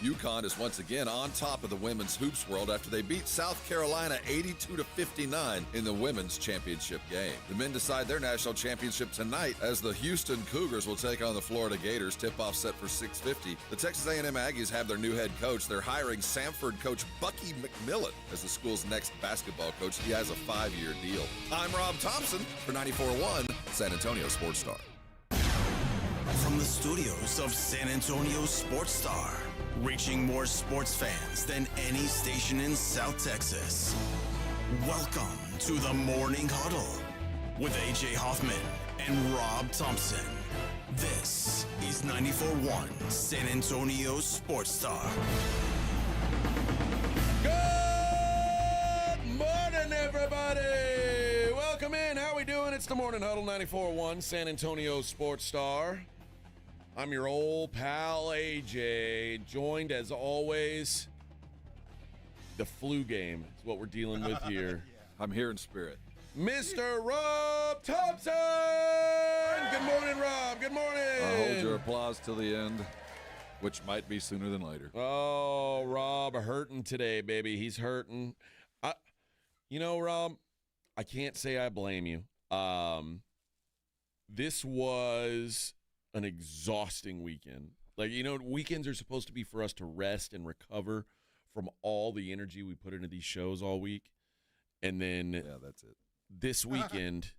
UConn is once again on top of the women's hoops world after they beat South Carolina 82-59 in the women's championship game. The men decide their national championship tonight as the Houston Cougars will take on the Florida Gators. Tip-off set for 6:50. The Texas A&M Aggies have their new head coach. They're hiring Samford coach Bucky McMillan as the school's next basketball coach. He has a 5-year deal. I'm Rob Thompson for 94.1 San Antonio Sports Star. From the studios of San Antonio Sports Star, reaching more sports fans than any station in South Texas. Welcome to the Morning Huddle with A.J. Hoffman and Rob Thompson. This is 94.1 San Antonio Sports Star. Good morning, everybody. Welcome in. How we doing? It's the Morning Huddle, 94.1 San Antonio Sports Star. I'm your old pal, AJ, joined as always. The flu game is what we're dealing with here. I'm here in spirit. Mr. Rob Thompson! Good morning, Rob. Good morning. I'll hold your applause till the end, which might be sooner than later. Oh, Rob, hurting today, baby. He's hurting. Rob, I can't say I blame you. This was an exhausting weekend. Weekends are supposed to be for us to rest and recover from all the energy we put into these shows all week. And then that's it. This weekend,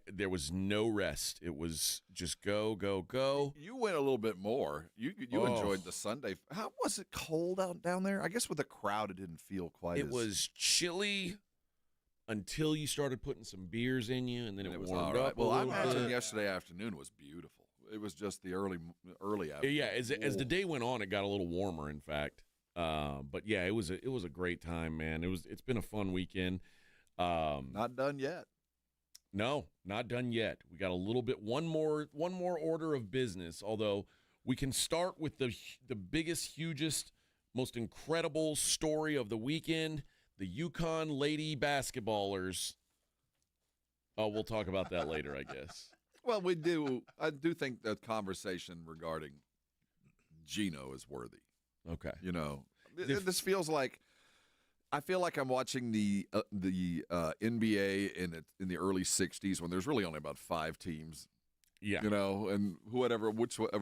there was no rest. It was just go, go, go. You went a little bit more. You enjoyed the Sunday. How was it cold out down there? I guess with the crowd, it didn't feel quite It was chilly until you started putting some beers in you, and then it warmed up. Well, I imagine yesterday afternoon was beautiful. It was just the early afternoon. Yeah, as the day went on, it got a little warmer, in fact. But yeah, it was a great time, man. It's been a fun weekend. Not done yet. No, not done yet. We got a little bit one more order of business. Although we can start with the biggest, hugest, most incredible story of the weekend: the UConn lady basketballers. Oh, we'll talk about that later, I guess. Well, we do. I do think the conversation regarding Gino is worthy. Okay. This feels like I feel like I'm watching the NBA in the early '60s when there's really only about 5 teams. Yeah. And whichever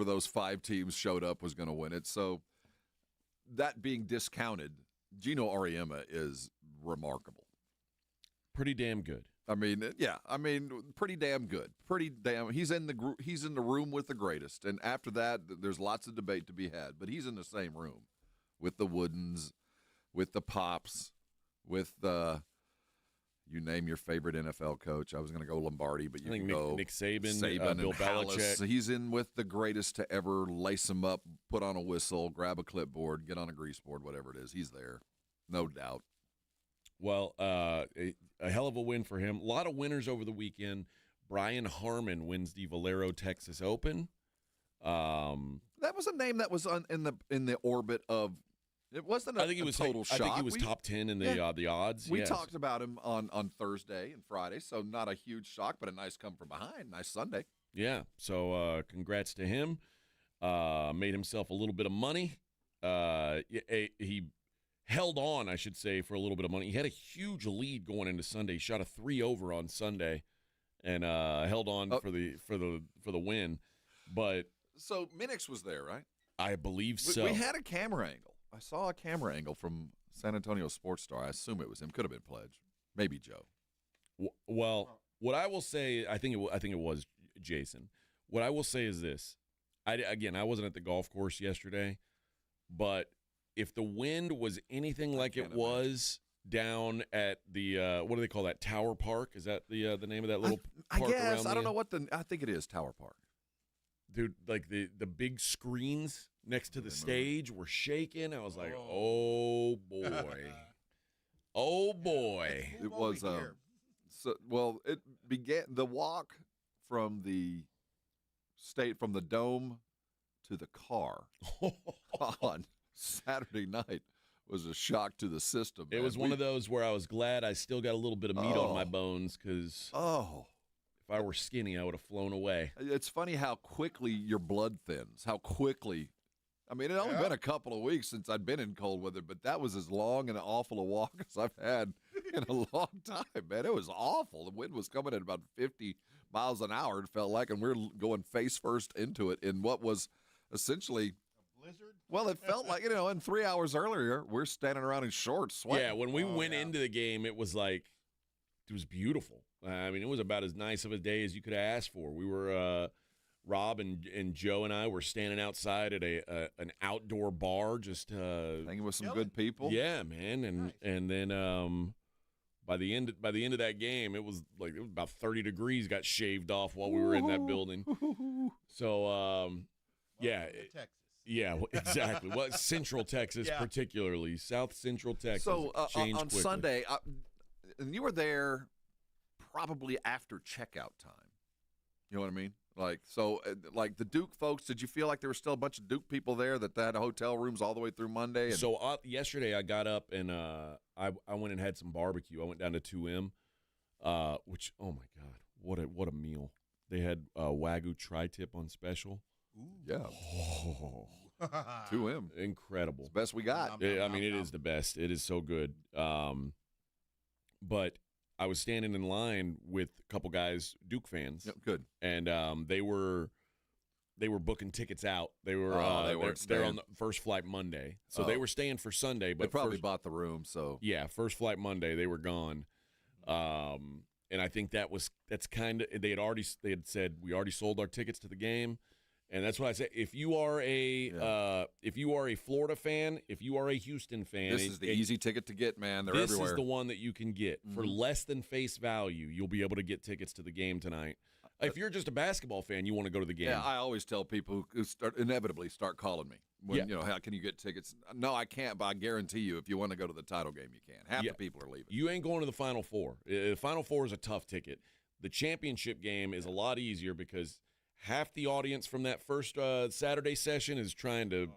those 5 teams showed up was going to win it. So that being discounted, Gino Auriemma is remarkable. Pretty damn good. Pretty damn good. He's in the room with the greatest. And after that, there's lots of debate to be had. But he's in the same room with the Woodens, with the Pops, with you name your favorite NFL coach. I was going to go Lombardi, but you can go Nick Saban, and Bill Hallis. Belichick. He's in with the greatest to ever lace him up, put on a whistle, grab a clipboard, get on a grease board, whatever it is. He's there, no doubt. Well, a hell of a win for him. A lot of winners over the weekend. Brian Harmon wins the Valero Texas Open. That was a name that was in the orbit of. It wasn't a total shock. I think he was top 10 in the odds. We talked about him on Thursday and Friday, so not a huge shock, but a nice come from behind. Nice Sunday. Yeah, so congrats to him. Made himself a little bit of money. He held on, I should say, for a little bit of money. He had a huge lead going into Sunday. Shot a 3 over on Sunday, and held on for the win. But so Minix was there, right? I believe so. We had a camera angle. I saw a camera angle from San Antonio Sports Star. I assume it was him. Could have been Pledge, maybe Joe. Well, what I will say, I think it was Jason. What I will say is this: I wasn't at the golf course yesterday, but if the wind was anything like it was down at the what do they call that, Tower Park? Is that the name of that little park? I guess around I don't know I think it is Tower Park. Dude, like the big screens next to the stage were shaking. I was like, oh boy. Oh boy. It was it began the walk from the dome to the car on Saturday night was a shock to the system. It was one of those where I was glad I still got a little bit of meat on my bones, because if I were skinny, I would have flown away. It's funny how quickly your blood thins, how quickly I mean, it only been a couple of weeks since I'd been in cold weather, but that was as long and awful a walk as I've had in a long time, man. It was awful. The wind was coming at about 50 miles an hour, it felt like, and we were going face first into it in what was essentially a blizzard. Well, it felt like, and 3 hours earlier, we're standing around in shorts sweating. Yeah, when we went into the game, it was beautiful. I mean, it was about as nice of a day as you could have asked for. We were Rob and Joe and I were standing outside at an outdoor bar, just hanging with some good people. Yeah, man, and then by the end of that game, it was about 30 degrees got shaved off while we were in that building. So yeah, Texas. Yeah, exactly. Well, Central Texas, particularly South Central Texas. So on quickly. Sunday, and you were there probably after checkout time. You know what I mean? Like the Duke folks, did you feel like there were still a bunch of Duke people there that had hotel rooms all the way through Monday? So yesterday I got up and I went and had some barbecue. I went down to 2M, which, oh my God, what a meal. They had Wagyu tri-tip on special. Ooh. Yeah. Oh. 2M. Incredible. It's the best we got. I mean, it is the best. It is so good. But I was standing in line with a couple guys, Duke fans. Yep, good. And they were booking tickets out. They were they're on the first flight Monday. So they were staying for Sunday, but they probably bought the room, so yeah, first flight Monday, they were gone. And I think that's kind of they had said we already sold our tickets to the game. And that's what I say. If you are a Florida fan, if you are a Houston fan, this is the easy ticket to get, man. They're everywhere. This is the one that you can get for less than face value. You'll be able to get tickets to the game tonight. If you're just a basketball fan, you want to go to the game. Yeah, I always tell people who inevitably start calling me when how can you get tickets? No, I can't, but I guarantee you, if you want to go to the title game, you can. Half the people are leaving. You ain't going to the Final Four. The Final Four is a tough ticket. The championship game is a lot easier because half the audience from that first Saturday session is trying to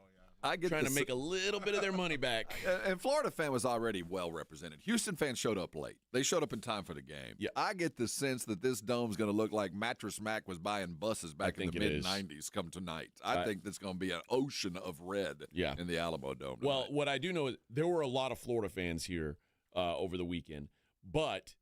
make a little bit of their money back. And Florida fan was already well represented. Houston fans showed up late. They showed up in time for the game. Yeah. I get the sense that this dome's going to look like Mattress Mac was buying buses back in the mid-'90s come tonight. I think there's going to be an ocean of red in the Alamo Dome tonight. Well, what I do know is there were a lot of Florida fans here over the weekend, but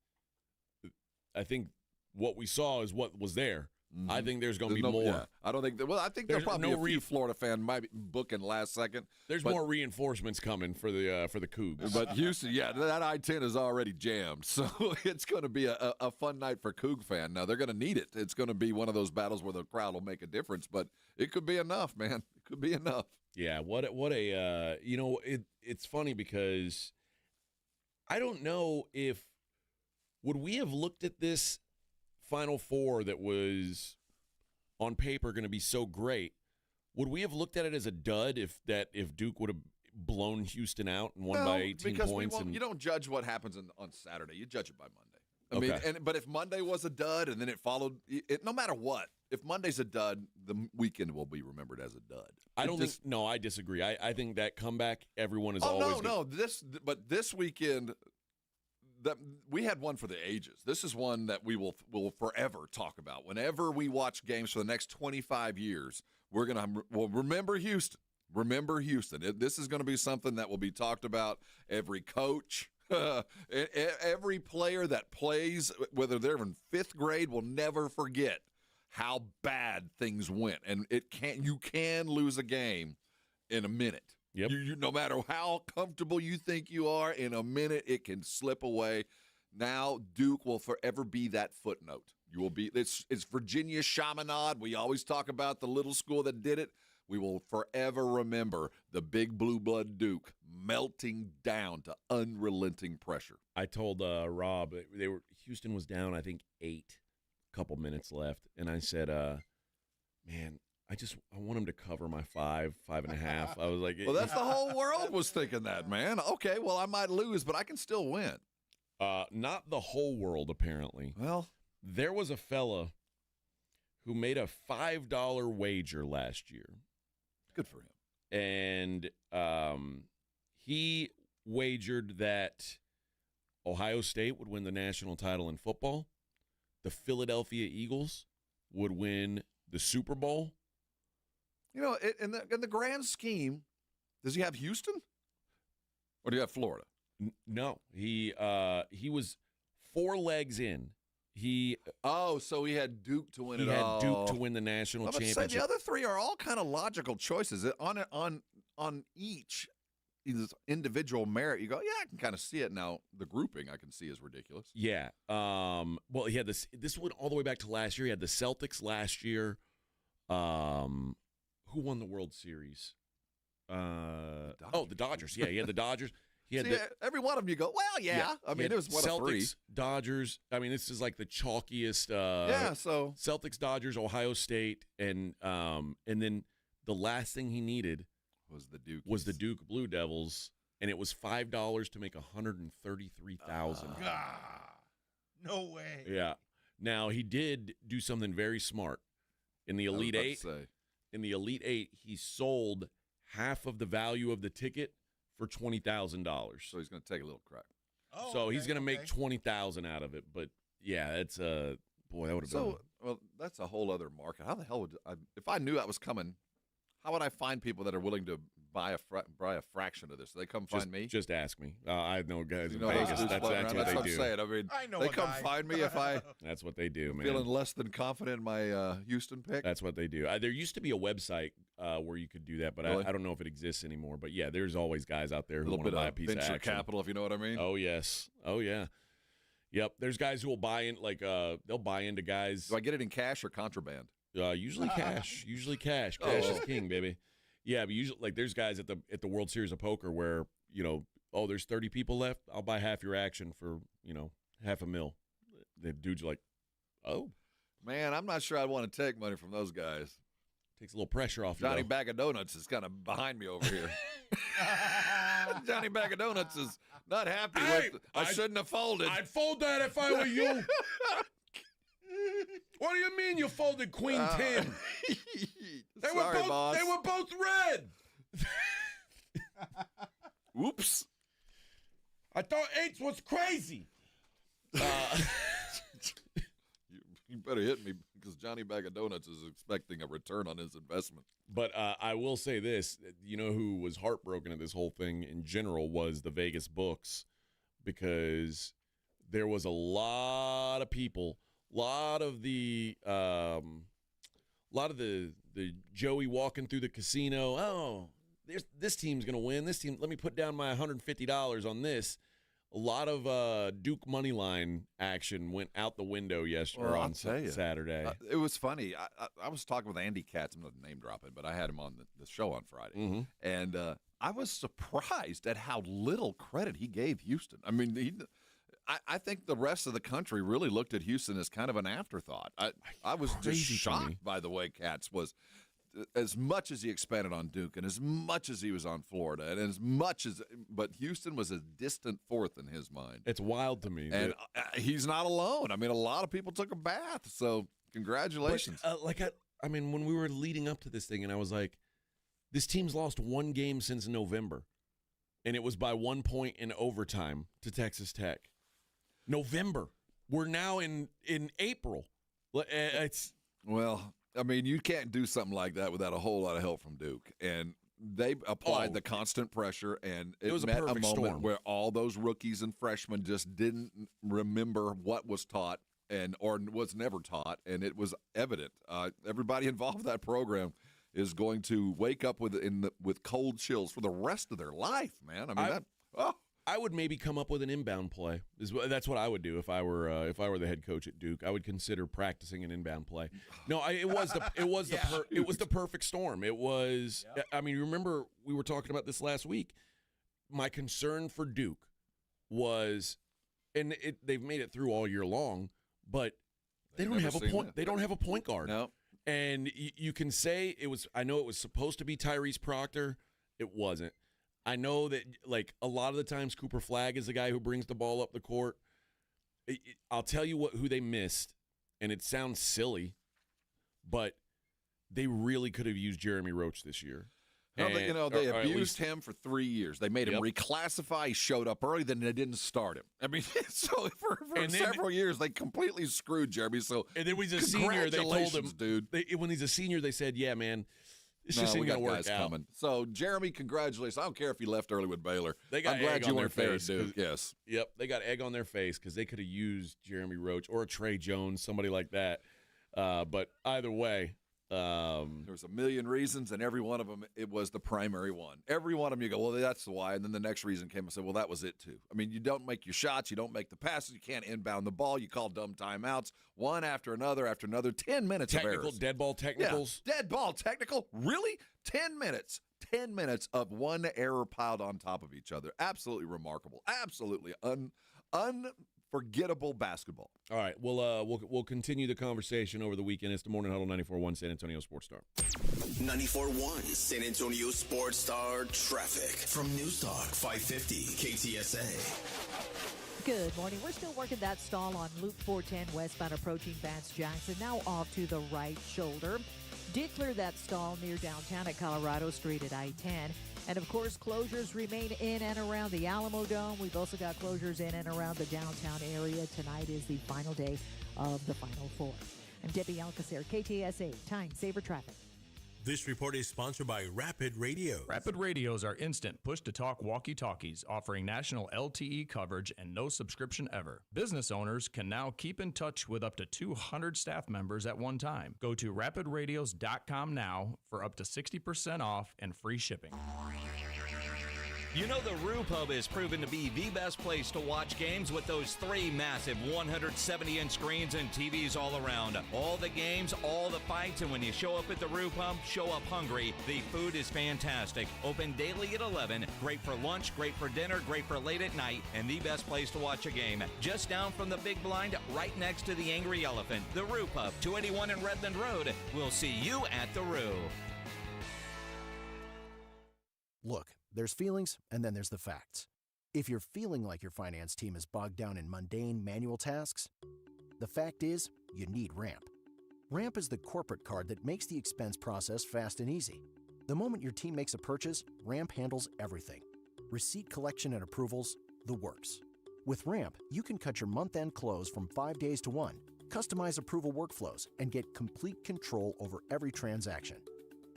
I think what we saw is what was there. Mm-hmm. I think there's going to be more. Yeah. I don't think. I think there's probably a few Florida fan might be booking last second. There's more reinforcements coming for the Cougs. But Houston, that I-10 is already jammed, so it's going to be a fun night for Coug fan. Now they're going to need it. It's going to be one of those battles where the crowd will make a difference, but it could be enough, man. It could be enough. Yeah. It's funny because I don't know if would we have looked at this Final Four that was on paper going to be so great, would we have looked at it as a dud if Duke would have blown Houston out and won by 18 points? You don't judge what happens on Saturday. You judge it by Monday. I mean, but if Monday was a dud and then it followed, no matter what, if Monday's a dud, the weekend will be remembered as a dud. I disagree. I think that comeback, everyone is this weekend. That we had one for the ages. This is one that we will forever talk about. Whenever we watch games for the next 25 years, we'll remember Houston. Remember Houston. This is going to be something that will be talked about. Every coach, every player that plays, whether they're in fifth grade, will never forget how bad things went. And you can lose a game in a minute. Yep. No matter how comfortable you think you are, in a minute it can slip away. Now Duke will forever be that footnote. You will be. It's Virginia Chaminade. We always talk about the little school that did it. We will forever remember the big blue blood Duke melting down to unrelenting pressure. I told Rob Houston was down, I think 8, couple minutes left, and I said, man, I want him to cover my 5.5. I was like, well, that's the whole world was thinking that, man. Okay, well, I might lose, but I can still win. Not the whole world, apparently. Well, there was a fella who made a $5 wager last year. Good for him. And he wagered that Ohio State would win the national title in football, the Philadelphia Eagles would win the Super Bowl, in the grand scheme, does he have Houston? Or do you have Florida? No. He was 4 legs in. So he had Duke to win it all. He had Duke to win the national championship. The other 3 are all kind of logical choices. On each individual merit, you go, yeah, I can kind of see it now. The grouping I can see is ridiculous. Yeah. Well, he had this went all the way back to last year. He had the Celtics last year. Who won the World Series? The Dodgers. Yeah, he had the Dodgers. He had every one of them you go, well, yeah. I mean, it was Celtics, a 3. Dodgers. I mean, this is like the chalkiest. So Celtics, Dodgers, Ohio State, and then the last thing he needed was the Duke Blue Devils, and it was $5 to make $133,000. No way. Yeah. Now he did do something very smart in the Elite Eight. In the Elite Eight, he sold half of the value of the ticket for $20,000. So he's going to take a little crack. Oh, so okay, he's going to make $20,000 out of it. But yeah, it's boy, that would have been. Well, that's a whole other market. How the hell would if I knew that was coming? How would I find people that are willing to buy a fraction of this? They come find me. Just ask me. I know guys in know Vegas. That's what what they I'm do. saying. I mean, I know they a come guy. find me if I That's what they do, man. feeling less than confident in my Houston pick. That's what they do. There used to be a website where you could do that, but Really? I don't know if it exists anymore. But yeah, there's always guys out there a who little want to bit buy a of piece of venture action. capital, if you know what I mean. Oh yes. Oh yeah. Yep. There's guys who will buy in, they'll buy into guys. Do I get it in cash or contraband? Usually cash. Usually cash. Cash is king, baby. Yeah, but usually there's guys at the World Series of Poker where there's 30 people left. I'll buy half your action for $500,000. The dude's like, oh, man, I'm not sure I'd want to take money from those guys. Takes a little pressure off. Johnny Bag of Donuts is kind of behind me over here. Johnny Bag of Donuts is not happy with. I shouldn't have folded. I'd fold that if I were you. What do you mean you folded Queen 10? Sorry, boss. They were both red. Whoops. I thought 8 was crazy. You better hit me because Johnny Bag of Donuts is expecting a return on his investment. But I will say this. You know who was heartbroken at this whole thing in general was the Vegas books, because there was a lot of people, a lot of the Joey walking through the casino. Oh, this team's gonna win. This team. Let me put down my $150 on this. A lot of Duke money line action went out the window yesterday on Saturday. It was funny. I was talking with Andy Katz. I'm not name dropping, but I had him on the show on Friday, and I was surprised at how little credit he gave Houston. I mean, I think the rest of the country really looked at Houston as kind of an afterthought. I was just shocked by the way Katz was. As much as he expanded on Duke and as much as he was on Florida and but Houston was a distant fourth in his mind. It's wild to me. And he's not alone. I mean, a lot of people took a bath, so congratulations. But, I mean, when we were leading up to this thing and I was like, this team's lost 1 game since November, and it was by 1 point in overtime to Texas Tech. November. We're now in April. Well, I mean, you can't do something like that without a whole lot of help from Duke. And they applied the constant pressure, and it was met a moment storm where all those rookies and freshmen just didn't remember what was taught or was never taught, and it was evident. Everybody involved in that program is going to wake up with cold chills for the rest of their life, man. I mean, I would maybe come up with an inbound play. That's what I would do if I were the head coach at Duke. I would consider practicing an inbound play. No, it was the perfect storm. It was. Yeah. I mean, remember we were talking about this last week. My concern for Duke was, and they've made it through all year long, but they don't have a point. They don't have a point guard. No. And you can say it was. I know it was supposed to be Tyrese Proctor. It wasn't. I know that, a lot of the times Cooper Flagg is the guy who brings the ball up the court. I'll tell you who they missed, and it sounds silly, but they really could have used Jeremy Roach this year. They abused him for 3 years. They made him reclassify. He showed up early, then they didn't start him. I mean, so for several years, they completely screwed Jeremy. So, and then when he's a senior, they told him, dude. When he's a senior, they said, yeah, man, It's just we ain't got gonna work guys out. coming. So, Jeremy, congratulations. I don't care if you left early with Baylor. They got I'm glad egg you on weren't their there, face, dude. Yes. Yep, they got egg on their face because they could have used Jeremy Roach or Trey Jones, somebody like that. But either way, There was a million reasons, and every one of them, it was the primary one. Every one of them, you go, well, that's why. And then the next reason came and said, well, that was it, too. I mean, you don't make your shots. You don't make the passes. You can't inbound the ball. You call dumb timeouts, one after another, 10 minutes technical, of errors. dead ball technicals. Yeah, dead ball technical. Really? 10 minutes. 10 minutes of one error piled on top of each other. Absolutely remarkable. Absolutely unforgettable basketball. All right, we'll continue the conversation over the weekend. It's the Morning Huddle 94.1 San Antonio Sports Star. 94.1 San Antonio Sports Star traffic from News Talk 550 KTSA. Good morning. We're still working that stall on Loop 410 westbound approaching Vance Jackson. Now off to the right shoulder. Did clear that stall near downtown at Colorado Street at I-10. And, of course, closures remain in and around the Alamo Dome. We've also got closures in and around the downtown area. Tonight is the final day of the Final Four. I'm Debbie Alcacer, KTSA, Time Saver Traffic. This report is sponsored by Rapid Radio. Rapid Radios are instant push-to-talk walkie-talkies offering national LTE coverage and no subscription ever. Business owners can now keep in touch with up to 200 staff members at one time. Go to rapidradios.com now for up to 60% off and free shipping. You know the Roo Pub is proven to be the best place to watch games with those 3 massive 170-inch screens and TVs all around. All the games, all the fights, and when you show up at the Roo Pub, show up hungry. The food is fantastic. Open daily at 11. Great for lunch, great for dinner, great for late at night, and the best place to watch a game. Just down from the big blind, right next to the Angry Elephant. The Roo Pub, 281 in Redland Road. We'll see you at the Roo. Look, there's feelings, and then there's the facts. If you're feeling like your finance team is bogged down in mundane manual tasks, the fact is, you need Ramp. Ramp is the corporate card that makes the expense process fast and easy. The moment your team makes a purchase, Ramp handles everything. Receipt collection and approvals, the works. With Ramp, you can cut your month-end close from 5 days to 1, customize approval workflows, and get complete control over every transaction.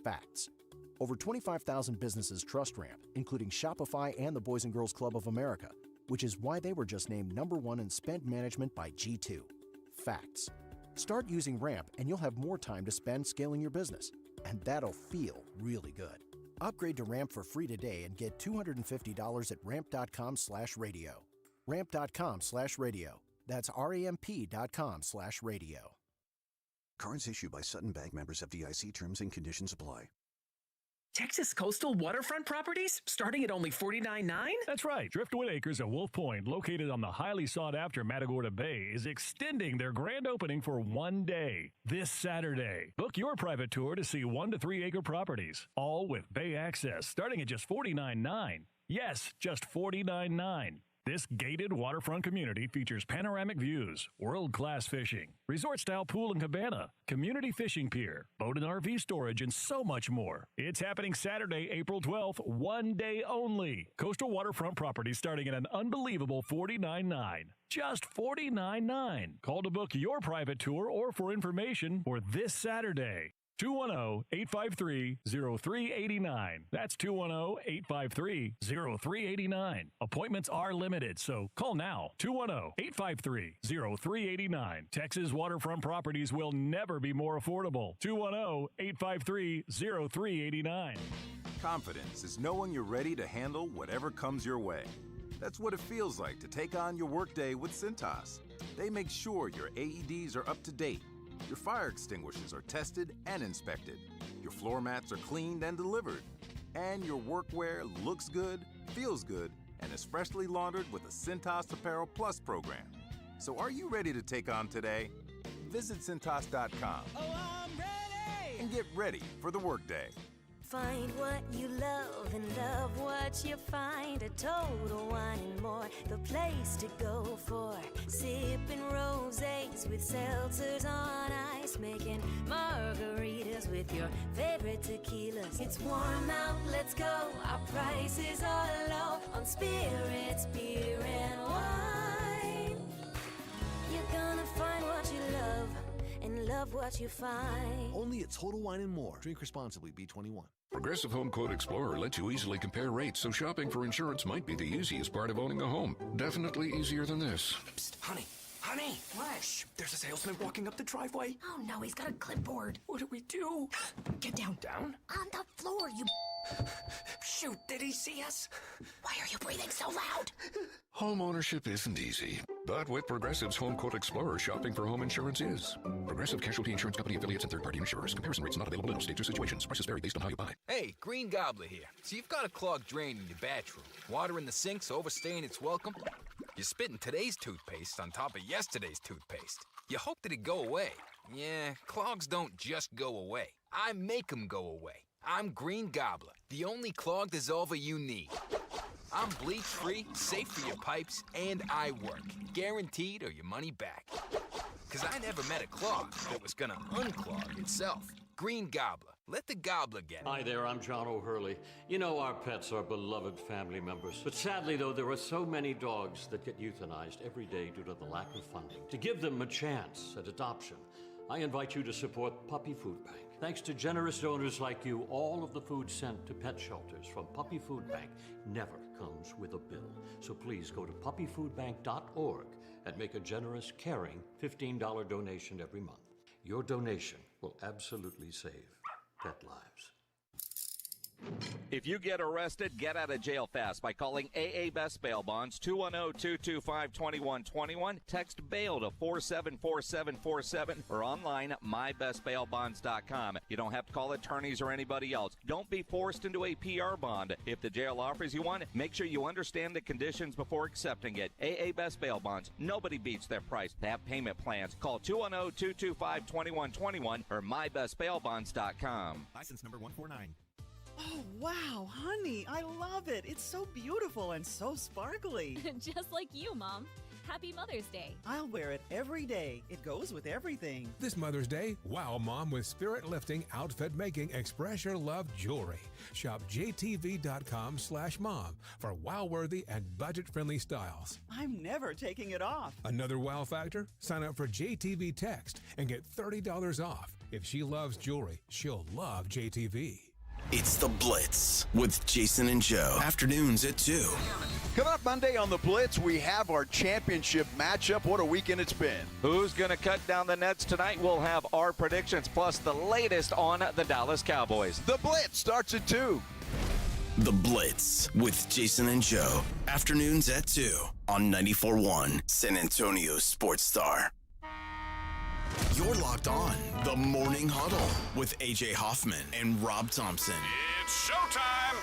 Facts. Over 25,000 businesses trust Ramp, including Shopify and the Boys and Girls Club of America, which is why they were just named #1 in spend management by G2. Facts. Start using Ramp and you'll have more time to spend scaling your business. And that'll feel really good. Upgrade to Ramp for free today and get $250 at ramp.com/radio. Ramp.com/radio. That's ramp.com/radio. Cards issued by Sutton Bank, members of FDIC. Terms and conditions apply. Texas coastal waterfront properties starting at only $49.9? That's right. Driftwood Acres at Wolf Point, located on the highly sought-after Matagorda Bay, is extending their grand opening for 1 day this Saturday. Book your private tour to see 1 to 3 acre properties, all with bay access, starting at just $49.9. Yes, just $49.9. This gated waterfront community features panoramic views, world-class fishing, resort-style pool and cabana, community fishing pier, boat and RV storage, and so much more. It's happening Saturday, April 12th, 1 day only. Coastal waterfront property starting at an unbelievable $49.9. Just $49.9. Call to book your private tour or for information for this Saturday. 210-853-0389. That's 210-853-0389. Appointments are limited, so call now. 210-853-0389. Texas waterfront properties will never be more affordable. 210-853-0389. Confidence is knowing you're ready to handle whatever comes your way. That's what it feels like to take on your workday with Cintas. They make sure your AEDs are up to date, your fire extinguishers are tested and inspected, your floor mats are cleaned and delivered, and your workwear looks good, feels good, and is freshly laundered with the Cintas Apparel Plus program. So are you ready to take on today? Visit Cintas.com and get ready for the workday. Find what you love and love what you find. A Total Wine and More, the place to go for sipping rosés with seltzers on ice, making margaritas with your favorite tequilas. It's warm out, let's go. Our prices are low on spirits, beer, and wine. You're gonna find what you love and love what you find. Only at Total Wine & More. Drink responsibly, B21. Progressive Home Quote Explorer lets you easily compare rates, so shopping for insurance might be the easiest part of owning a home. Definitely easier than this. Psst, honey. Honey! What? Shh, there's a salesman walking up the driveway. Oh no, he's got a clipboard. What do we do? Get down. Down? On the floor, you... Shoot, did he see us? Why are you breathing so loud? Home ownership isn't easy, but with Progressive's Home Quote Explorer, shopping for home insurance is. Progressive Casualty Insurance Company affiliates and third-party insurers. Comparison rates not available in all states or situations. Prices vary based on how you buy. Hey, Green Gobbler here. So you've got a clogged drain in your bathroom. Water in the sink's overstaying its welcome. You're spitting today's toothpaste on top of yesterday's toothpaste. You hope that it go away. Yeah, clogs don't just go away. I make them go away. I'm Green Gobbler, the only clog dissolver you need. I'm bleach-free, safe for your pipes, and I work. Guaranteed or your money back. Because I never met a clog that was gonna unclog itself. Green Gobbler. Let the gobbler get it. Hi there, I'm John O'Hurley. You know our pets are beloved family members. But sadly, though, there are so many dogs that get euthanized every day due to the lack of funding. To give them a chance at adoption, I invite you to support Puppy Food Bank. Thanks to generous donors like you, all of the food sent to pet shelters from Puppy Food Bank never comes with a bill. So please go to puppyfoodbank.org and make a generous, caring $15 donation every month. Your donation will absolutely save pet lives. If you get arrested, get out of jail fast by calling AA Best Bail Bonds, 210-225-2121. Text BAIL to 474747 or online at mybestbailbonds.com. You don't have to call attorneys or anybody else. Don't be forced into a PR bond. If the jail offers you one, make sure you understand the conditions before accepting it. AA Best Bail Bonds. Nobody beats their price. They have payment plans. Call 210-225-2121 or mybestbailbonds.com. License number 149. Oh, wow, honey, I love it. It's so beautiful and so sparkly. Just like you, Mom. Happy Mother's Day. I'll wear it every day. It goes with everything. This Mother's Day, wow Mom with spirit-lifting, outfit-making, express your love jewelry. Shop jtv.com/mom for wow-worthy and budget-friendly styles. I'm never taking it off. Another wow factor? Sign up for JTV Text and get $30 off. If she loves jewelry, she'll love JTV. It's The Blitz with Jason and Joe. Afternoons at 2. Coming up Monday on The Blitz, we have our championship matchup. What a weekend it's been. Who's going to cut down the nets tonight? We'll have our predictions plus the latest on the Dallas Cowboys. The Blitz starts at 2. The Blitz with Jason and Joe. Afternoons at 2 on 94.1 San Antonio Sports Star. You're locked on The Morning Huddle with AJ Hoffman and Rob Thompson. It's showtime!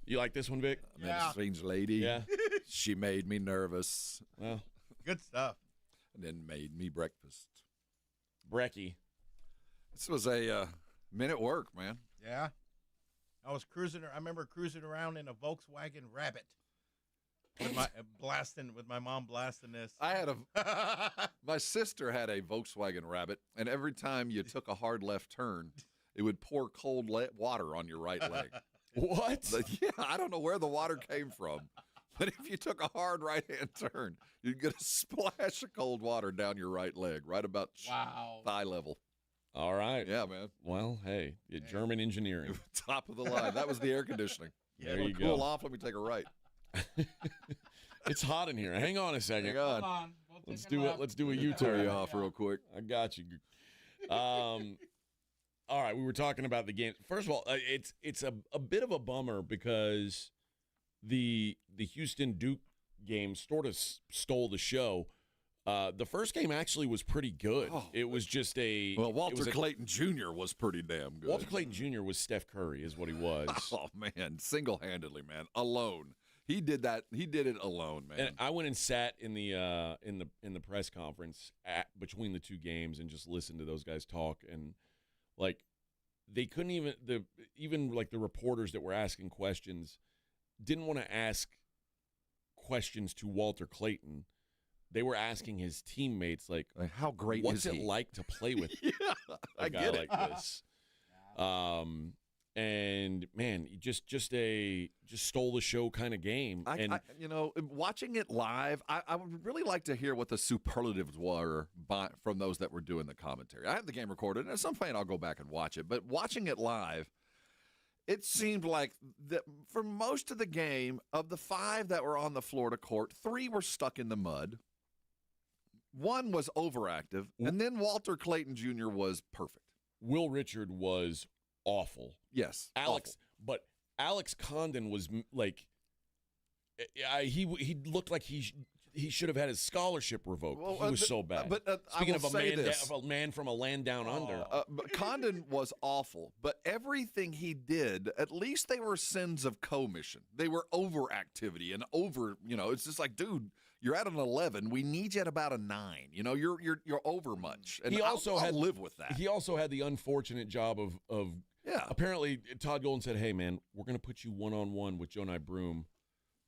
You like this one, Vic? I met a strange lady. Yeah. She made me nervous. Well, good stuff. And then made me breakfast. Brecky. This was a minute work, man. Yeah. I was cruising. I remember cruising around in a Volkswagen Rabbit. With my mom blasting this. I had my sister had a Volkswagen Rabbit, and every time you took a hard left turn, it would pour cold water on your right leg. What? Yeah, I don't know where the water came from. But if you took a hard right-hand turn, you'd get a splash of cold water down your right leg, right about thigh level. All right. Yeah, man. Well, hey, German engineering. Top of the line. That was the air conditioning. There you cool go. off. Let me take a right. It's hot in here. Hang on a second. Hang on. Hold on. Let's do it. Let's do a Turn U-turn. you off real quick. I got you. All right, we were talking about the game. First of all, it's a bit of a bummer because the Houston Duke game sort of stole the show. The first game actually was pretty good. Oh, it was just Walter Clayton Jr. was pretty damn good. Walter Clayton Jr. was Steph Curry, is what he was. Oh man, single-handedly, man, alone. He did that. He did it alone, man. And I went and sat in the press conference between the two games and just listened to those guys talk, and like they couldn't even like the reporters that were asking questions didn't want to ask questions to Walter Clayton they were asking his teammates, like how great what's is it he? like to play with I a guy get it. like this? And man, he just stole the show kind of game. Watching it live, I would really like to hear what the superlatives were from those that were doing the commentary. I have the game recorded, and at some point I'll go back and watch it. But watching it live, it seemed like that for most of the game, of the 5 that were on the Florida court, 3 were stuck in the mud. 1 was overactive, and then Walter Clayton Jr. was perfect. Will Richard was awful. Yes, Alex. awful. But Alex Condon was like, he looked like he should have had his scholarship revoked. He was so bad. But speaking of a man from a land down under, but Condon was awful. But everything he did, at least they were sins of commission. They were overactivity and over. It's just like, dude, you're at an 11. We need you at about a 9. You're over much. And I'll live with that. He also had the unfortunate job of apparently Todd Golden said, "Hey man, we're going to put you one-on-one with Jonai Broom.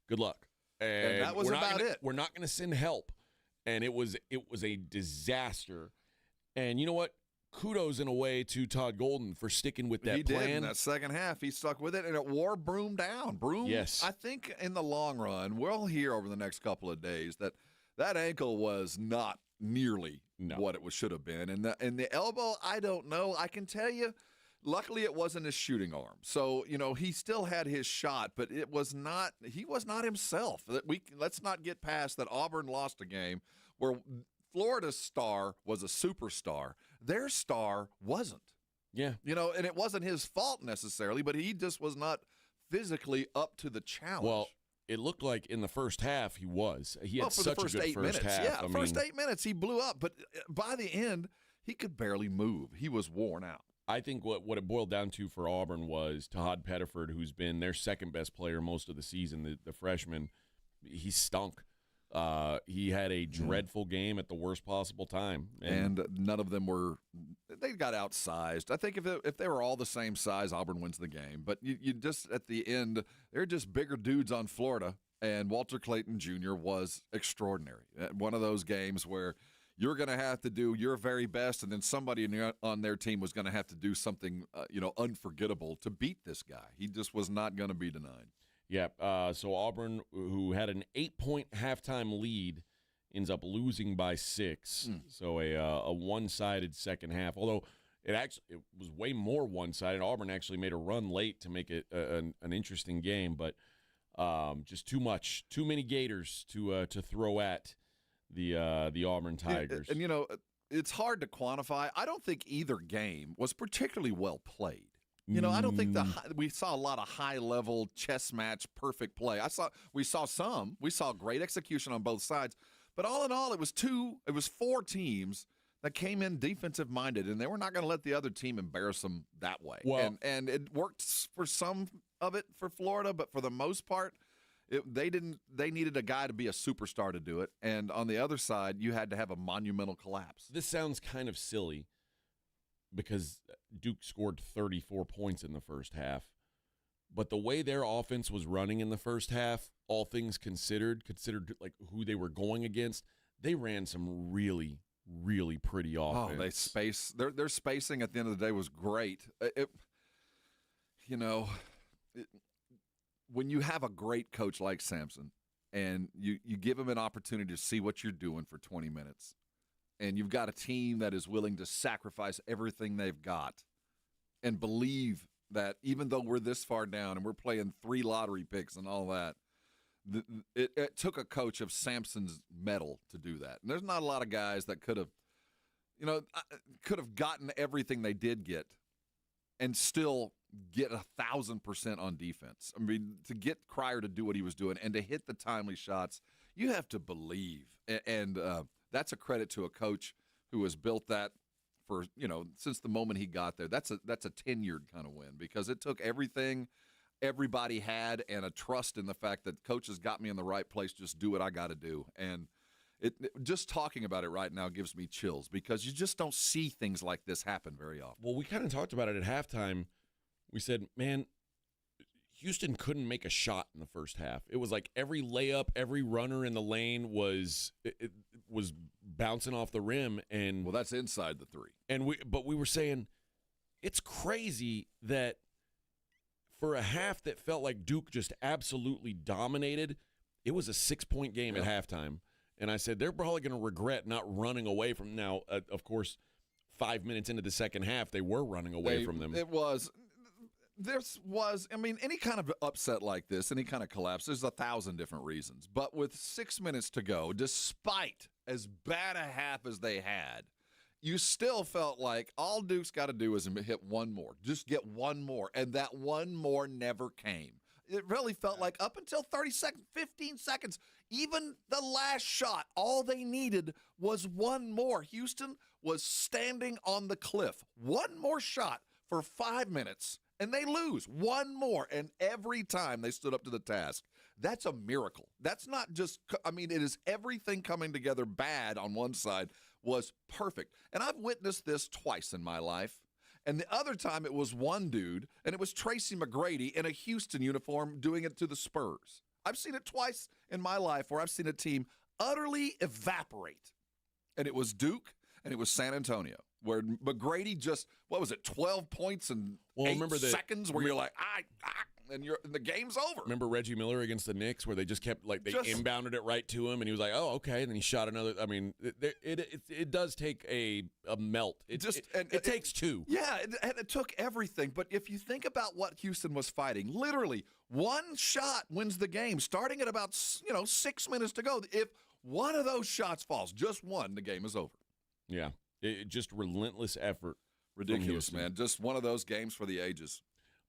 Good luck." And that was about it. We're not going to send help, and it was a disaster. And you know what? Kudos in a way to Todd Golden for sticking with that plan. He did in that second half. He stuck with it, and it wore Broom down. Broom, yes. I think in the long run, we'll hear over the next couple of days that ankle was not nearly what it should have been. And the elbow, I don't know. I can tell you, luckily it wasn't his shooting arm. So, he still had his shot, but he was not himself. Let's not get past that Auburn lost a game where Florida's star was a superstar. Their star wasn't. Yeah. And it wasn't his fault necessarily, but he just was not physically up to the challenge. Well, it looked like in the first half he was. He had such for the first a good 8 first minutes. half. Yeah, first 8 minutes he blew up, but by the end he could barely move. He was worn out. I think what it boiled down to for Auburn was Todd Pettiford, who's been their second best player most of the season, the freshman. He stunk. He had a dreadful game at the worst possible time. And none of them they got outsized. I think if they were all the same size, Auburn wins the game. But you just, at the end, they're just bigger dudes on Florida, and Walter Clayton Jr. was extraordinary. One of those games where you're going to have to do your very best, and then somebody on their team was going to have to do something unforgettable to beat this guy. He just was not going to be denied. Yeah, so Auburn, who had an 8-point halftime lead, ends up losing by 6. So a one-sided second half. Although it was way more one-sided. Auburn actually made a run late to make it an interesting game, but just too many Gators to throw at the Auburn Tigers. And it's hard to quantify. I don't think either game was particularly well played. I don't think we saw a lot of high-level chess match perfect play. We saw great execution on both sides, but all in all, it was 4 teams that came in defensive-minded, and they were not going to let the other team embarrass them that way. Well, and it worked for some of it for Florida, but for the most part, they didn't. They needed a guy to be a superstar to do it, and on the other side, you had to have a monumental collapse. This sounds kind of silly because Duke scored 34 points in the first half. But the way their offense was running in the first half, all things considered like who they were going against, they ran some really, really pretty offense. Their spacing at the end of the day was great. When you have a great coach like Sampson and you give him an opportunity to see what you're doing for 20 minutes, and you've got a team that is willing to sacrifice everything they've got and believe that even though we're this far down and we're playing 3 lottery picks and all that, it took a coach of Sampson's mettle to do that. And there's not a lot of guys that could have gotten everything they did get and still get 1,000% on defense. I mean, to get Cryer to do what he was doing and to hit the timely shots, you have to believe. And that's a credit to a coach who has built that for, since the moment he got there. That's a tenured kind of win because it took everything everybody had and a trust in the fact that coach has got me in the right place, just do what I got to do. And just talking about it right now gives me chills because you just don't see things like this happen very often. Well, we kind of talked about it at halftime. We said, man, Houston couldn't make a shot in the first half. It was like every layup, every runner in the lane was bouncing off the rim, and well, that's inside the three. And we were saying it's crazy that for a half that felt like Duke just absolutely dominated, it was a 6-point game at halftime. And I said they're probably going to regret not running away from. Now, of course, 5 minutes into the second half, they were running away from them. It was. I mean, any kind of upset like this, any kind of collapse, there's 1,000 different reasons. But with 6 minutes to go, despite as bad a half as they had, you still felt like all Duke's got to do is hit one more. Just get one more. And that one more never came. It really felt like up until 30 seconds, 15 seconds, even the last shot, all they needed was one more. Houston was standing on the cliff. One more shot for 5 minutes. And they lose one more, and every time they stood up to the task. That's a miracle. That's not just, I mean, it is everything coming together bad on one side was perfect. And I've witnessed this twice in my life. And the other time it was one dude, and it was Tracy McGrady in a Houston uniform doing it to the Spurs. I've seen it twice in my life where I've seen a team utterly evaporate. And it was Duke, and it was San Antonio, where McGrady just, 12 points in 8 seconds, where you're like, and the game's over. Remember Reggie Miller against the Knicks, where they just kept, they inbounded it right to him, and he was like, oh, okay, and then he shot another. I mean, it does take a melt. It takes two. Yeah, and it took everything. But if you think about what Houston was fighting, literally one shot wins the game, starting at about 6 minutes to go. If one of those shots falls, just one, the game is over. Yeah. Just relentless effort. Ridiculous, man. Just one of those games for the ages.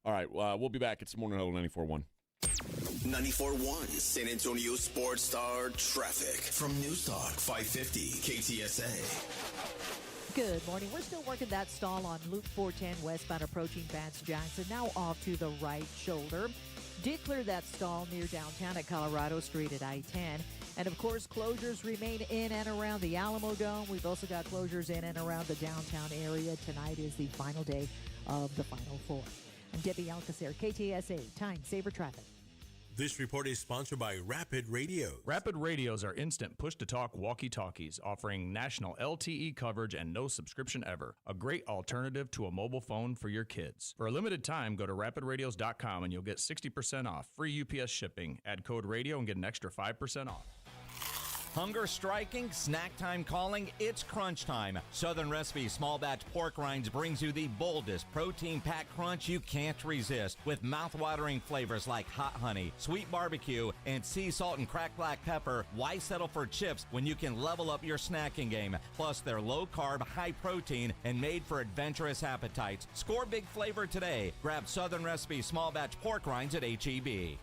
All right, we'll be back. It's Morning Huddle 94.1. 94.1 San Antonio Sports Star Traffic from News Talk 550 KTSA. Good morning. We're still working that stall on Loop 410 westbound approaching Vance Jackson. Now off to the right shoulder. Did clear that stall near downtown at Colorado Street at I-10. And, of course, closures remain in and around the Alamo Dome. We've also got closures in and around the downtown area. Tonight is the final day of the Final Four. I'm Debbie Alcacer, KTSA, Time Saver Traffic. This report is sponsored by Rapid Radios. Rapid Radios are instant push-to-talk walkie-talkies offering national LTE coverage and no subscription ever. A great alternative to a mobile phone for your kids. For a limited time, go to rapidradios.com and you'll get 60% off. Free UPS shipping. Add code radio and get an extra 5% off. Hunger striking, snack time calling, it's crunch time. Southern Recipe Small Batch Pork Rinds brings you the boldest protein-packed crunch you can't resist with mouth-watering flavors like hot honey, sweet barbecue, and sea salt and cracked black pepper. Why settle for chips when you can level up your snacking game? Plus, they're low-carb, high-protein, and made for adventurous appetites. Score big flavor today. Grab Southern Recipe Small Batch Pork Rinds at H-E-B.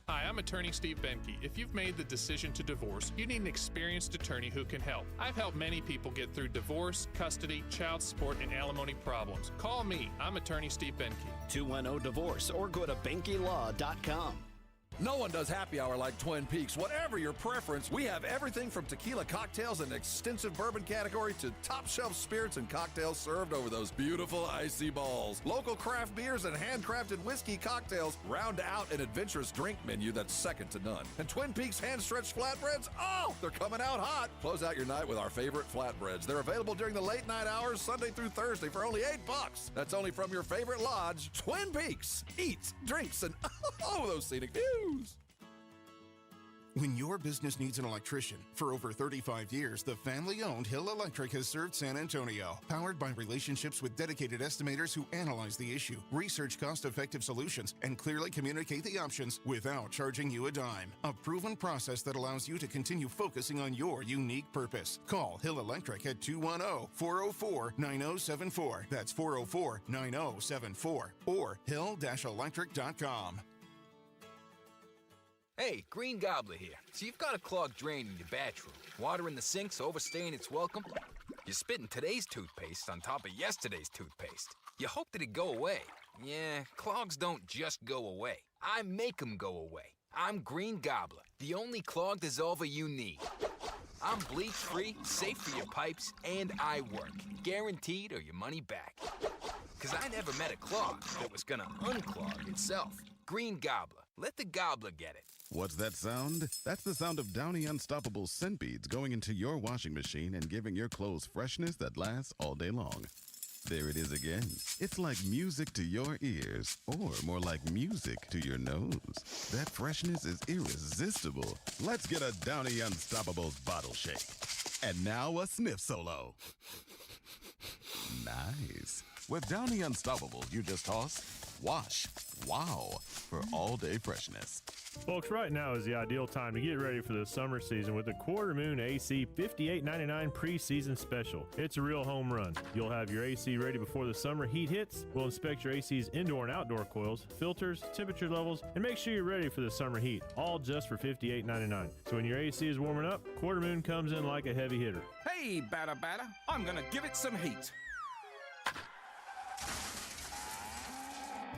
Hi, I'm attorney Steve Benke. If you've made the decision to divorce, you need an experienced attorney who can help. I've helped many people get through divorce, custody, child support, and alimony problems. Call me. I'm attorney Steve Benke. 210-DIVORCE or go to BenkeLaw.com. No one does happy hour like Twin Peaks. Whatever your preference, we have everything from tequila cocktails and extensive bourbon category to top shelf spirits and cocktails served over those beautiful icy balls. Local craft beers and handcrafted whiskey cocktails round out an adventurous drink menu that's second to none. And Twin Peaks hand-stretched flatbreads, oh, they're coming out hot. Close out your night with our favorite flatbreads. They're available during the late night hours, Sunday through Thursday for only $8. That's only from your favorite lodge, Twin Peaks. Eats, drinks, and oh, those scenic views. When your business needs an electrician, for over 35 years, the family-owned Hill Electric has served San Antonio. Powered by relationships with dedicated estimators who analyze the issue, research cost-effective solutions, and clearly communicate the options without charging you a dime. A proven process that allows you to continue focusing on your unique purpose. Call Hill Electric at 210-404-9074. That's 404-9074. Or hill-electric.com. Hey, Green Gobbler here. So you've got a clogged drain in your bathroom. Water in the sink's overstaying its welcome. You're spitting today's toothpaste on top of yesterday's toothpaste. You hope that it go away. Yeah, clogs don't just go away. I make them go away. I'm Green Gobbler, the only clog dissolver you need. I'm bleach-free, safe for your pipes, and I work. Guaranteed or your money back. Because I never met a clog that was gonna unclog itself. Green Gobbler. Let the gobbler get it. What's that sound? That's the sound of Downy Unstoppable scent beads going into your washing machine and giving your clothes freshness that lasts all day long. There it is again. It's like music to your ears, or more like music to your nose. That freshness is irresistible. Let's get a Downy Unstoppables bottle shake. And now a sniff solo. Nice. With Downy Unstoppables, you just toss, wash, wow, for all-day freshness. Folks, right now is the ideal time to get ready for the summer season with the Quarter Moon AC $58.99 preseason special. It's a real home run. You'll have your AC ready before the summer heat hits. We'll inspect your AC's indoor and outdoor coils, filters, temperature levels, and make sure you're ready for the summer heat, all just for $58.99. So when your AC is warming up, Quarter Moon comes in like a heavy hitter. Hey, batter, I'm gonna give it some heat.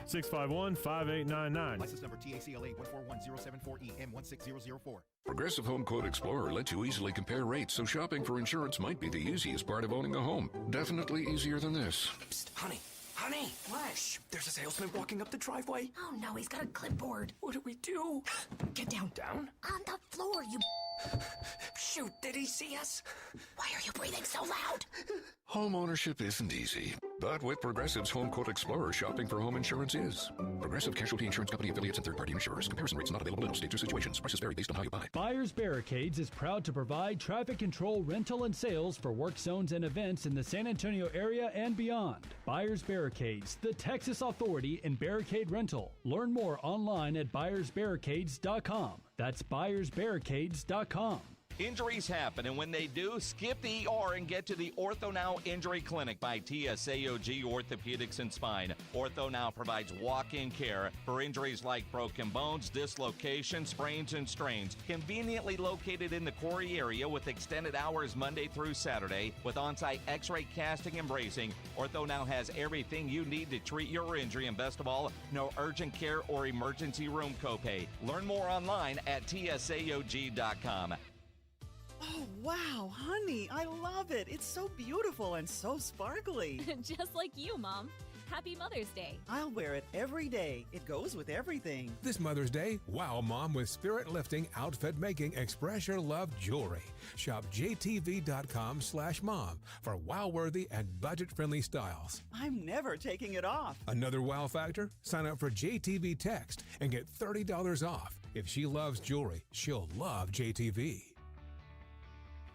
651-5899. License number TACLA 141074E M16004. Progressive Home Quote Explorer lets you easily compare rates, so shopping for insurance might be the easiest part of owning a home. Definitely easier than this. Psst, honey. What? Shh, there's a salesman walking up the driveway. Oh no, he's got a clipboard. What do we do? Get down. Down? On the floor, you... Shoot, did he see us? Why are you breathing so loud? Home ownership isn't easy, but with Progressive's Home Quote Explorer, shopping for home insurance is. Progressive Casualty Insurance Company affiliates and third-party insurers. Comparison rates not available in all states or situations. Prices vary based on how you buy. Buyers Barricades is proud to provide traffic control, rental, and sales for work zones and events in the San Antonio area and beyond. Buyers Barricades, the Texas authority in barricade rental. Learn more online at buyersbarricades.com. That's buyersbarricades.com. Injuries happen, and when they do, skip the ER and get to the Ortho Now Injury Clinic by TSAOG Orthopedics and Spine. Ortho Now provides walk-in care for injuries like broken bones, dislocations, sprains, and strains. Conveniently located in the Quarry area with extended hours Monday through Saturday with on-site x-ray casting and bracing, Ortho Now has everything you need to treat your injury, and best of all, no urgent care or emergency room copay. Learn more online at tsaog.com. Oh, wow, honey, I love it. It's so beautiful and so sparkly. Just like you, Mom. Happy Mother's Day. I'll wear it every day. It goes with everything. This Mother's Day, wow Mom with spirit-lifting, outfit-making, express your love jewelry. Shop jtv.com/mom for wow-worthy and budget-friendly styles. I'm never taking it off. Another wow factor? Sign up for JTV Text and get $30 off. If she loves jewelry, she'll love JTV.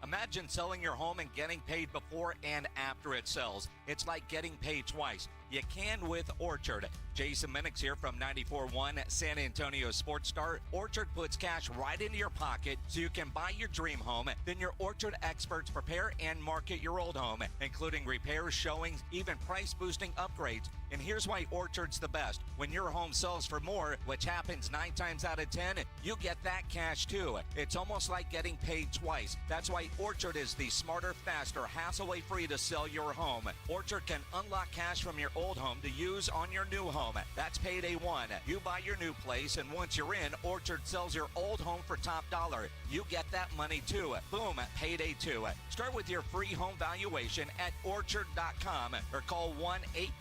Imagine selling your home and getting paid before and after it sells. It's like getting paid twice. You can with Orchard. Jason Minix here from 94.1 San Antonio Sports Star. Orchard puts cash right into your pocket so you can buy your dream home. Then your Orchard experts prepare and market your old home, including repairs, showings, even price-boosting upgrades. And here's why Orchard's the best. When your home sells for more, which happens 9 times out of 10, you get that cash too. It's almost like getting paid twice. That's why Orchard is the smarter, faster, hassle-away free to sell your home. Orchard can unlock cash from your old home to use on your new home. That's payday one. You buy your new place, and once you're in, Orchard sells your old home for top dollar. You get that money too. Boom, payday two. Start with your free home valuation at orchard.com or call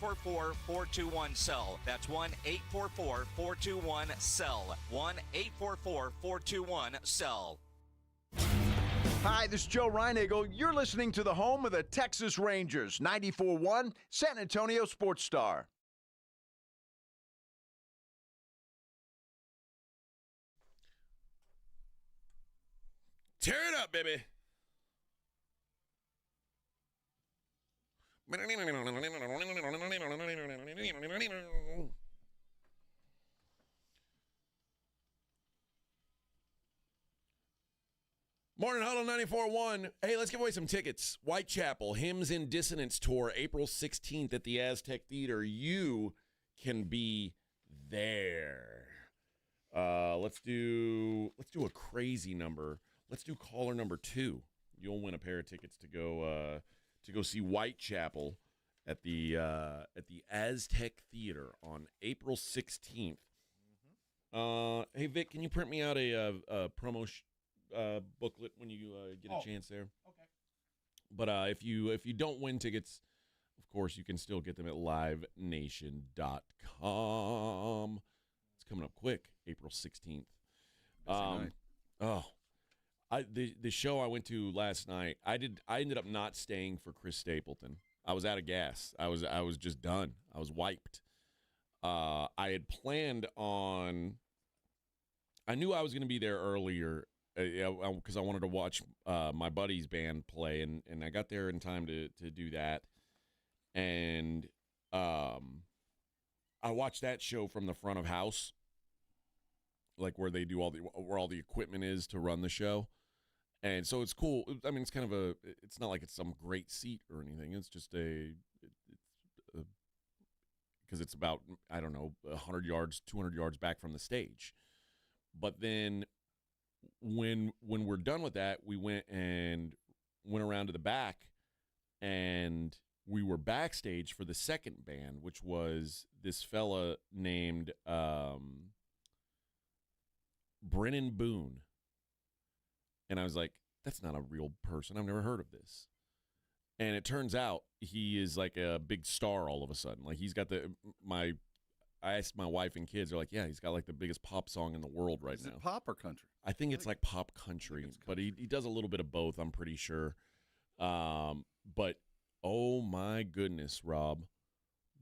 1-844-421-SELL. That's 1-844-421-SELL. 1-844-421-SELL. Hi, this is Joe Reinagle. You're listening to the home of the Texas Rangers, 94.1 San Antonio Sports Star. Tear it up, baby. Morning Huddle 94.1. Hey, let's give away some tickets. Whitechapel Hymns in Dissonance Tour, April 16th at the Aztec Theater. You can be there. Let's do a crazy number. Let's do caller number 2. You'll win a pair of tickets to go see Whitechapel at the Aztec Theater on April 16th. Hey Vic, can you print me out a promo booklet when you get a chance there. Okay. But if you don't win tickets, of course, you can still get them at livenation.com. It's coming up quick, April 16th. The show I went to last night, I ended up not staying for Chris Stapleton. I was out of gas. I was just done. I was wiped. I had planned on. I knew I was going to be there earlier because I wanted to watch my buddy's band play, and I got there in time to do that. And I watched that show from the front of house, like where they do where all the equipment is to run the show. And so it's cool. I mean, it's kind of it's not like it's some great seat or anything. It's just because it's about, I don't know, 100 yards, 200 yards back from the stage. But then when we're done with that, we went around to the back, and we were backstage for the second band, which was this fella named Brennan Boone. And I was like, that's not a real person. I've never heard of this. And it turns out he is like a big star all of a sudden. Like he's got I asked my wife and kids, they're like, yeah, he's got like the biggest pop song in the world right now. Is it pop or country? I think it's like pop country, but he does a little bit of both, I'm pretty sure. But oh my goodness, Rob,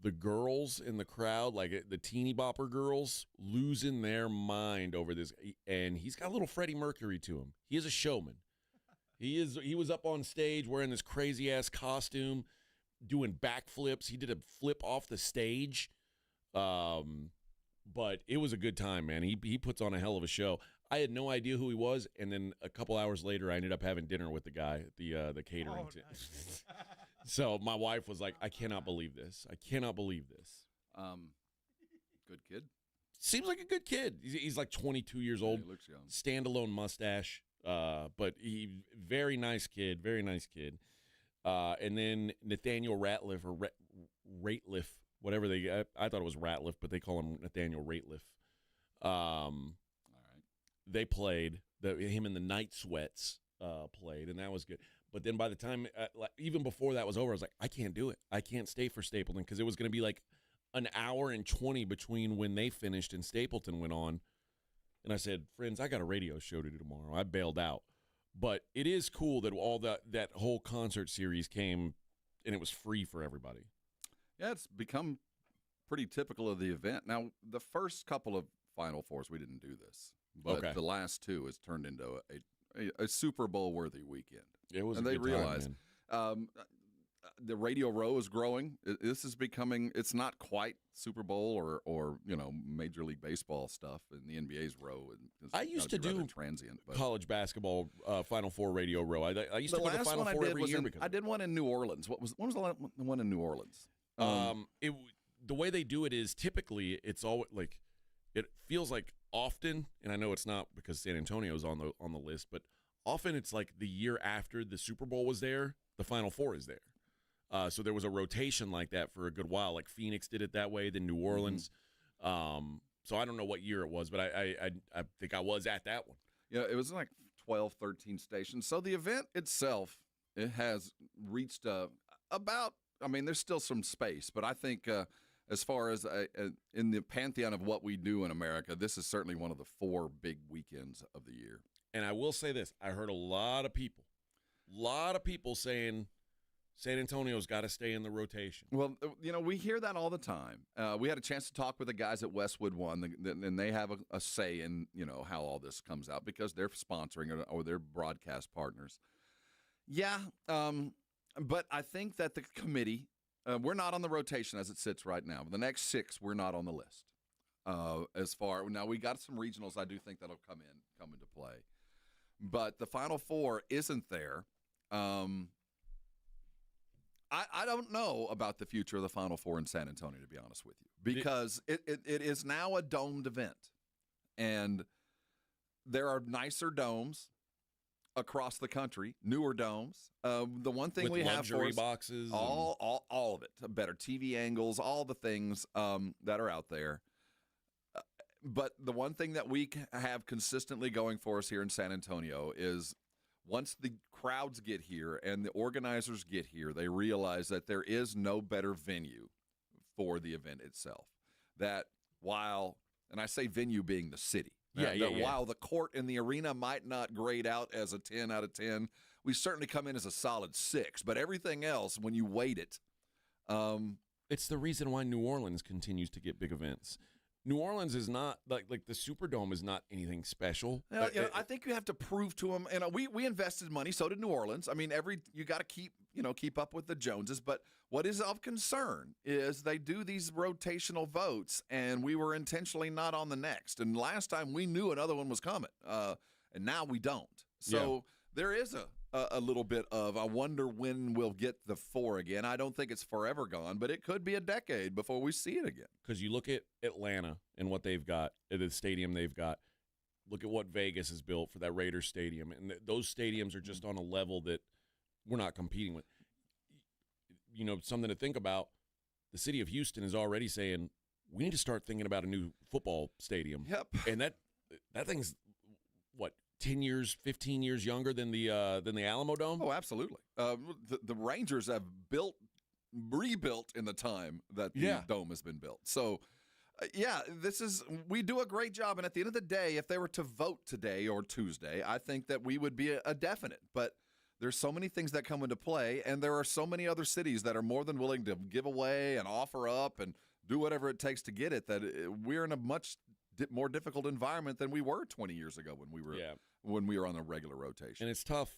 the girls in the crowd, like the teeny bopper girls, losing their mind over this. And he's got a little Freddie Mercury to him. He is a showman. He was up on stage wearing this crazy ass costume, doing backflips. He did a flip off the stage. But it was a good time, man. He puts on a hell of a show. I had no idea who he was, and then a couple hours later, I ended up having dinner with the guy at the catering. Nice. So my wife was like, I cannot believe this. I cannot believe this. Good kid. Seems like a good kid. He's like 22 years old. Yeah, he looks young. Standalone mustache. But he very nice kid. Very nice kid. And then Nathaniel Ratliff or Ratliff, whatever I thought it was Ratliff, but they call him Nathaniel Ratliff. All right. They played. Him and the Night Sweats played, and that was good. But then by the time, even before that was over, I was like, I can't do it. I can't stay for Stapleton because it was going to be like an hour and 20 between when they finished and Stapleton went on. And I said, friends, I got a radio show to do tomorrow. I bailed out. But it is cool that all that whole concert series came and it was free for everybody. Yeah, it's become pretty typical of the event. Now, the first couple of Final Fours, we didn't do this. But the last two has turned into a Super Bowl-worthy weekend. It was, and a they good realized time, the Radio Row is growing. This is becoming. It's not quite Super Bowl or Major League Baseball stuff in the NBA's row. I used to do transient college basketball Final Four Radio Row. I used to go to Final Four every year because I did one in New Orleans. When was the one in New Orleans? The way they do it is typically it's all like it feels like often, and I know it's not because San Antonio's on the list, but often it's like the year after the Super Bowl was there, the Final Four is there. So there was a rotation like that for a good while. Like Phoenix did it that way, then New Orleans. So I don't know what year it was, but I think I was at that one. Yeah, it was like 12, 13 stations. So the event itself, it has reached about, I mean, there's still some space, but I think as far as in the pantheon of what we do in America, this is certainly one of the 4 big weekends of the year. And I will say this. I heard a lot of people saying San Antonio's got to stay in the rotation. Well, we hear that all the time. We had a chance to talk with the guys at Westwood One, and they have a say in, how all this comes out because they're sponsoring it or they're broadcast partners. Yeah, but I think that the committee, we're not on the rotation as it sits right now. The next 6, we're not on the list. Now we got some regionals I do think that'll come into play. But the Final Four isn't there. I don't know about the future of the Final Four in San Antonio, to be honest with you, because it is now a domed event. And there are nicer domes across the country, newer domes. The one thing with we have for luxury us, boxes, all of it, better TV angles, all the things that are out there. But the one thing that we have consistently going for us here in San Antonio is once the crowds get here and the organizers get here, they realize that there is no better venue for the event itself. That while, and I say venue being the city, while the court and the arena might not grade out as a 10 out of 10, we certainly come in as a solid 6. But everything else, when you weight it, it's the reason why New Orleans continues to get big events. New Orleans is not like the Superdome is not anything special. I think you have to prove to them. And we invested money, so did New Orleans. I mean, you got to keep up with the Joneses. But what is of concern is they do these rotational votes, and we were intentionally not on the next. And last time we knew another one was coming, and now we don't. So there is a little bit of I wonder when we'll get the 4 again. I don't think it's forever gone, but it could be a decade before we see it again. Because you look at Atlanta and what they've got, the stadium they've got. Look at what Vegas has built for that Raiders stadium. And those stadiums are just on a level that we're not competing with. You know, something to think about, the city of Houston is already saying, we need to start thinking about a new football stadium. Yep. And that thing's, 10 years, 15 years younger than the Alamo Dome? Oh, absolutely. The Rangers have rebuilt in the time that the dome has been built. So, we do a great job. And at the end of the day, if they were to vote today or Tuesday, I think that we would be a definite. But there's so many things that come into play, and there are so many other cities that are more than willing to give away and offer up and do whatever it takes to get it, that we're in a much more difficult environment than we were 20 years ago when we were on a regular rotation. And it's tough.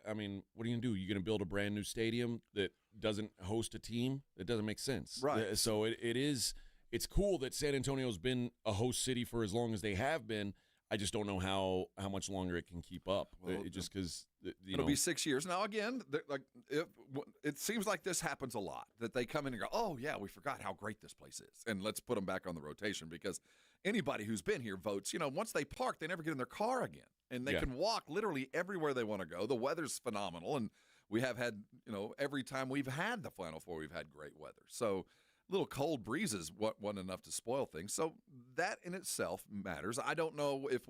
I mean, what are you going to do? You're going to build a brand new stadium that doesn't host a team? It doesn't make sense. Right. So it's cool that San Antonio's been a host city for as long as they have been. I just don't know how much longer it can keep up. Well, just because it'll be 6 years now. Again, it seems like this happens a lot. That they come in and go, "Oh yeah, we forgot how great this place is, and let's put them back on the rotation." Because anybody who's been here votes. Once they park, they never get in their car again, and they can walk literally everywhere they want to go. The weather's phenomenal, and we have had every time we've had the Final Four, we've had great weather. So little cold breezes wasn't enough to spoil things. So that in itself matters. I don't know if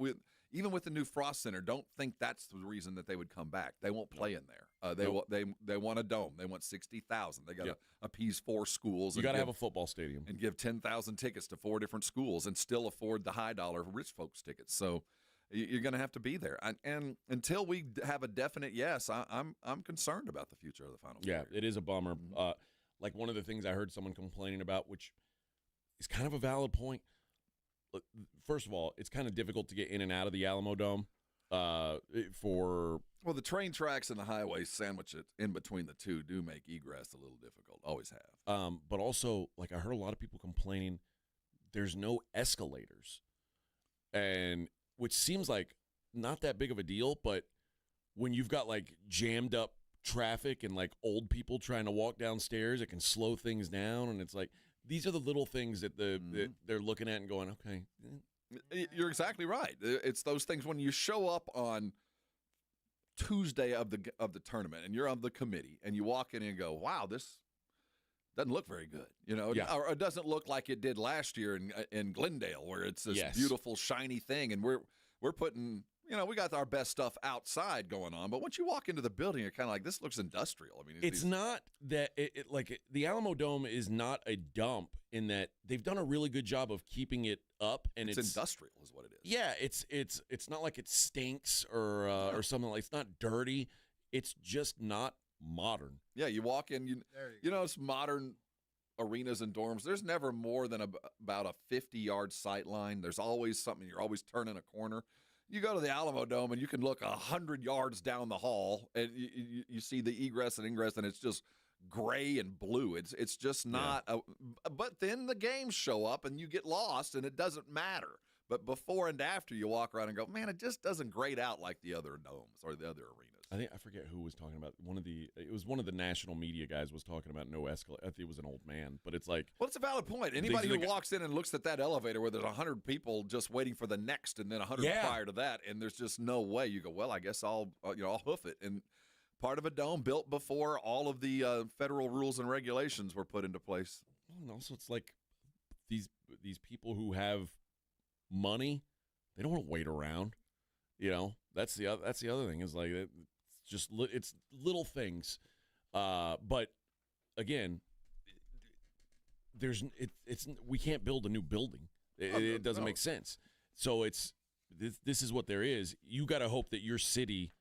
even with the new Frost Center, don't think that's the reason that they would come back. They won't play in there. They want a dome. They want 60,000. They got to appease 4 schools. You got to have a football stadium and give 10,000 tickets to 4 different schools and still afford the high dollar rich folks tickets. So you're going to have to be there. And until we have a definite yes, I'm concerned about the future of the Final Four. Yeah, it is a bummer. Like one of the things I heard someone complaining about, which is kind of a valid point. First of all, it's kind of difficult to get in and out of the Alamo Dome the train tracks and the highway sandwich it in between the two do make egress a little difficult. Always have. But also, like I heard a lot of people complaining, there's no escalators, and which seems like not that big of a deal, but when you've got like jammed up traffic and like old people trying to walk downstairs, it can slow things down. And it's like these are the little things that that they're looking at and going, okay. You're exactly right. It's those things when you show up on Tuesday of the tournament and you're on the committee and you walk in and go, wow, this doesn't look very good, or it doesn't look like it did last year in Glendale, where it's this beautiful shiny thing, and we're putting. We got our best stuff outside going on, but once you walk into the building, you're kind of like, this looks industrial. I mean, it's not that the Alamo Dome is not a dump in that they've done a really good job of keeping it up, and it's industrial is what it is. Yeah, it's not like it stinks or something like. It's not dirty. It's just not modern. Yeah, you walk in, it's modern arenas and dorms. There's never more than about a 50-yard sight line. There's always something. You're always turning a corner. You go to the Alamo Dome and you can look 100 yards down the hall and you see the egress and ingress, and it's just gray and blue. It's just not. But then the games show up and you get lost and it doesn't matter. But before and after, you walk around and go, man, it just doesn't grade out like the other domes or the other arenas. I forget who was talking about it was one of the national media guys was talking about no escalator. I think it was an old man, but it's like, well, it's a valid point. Anybody who walks in and looks at that elevator where there's 100 people just waiting for the next, and then 100 prior to that, and there's just no way, you go, well, I guess I'll hoof it. And part of a dome built before all of the federal rules and regulations were put into place. Well, and also it's like these people who have money, they don't want to wait around. You know, that's the other thing is like it's just it's little things. But again, we can't build a new building. It doesn't make sense. So this is what there is. You got to hope that your city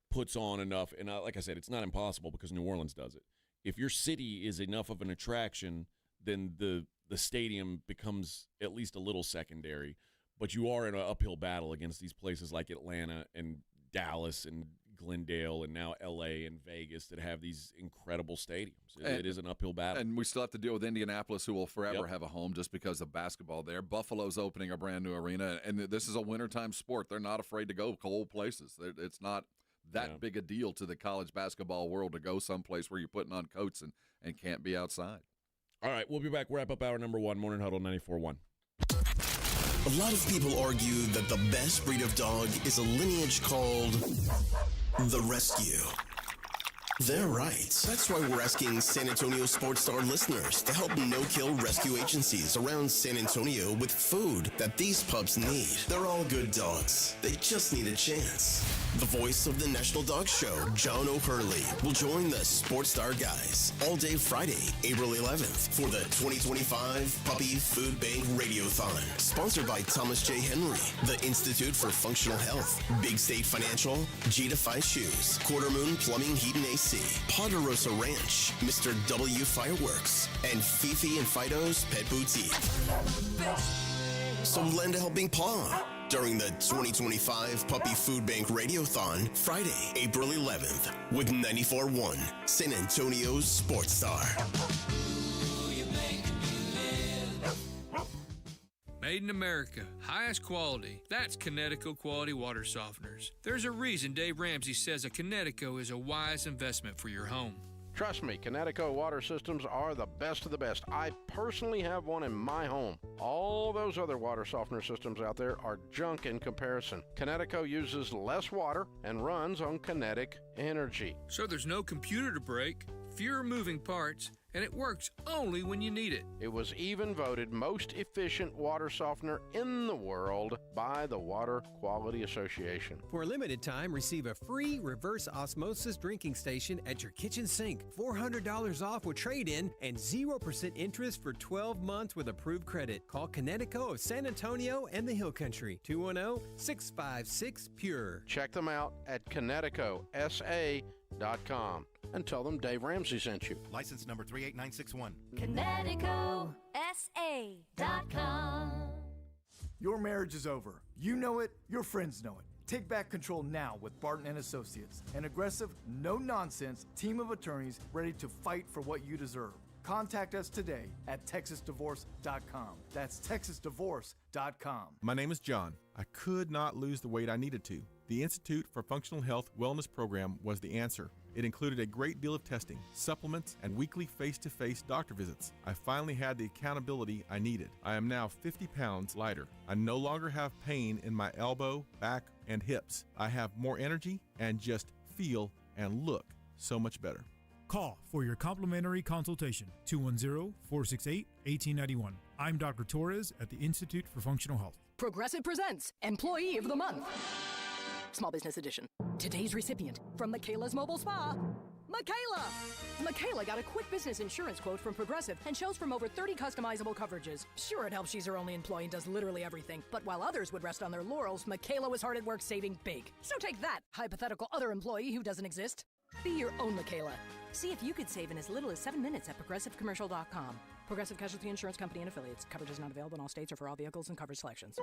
puts on enough. And like I said, it's not impossible because New Orleans does it. If your city is enough of an attraction, then the stadium becomes at least a little secondary. But you are in an uphill battle against these places like Atlanta and Dallas and Glendale and now L.A. and Vegas that have these incredible stadiums. It is an uphill battle. And we still have to deal with Indianapolis, who will forever have a home just because of basketball there. Buffalo's opening a brand new arena, and this is a wintertime sport. They're not afraid to go cold places. It's not that big a deal to the college basketball world to go someplace where you're putting on coats and can't be outside. All right, we'll be back. Wrap up hour number 1, Morning Huddle 94.1. A lot of people argue that the best breed of dog is a lineage called the Rescue. They're right. That's why we're asking San Antonio Sports Star listeners to help no-kill rescue agencies around San Antonio with food that these pups need. They're all good dogs. They just need a chance. The voice of the National Dog Show, John O'Hurley, will join the Sports Star guys all day Friday, April 11th for the 2025 Puppy Food Bank Radiothon. Sponsored by Thomas J. Henry, the Institute for Functional Health, Big State Financial, G2 Shoes, Quarter Moon Plumbing, Heat and AC, Ponderosa Ranch, Mr. W Fireworks, and Fifi and Fido's Pet Boutique. So lend a helping paw during the 2025 Puppy Food Bank Radiothon, Friday, April 11th, with 94.1 San Antonio's Sports Star. Made in America, highest quality. That's Connecticut Quality Water Softeners. There's a reason Dave Ramsey says a Connecticut is a wise investment for your home. Trust me, Connecticut water systems are the best of the best. I personally have one in my home. All those other water softener systems out there are junk in comparison. Connecticut uses less water and runs on kinetic energy. So there's no computer to break, fewer moving parts, and it works only when you need it. It was even voted most efficient water softener in the world by the Water Quality Association. For a limited time, receive a free reverse osmosis drinking station at your kitchen sink. $400 off with trade-in and 0% interest for 12 months with approved credit. Call Connecticut of San Antonio and the Hill Country. 210-656-PURE. Check them out at ConnecticutSA.com and tell them Dave Ramsey sent you. License number 38961. ConnecticutSA.com. Your marriage is over. You know it, your friends know it. Take back control now with Barton & Associates, an aggressive, no-nonsense team of attorneys ready to fight for what you deserve. Contact us today at TexasDivorce.com. That's TexasDivorce.com. My name is John. I could not lose the weight I needed to. The Institute for Functional Health Wellness Program was the answer. It included a great deal of testing, supplements, and weekly face-to-face doctor visits. I finally had the accountability I needed. I am now 50 pounds lighter. I no longer have pain in my elbow, back, and hips. I have more energy and just feel and look so much better. Call for your complimentary consultation, 210-468-1891. I'm Dr. Torres at the Institute for Functional Health. Progressive presents Employee of the Month. Small Business Edition. Today's recipient from Michaela's Mobile Spa, Michaela! Michaela got a quick business insurance quote from Progressive and chose from over 30 customizable coverages. Sure, it helps she's her only employee and does literally everything, but while others would rest on their laurels, Michaela was hard at work saving big. So take that, hypothetical other employee who doesn't exist. Be your own Michaela. See if you could save in as little as 7 minutes at ProgressiveCommercial.com. Progressive Casualty Insurance Company and Affiliates. Coverage is not available in all states or for all vehicles and coverage selections.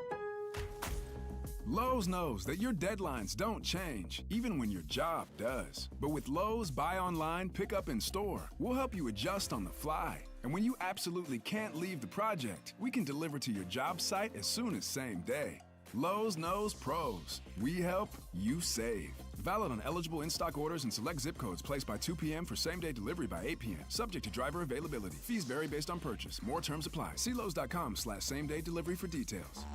Lowe's knows that your deadlines don't change, even when your job does. But with Lowe's Buy Online, Pick Up in Store, we'll help you adjust on the fly. And when you absolutely can't leave the project, we can deliver to your job site as soon as same day. Lowe's knows pros. We help, you save. Valid on eligible in-stock orders and select zip codes placed by 2 p.m. for same-day delivery by 8 p.m. Subject to driver availability. Fees vary based on purchase. More terms apply. See Lowe's.com/same-day delivery for details.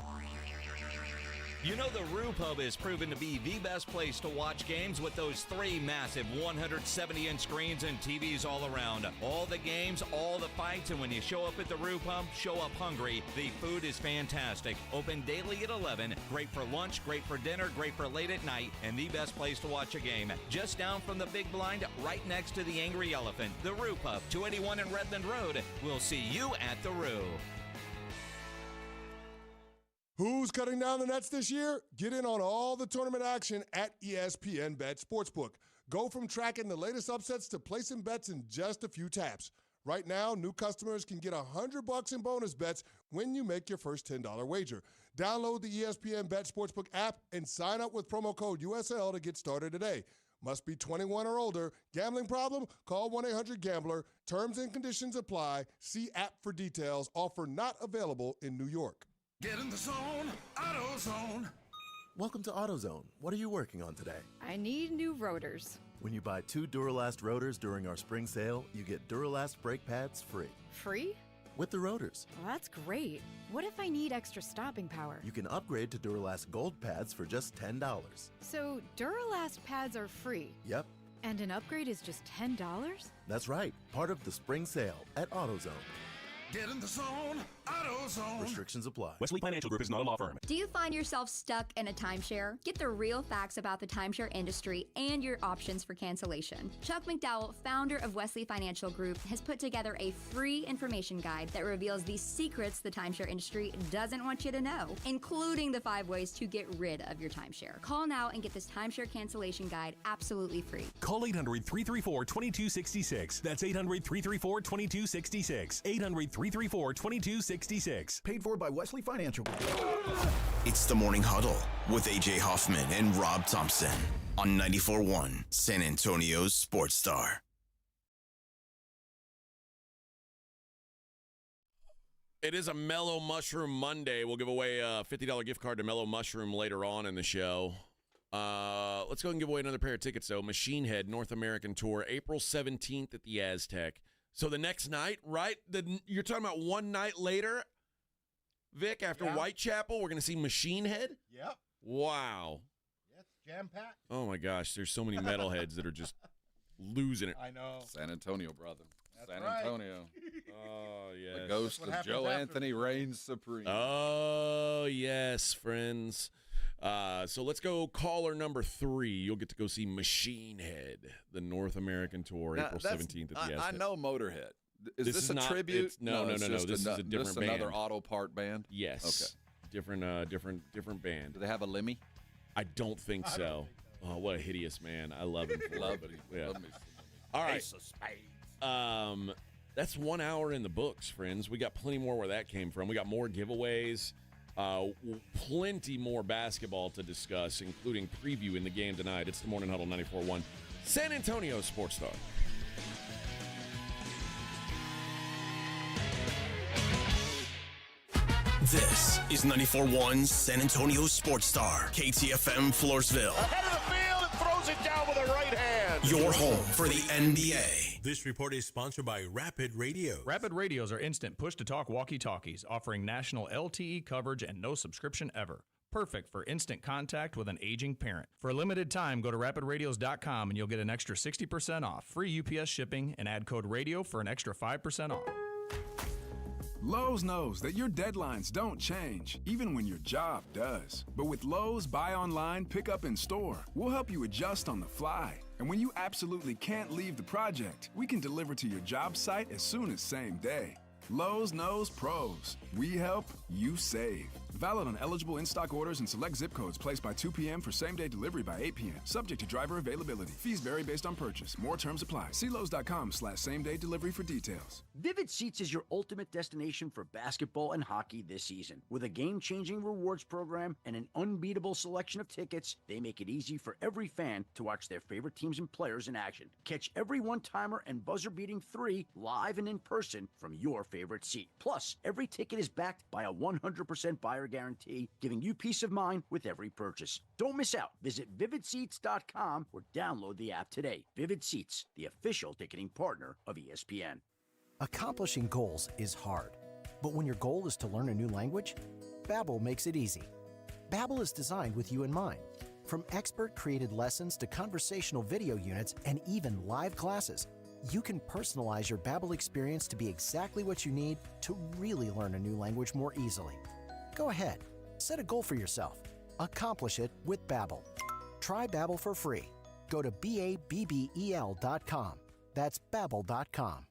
You know the Roo Pub is proven to be the best place to watch games with those 3 massive 170-inch screens and TVs all around. All the games, all the fights, and when you show up at the Roo Pub, show up hungry. The food is fantastic. Open daily at 11. Great for lunch, great for dinner, great for late at night, and the best place to watch a game. Just down from the big blind, right next to the Angry Elephant. The Roo Pub, 281 in Redland Road. We'll see you at the Roo. Who's cutting down the nets this year? Get in on all the tournament action at ESPN Bet Sportsbook. Go from tracking the latest upsets to placing bets in just a few taps. Right now, new customers can get $100 in bonus bets when you make your first $10 wager. Download the ESPN Bet Sportsbook app and sign up with promo code USL to get started today. Must be 21 or older. Gambling problem? Call 1-800-GAMBLER. Terms and conditions apply. See app for details. Offer not available in New York. Get in the zone, AutoZone. Welcome to AutoZone. What are you working on today? I need new rotors. When you buy 2 Duralast rotors during our spring sale, you get Duralast brake pads free. Free? With the rotors. Well, that's great. What if I need extra stopping power? You can upgrade to Duralast Gold pads for just $10. So Duralast pads are free? Yep. And an upgrade is just $10? That's right. Part of the spring sale at AutoZone. Get in the zone, AutoZone. Restrictions apply. Wesley Financial Group is not a law firm. Do you find yourself stuck in a timeshare? Get the real facts about the timeshare industry and your options for cancellation. Chuck McDowell, founder of Wesley Financial Group, has put together a free information guide that reveals the secrets the timeshare industry doesn't want you to know, including the 5 ways to get rid of your timeshare. Call now and get this timeshare cancellation guide absolutely free. Call 800-334-2266. That's 800-334-2266. 800-334-2266. Paid for by Wesley Financial Group. It's the Morning Huddle with A.J. Hoffman and Rob Thompson on 94.1 San Antonio's Sports Star. It is a Mellow Mushroom Monday. We'll give away a $50 gift card to Mellow Mushroom later on in the show. Let's go and give away another pair of tickets, though. Machine Head North American Tour, April 17th at the Aztec. So the next night, right? You're talking about one night later, Vic, after Whitechapel, we're going to see Machine Head? Yep. Wow. Yes, jam-packed. Oh, my gosh. There's so many metalheads that are just losing it. I know. San Antonio, brother. That's San right. Antonio. Oh, yes. The ghost of Joe Anthony reigns supreme. Oh, yes, friends. So let's go caller number 3. You'll get to go see Machine Head, the North American Tour, Now, April 17th at the Aztec. I know Motorhead. Is this a not, tribute? No. This is a different band. Another auto part band? Yes. Okay. Different band. Do they have a Lemmy? I don't think so. Oh, what a hideous man. I love him. Love it. Yeah. Love me. All right. Ace of Spades. That's 1 hour in the books, friends. We got plenty more where that came from. We got more giveaways. Plenty more basketball to discuss, including previewing the game tonight. It's the Morning Huddle 94.1 San Antonio Sports Star. This is 94.1 San Antonio Sports Star, KTFM Floresville. Ahead of the field and throws it down with a right hand. Your home for the NBA. This report is sponsored by Rapid Radio. Rapid Radios are instant push-to-talk walkie-talkies offering national LTE coverage and no subscription ever. Perfect for instant contact with an aging parent. For a limited time, go to rapidradios.com and you'll get an extra 60% off, free UPS shipping, and add code RADIO for an extra 5% off. Lowe's knows that your deadlines don't change, even when your job does. But with Lowe's Buy Online, Pick Up in Store, we'll help you adjust on the fly. And when you absolutely can't leave the project, we can deliver to your job site as soon as same day. Lowe's knows pros. We help, you save. Valid on eligible in-stock orders and select zip codes placed by 2 p.m. for same-day delivery by 8 p.m. Subject to driver availability. Fees vary based on purchase. More terms apply. See Lowe's.com/same-day delivery for details. Vivid Seats is your ultimate destination for basketball and hockey this season. With a game-changing rewards program and an unbeatable selection of tickets, they make it easy for every fan to watch their favorite teams and players in action. Catch every one-timer and buzzer-beating 3 live and in person from your favorite seat. Plus, every ticket is backed by a 100% buyer guarantee, giving you peace of mind with every purchase. Don't miss out. Visit vividseats.com or download the app today. Vivid Seats, the official ticketing partner of ESPN. Accomplishing goals is hard, but when your goal is to learn a new language, Babbel makes it easy. Babbel is designed with you in mind. From expert-created lessons to conversational video units and even live classes, you can personalize your Babbel experience to be exactly what you need to really learn a new language more easily. Go ahead, set a goal for yourself. Accomplish it with Babbel. Try Babbel for free. Go to babbel.com. That's babbel.com.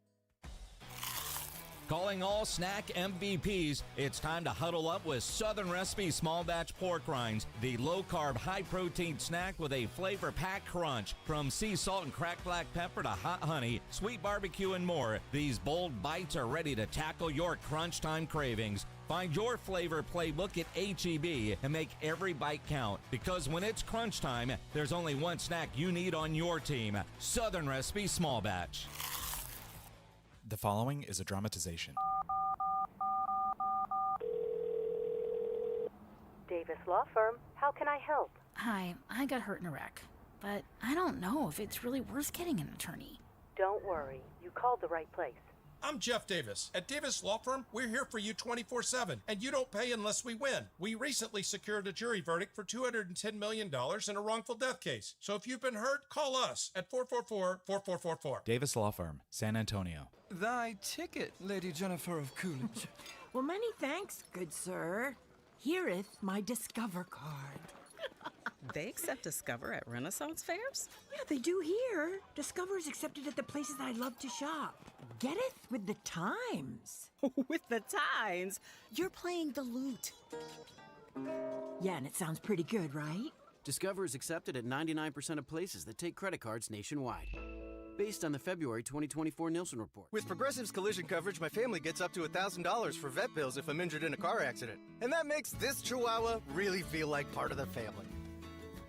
Calling all snack MVPs, it's time to huddle up with Southern Recipe Small Batch Pork Rinds, the low-carb, high-protein snack with a flavor-packed crunch. From sea salt and cracked black pepper to hot honey, sweet barbecue, and more, these bold bites are ready to tackle your crunch time cravings. Find your flavor playbook at H-E-B and make every bite count, because when it's crunch time, there's only one snack you need on your team. Southern Recipe Small Batch. The following is a dramatization. Davis Law Firm, how can I help? Hi, I got hurt in a wreck, but I don't know if it's really worth getting an attorney. Don't worry, you called the right place. I'm Jeff Davis. At Davis Law Firm, we're here for you 24/7, and you don't pay unless we win. We recently secured a jury verdict for $210 million in a wrongful death case. So if you've been hurt, call us at 444-4444. Davis Law Firm, San Antonio. Thy ticket, Lady Jennifer of Coolidge. Well, many thanks, good sir. Here'th my Discover card. They accept Discover at Renaissance fairs? Yeah, they do here. Discover is accepted at the places I love to shop. Getteth with the times. With the times? You're playing the lute. Yeah, and it sounds pretty good, right? Discover is accepted at 99% of places that take credit cards nationwide. Based on the February 2024 Nielsen report. With Progressive's collision coverage, my family gets up to $1,000 for vet bills if I'm injured in a car accident. And that makes this Chihuahua really feel like part of the family.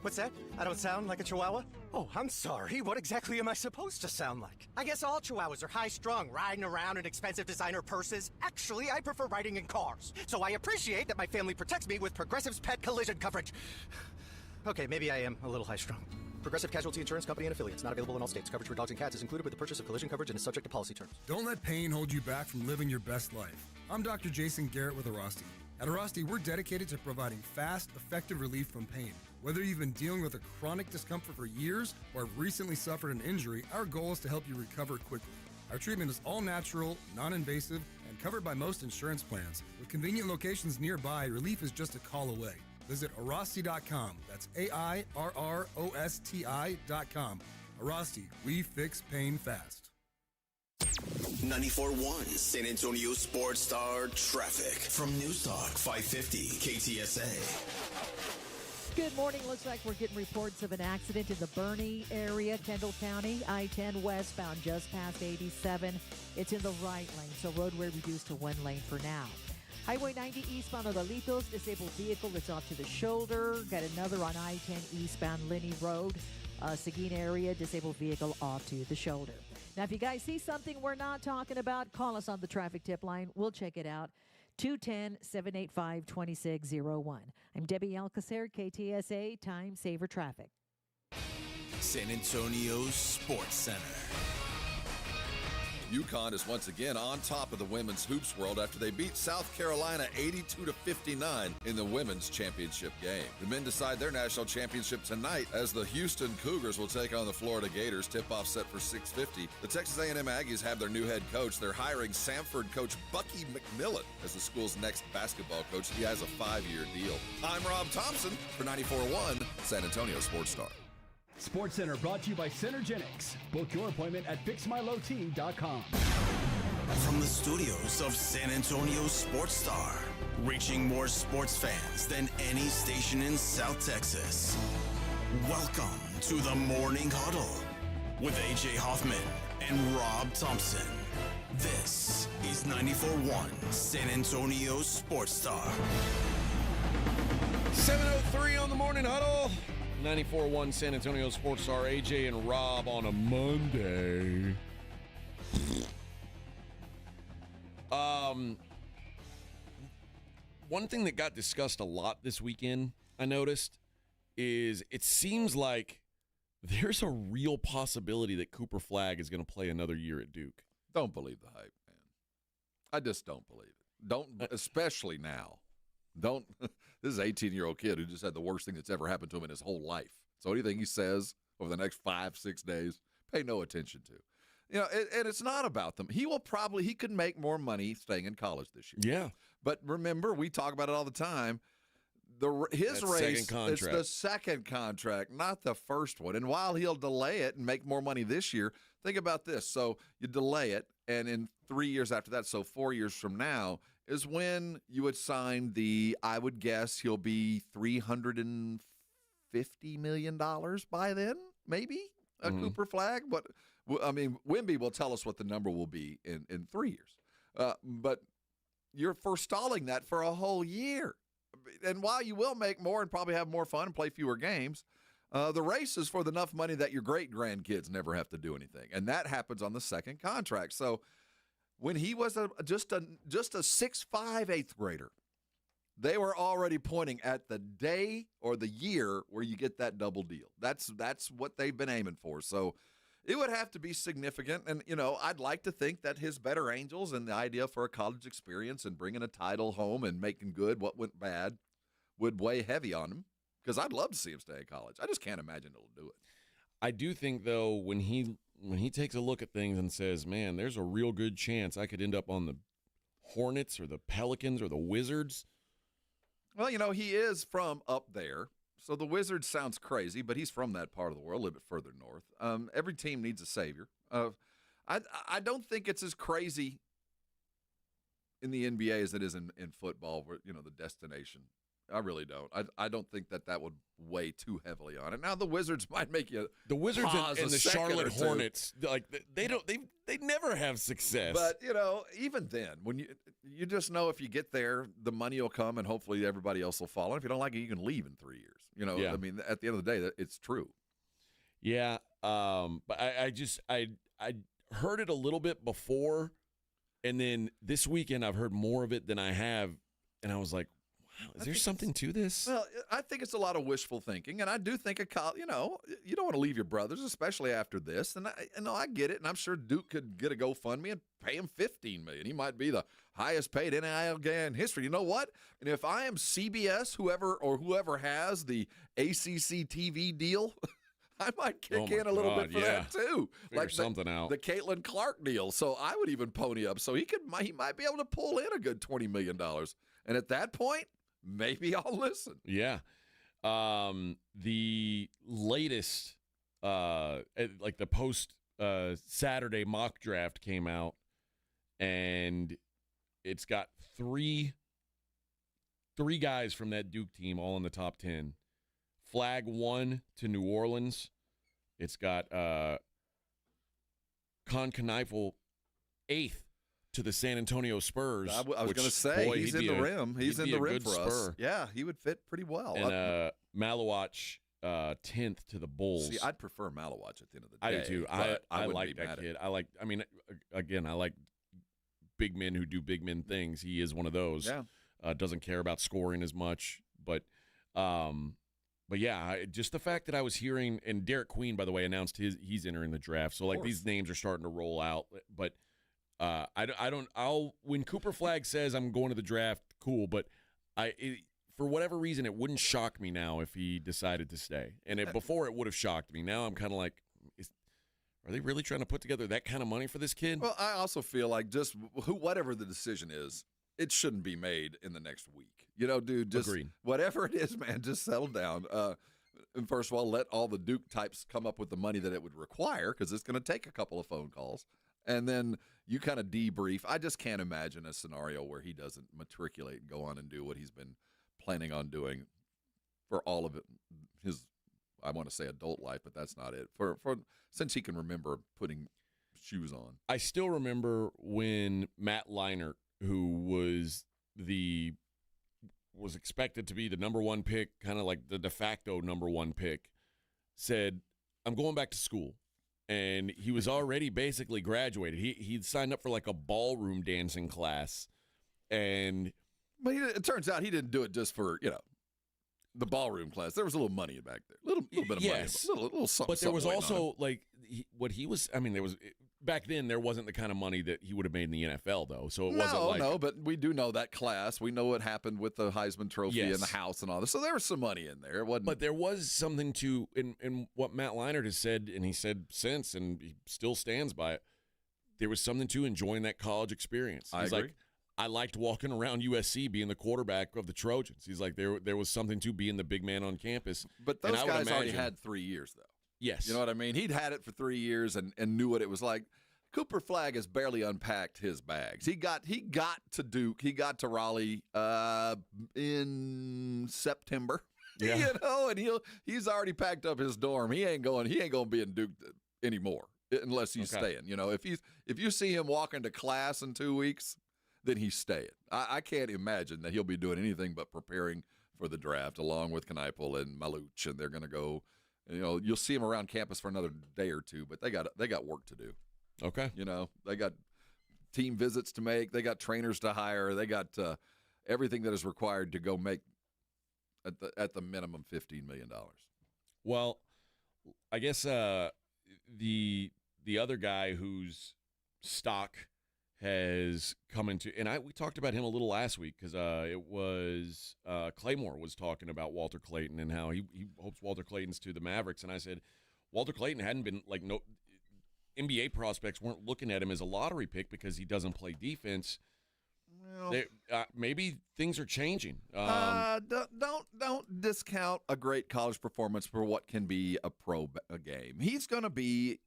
What's that? I don't sound like a Chihuahua? Oh, I'm sorry. What exactly am I supposed to sound like? I guess all Chihuahuas are high-strung, riding around in expensive designer purses. Actually, I prefer riding in cars. So I appreciate that my family protects me with Progressive's pet collision coverage. Okay, maybe I am a little high-strung. Progressive Casualty Insurance Company and Affiliates. Not available in all states. Coverage for dogs and cats is included with the purchase of collision coverage and is subject to policy terms. Don't let pain hold you back from living your best life. I'm Dr. Jason Garrett with Arasti. At Arasti, we're dedicated to providing fast, effective relief from pain. Whether you've been dealing with a chronic discomfort for years or have recently suffered an injury, our goal is to help you recover quickly. Our treatment is all natural, non-invasive, and covered by most insurance plans. With convenient locations nearby, relief is just a call away. Visit Arasti.com. That's AIRROSTI.com. Arasti, we fix pain fast. 94.1 San Antonio Sports Star Traffic from News Talk 550 KTSA. Good morning. Looks like we're getting reports of an accident in the Bernie area, Kendall County, I-10 westbound, just past 87. It's in the right lane, so roadway reduced to one lane for now. Highway 90 eastbound Odalitos, disabled vehicle that's off to the shoulder. Got another on I-10 eastbound Linney Road, Seguin area, disabled vehicle off to the shoulder. Now, if you guys see something we're not talking about, call us on the traffic tip line. We'll check it out. 210-785-2601. I'm Debbie Alcacer, KTSA, Time Saver Traffic. San Antonio Sports Center. UConn is once again on top of the women's hoops world after they beat South Carolina 82-59 in the women's championship game. The men decide their national championship tonight as the Houston Cougars will take on the Florida Gators. Tip-off set for 6:50. The Texas A&M Aggies have their new head coach. They're hiring Samford coach Bucky McMillan as the school's next basketball coach. He has a 5-year deal. I'm Rob Thompson for 94.1 San Antonio Sports Star. Sports Center brought to you by Synergenics. Book your appointment at fixmylowt.com. From the studios of San Antonio Sports Star, reaching more sports fans than any station in South Texas. Welcome to the Morning Huddle with AJ Hoffman and Rob Thompson. This is 94.1 San Antonio Sports Star. 7:03 on the Morning Huddle. 94.1 San Antonio Sports Star, AJ and Rob on a Monday. One thing that got discussed a lot this weekend, I noticed, is it seems like there's a real possibility that Cooper Flagg is going to play another year at Duke. Don't believe the hype, man. I just don't believe it. Don't, especially now. Don't. This is an 18-year-old kid who just had the worst thing that's ever happened to him in his whole life. So anything he says over the next 5-6 days, pay no attention to. And it's not about them. He could make more money staying in college this year. Yeah. But remember, we talk about it all the time. His That race, second it's the second contract, not the first one. And while he'll delay it and make more money this year, think about this. So you delay it, and in 3 years after that, so 4 years from now, is when you would sign I would guess he'll be $350 million by then, maybe, Cooper Flagg. But, I mean, Wemby will tell us what the number will be in 3 years. But you're forestalling that for a whole year. And while you will make more and probably have more fun and play fewer games, the race is for enough money that your great-grandkids never have to do anything. And that happens on the second contract. So when he was just a 6'5" 8th grader, they were already pointing at the day or the year where you get that double deal. That's what they've been aiming for. So it would have to be significant. And, I'd like to think that his better angels and the idea for a college experience and bringing a title home and making good what went bad would weigh heavy on him, because I'd love to see him stay in college. I just can't imagine he'll do it. I do think, though, when he takes a look at things and says, man, there's a real good chance I could end up on the Hornets or the Pelicans or the Wizards. Well, he is from up there. So the Wizards sounds crazy, but he's from that part of the world, a little bit further north. Every team needs a savior. I don't think it's as crazy in the NBA as it is in football, where, the destination. I really don't. I don't think that would weigh too heavily on it. Now the Wizards might make you the Wizards and the Charlotte Hornets, like they never have success. But even then, when you just know if you get there, the money will come, and hopefully everybody else will follow. If you don't like it, you can leave in 3 years. Yeah. I mean, at the end of the day, it's true. Yeah, but I heard it a little bit before, and then this weekend I've heard more of it than I have, and I was like, wow, is there something to this? Well, I think it's a lot of wishful thinking, and I do think you don't want to leave your brothers, especially after this. And I get it, and I'm sure Duke could get a GoFundMe and pay him $15 million. He might be the highest paid NIL guy in history. You know what? And if I am CBS, whoever has the ACC TV deal, I might kick in a little bit for that too. Figure something out. The Caitlin Clark deal. So I would even pony up. So he might be able to pull in a good $20 million. And at that point, maybe I'll listen. Yeah. The latest, like the post Saturday mock draft came out, and it's got three guys from that Duke team all in the top 10. Flagg 1 to New Orleans. It's got Kneifel 8th to the San Antonio Spurs. I was going to say, he's in the rim. He's in the rim for us. Yeah, he would fit pretty well. And Malawach 10th to the Bulls. See, I'd prefer Malawach at the end of the day. I do too. I like that kid. I like big men who do big men things. He is one of those. Yeah. Doesn't care about scoring as much, but yeah, just the fact that I was hearing, and Derek Queen, by the way, announced he's entering the draft. So these names are starting to roll out. But when Cooper Flagg says I'm going to the draft, cool. But for whatever reason, it wouldn't shock me now if he decided to stay. And before it would have shocked me. Now I'm kind of like, are they really trying to put together that kind of money for this kid? Well, I also feel like just whatever the decision is, it shouldn't be made in the next week. Dude, just Agreed. Whatever it is, man, just settle down. And first of all, let all the Duke types come up with the money that it would require, because it's going to take a couple of phone calls. And then you kind of debrief. I just can't imagine a scenario where he doesn't matriculate and go on and do what he's been planning on doing for all of it. His, I want to say adult life, but that's not it. For since he can remember putting shoes on. I still remember when Matt Leinart, who was expected to be the number one pick, kind of like the de facto number one pick, said, I'm going back to school. And he was already basically graduated. He'd signed up for like a ballroom dancing class. But it turns out he didn't do it just for, the ballroom class. There was a little money back there. A little bit of money. A little something. But there was also on. like what he was, there was back then there wasn't the kind of money that he would have made in the NFL, though. So it wasn't like no, but we do know that class. We know what happened with the Heisman Trophy and the house and all this. So there was some money in there. It wasn't. But there was something to in what Matt Leinart has said, and he said since, and he still stands by it. There was something to enjoying that college experience. I He's agree. like, I liked walking around USC being the quarterback of the Trojans. He's like, there was something to being the big man on campus. But those guys already had 3 years, though. Yes. You know what I mean? He'd had it for 3 years and knew what it was like. Cooper Flagg has barely unpacked his bags. He got to Duke. He got to Raleigh in September. Yeah. You know, and he's already packed up his dorm. He ain't going to be in Duke anymore unless he's staying. You know, if you see him walking to class in 2 weeks, then he's staying. I can't imagine that he'll be doing anything but preparing for the draft along with Kneipel and Maluch, and they're going to go. You know, you'll see him around campus for another day or two, but they got work to do. Okay. You know, they got team visits to make. They got trainers to hire. They got everything that is required to go make at the minimum $15 million. Well, I guess the other guy whose stock has come into, and we talked about him a little last week because it was Claymore was talking about Walter Clayton and how he hopes Walter Clayton's to the Mavericks, and I said Walter Clayton hadn't been like NBA prospects weren't looking at him as a lottery pick because he doesn't play defense. Well, maybe things are changing. Don't discount a great college performance for what can be a pro game. He's going to be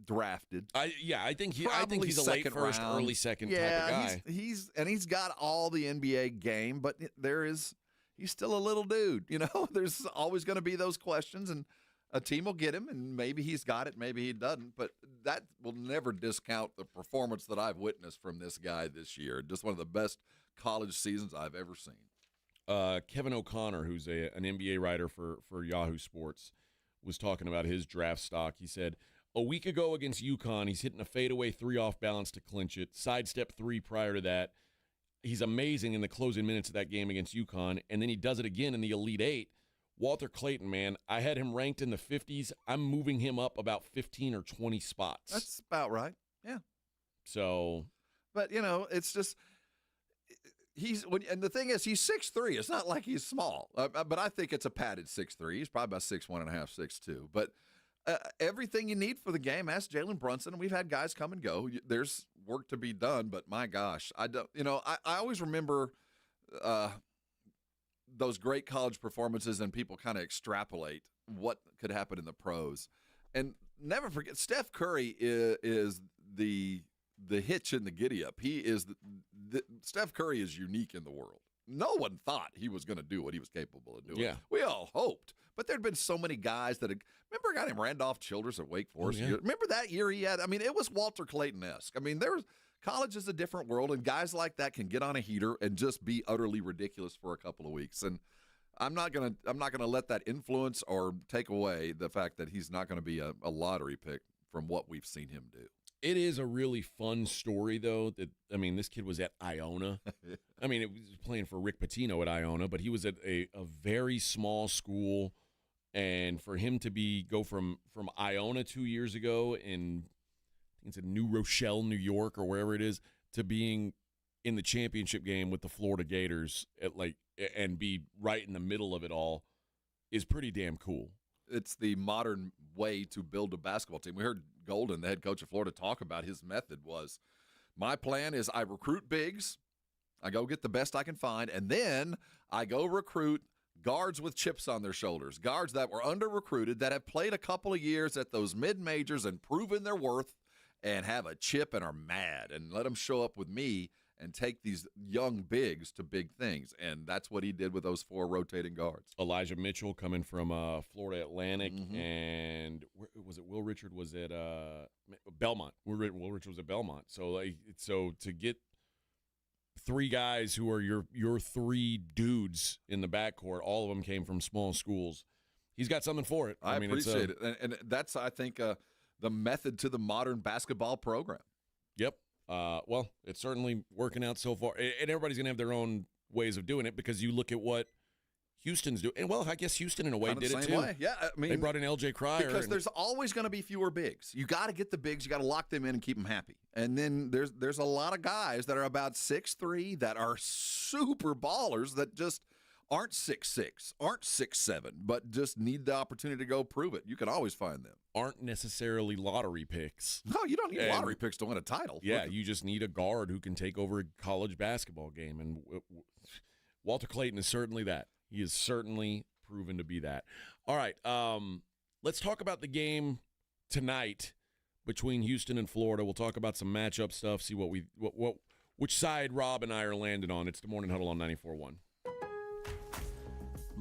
drafted. I think he's a late first, early second type of guy. He's got all the NBA game, but he's still a little dude. You know, there's always going to be those questions, and a team will get him, and maybe he's got it, maybe he doesn't. But that will never discount the performance that I've witnessed from this guy this year. Just one of the best college seasons I've ever seen. Kevin O'Connor, who's an NBA writer for Yahoo Sports, was talking about his draft stock. He said, a week ago against UConn, he's hitting a fadeaway 3 off balance to clinch it, sidestep 3 prior to that. He's amazing in the closing minutes of that game against UConn, and then he does it again in the Elite Eight. Walter Clayton, man, I had him ranked in the 50s. I'm moving him up about 15 or 20 spots. That's about right, yeah. So. But, you know, it's just and the thing is, he's 6'3". It's not like he's small, but I think it's a padded 6'3". He's probably about 6'1.5", 6'2". But everything you need for the game, ask Jalen Brunson. We've had guys come and go. There's work to be done, but my gosh, I always remember those great college performances, and people kind of extrapolate what could happen in the pros. And never forget, Steph Curry is the hitch in the giddy-up. He is Steph Curry is unique in the world. No one thought he was going to do what he was capable of doing. Yeah. We all hoped. But there had been so many guys that remember a guy named Randolph Childress at Wake Forest? Oh, yeah. Remember that year he had? I mean, it was Walter Clayton-esque. I mean, college is a different world, and guys like that can get on a heater and just be utterly ridiculous for a couple of weeks. And I'm not gonna let that influence or take away the fact that he's not going to be a lottery pick from what we've seen him do. It is a really fun story, though. This kid was at Iona. I mean, it was playing for Rick Pitino at Iona, but he was at a very small school, and for him to go from Iona 2 years ago in, I think it's in New Rochelle, New York, or wherever it is, to being in the championship game with the Florida Gators and be right in the middle of it all is pretty damn cool. It's the modern way to build a basketball team. We heard Golden, the head coach of Florida, talk about his method was, my plan is I recruit bigs, I go get the best I can find, and then I go recruit guards with chips on their shoulders, guards that were under-recruited, that have played a couple of years at those mid-majors and proven their worth and have a chip and are mad, and let them show up with me and take these young bigs to big things. And that's what he did with those 4 rotating guards. Elijah Mitchell coming from Florida Atlantic, Mm-hmm. and was it Will Richard was at Belmont. Will Richard was at Belmont. So to get 3 guys who are your 3 dudes in the backcourt, all of them came from small schools. He's got something for it. I appreciate it. And that's, I think, the method to the modern basketball program. Yep. Well, it's certainly working out so far. And everybody's going to have their own ways of doing it, because you look at what Houston's doing. And, well, I guess Houston, in a way, Kind of did the it, same too. way. Yeah, I mean, they brought in L.J. Cryer. Because there's always going to be fewer bigs. You got to get the bigs. You got to lock them in and keep them happy. And then there's a lot of guys that are about 6'3", that are super ballers that just aren't 6'6", aren't 6'7", but just need the opportunity to go prove it. You can always find them. Aren't necessarily lottery picks. No, you don't need lottery picks to win a title. Yeah, you just need a guard who can take over a college basketball game. And Walter Clayton is certainly that. He is certainly proven to be that. All right, let's talk about the game tonight between Houston and Florida. We'll talk about some matchup stuff, see which side Rob and I are landing on. It's the Morning Huddle on 94.1.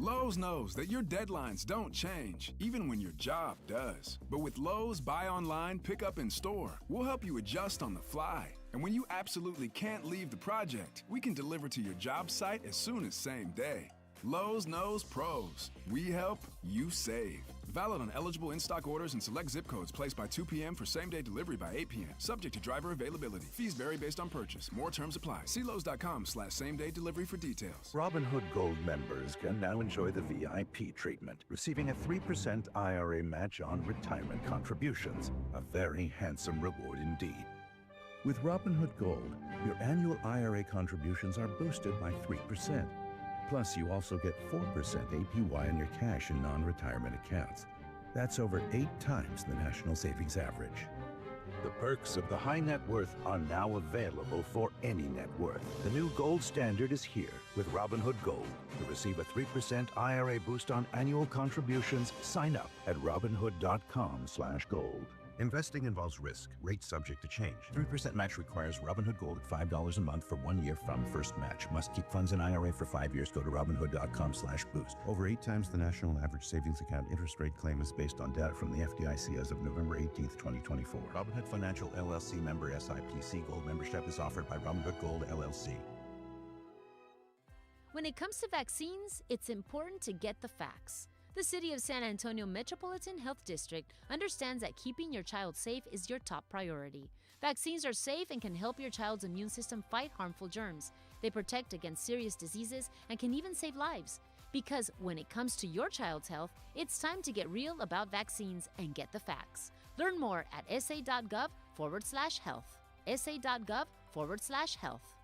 Lowe's knows that your deadlines don't change, even when your job does. But with Lowe's Buy Online, Pick Up in Store, we'll help you adjust on the fly. And when you absolutely can't leave the project, we can deliver to your job site as soon as same day. Lowe's knows pros. We help, you save. Valid on eligible in-stock orders and select zip codes placed by 2 p.m. for same-day delivery by 8 p.m. Subject to driver availability. Fees vary based on purchase. More terms apply. See Lowe's.com/same-day delivery for details. Robinhood Gold members can now enjoy the VIP treatment, receiving a 3% IRA match on retirement contributions. A very handsome reward indeed. With Robinhood Gold, your annual IRA contributions are boosted by 3%. Plus, you also get 4% APY on your cash and non-retirement accounts. That's over 8 times the national savings average. The perks of the high net worth are now available for any net worth. The new gold standard is here with Robinhood Gold. To receive a 3% IRA boost on annual contributions, sign up at Robinhood.com/gold. Investing involves risk. Rates subject to change. 3% match requires Robinhood Gold at $5 a month for 1 year from first match. Must keep funds in IRA for 5 years. Go to Robinhood.com/boost. Over 8 times the national average savings account interest rate claim is based on data from the FDIC as of November 18th, 2024. Robinhood Financial LLC member SIPC. Gold membership is offered by Robinhood Gold LLC. When it comes to vaccines, it's important to get the facts. The City of San Antonio Metropolitan Health District understands that keeping your child safe is your top priority. Vaccines are safe and can help your child's immune system fight harmful germs. They protect against serious diseases and can even save lives. Because when it comes to your child's health, it's time to get real about vaccines and get the facts. Learn more at sa.gov/health. sa.gov/health.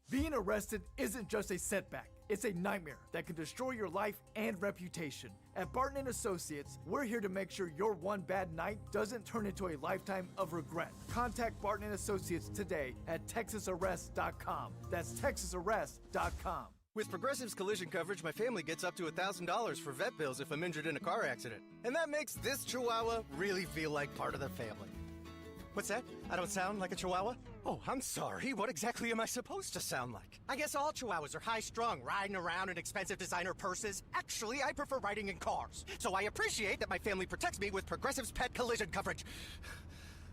Being arrested isn't just a setback. It's a nightmare that can destroy your life and reputation. At Barton & Associates, we're here to make sure your one bad night doesn't turn into a lifetime of regret. Contact Barton & Associates today at texasarrest.com. That's texasarrest.com. With Progressive's collision coverage, my family gets up to $1,000 for vet bills if I'm injured in a car accident. And that makes this chihuahua really feel like part of the family. What's that? I don't sound like a chihuahua? Oh, I'm sorry. What exactly am I supposed to sound like? I guess all chihuahuas are high-strung, riding around in expensive designer purses. Actually, I prefer riding in cars. So I appreciate that my family protects me with Progressive's pet collision coverage.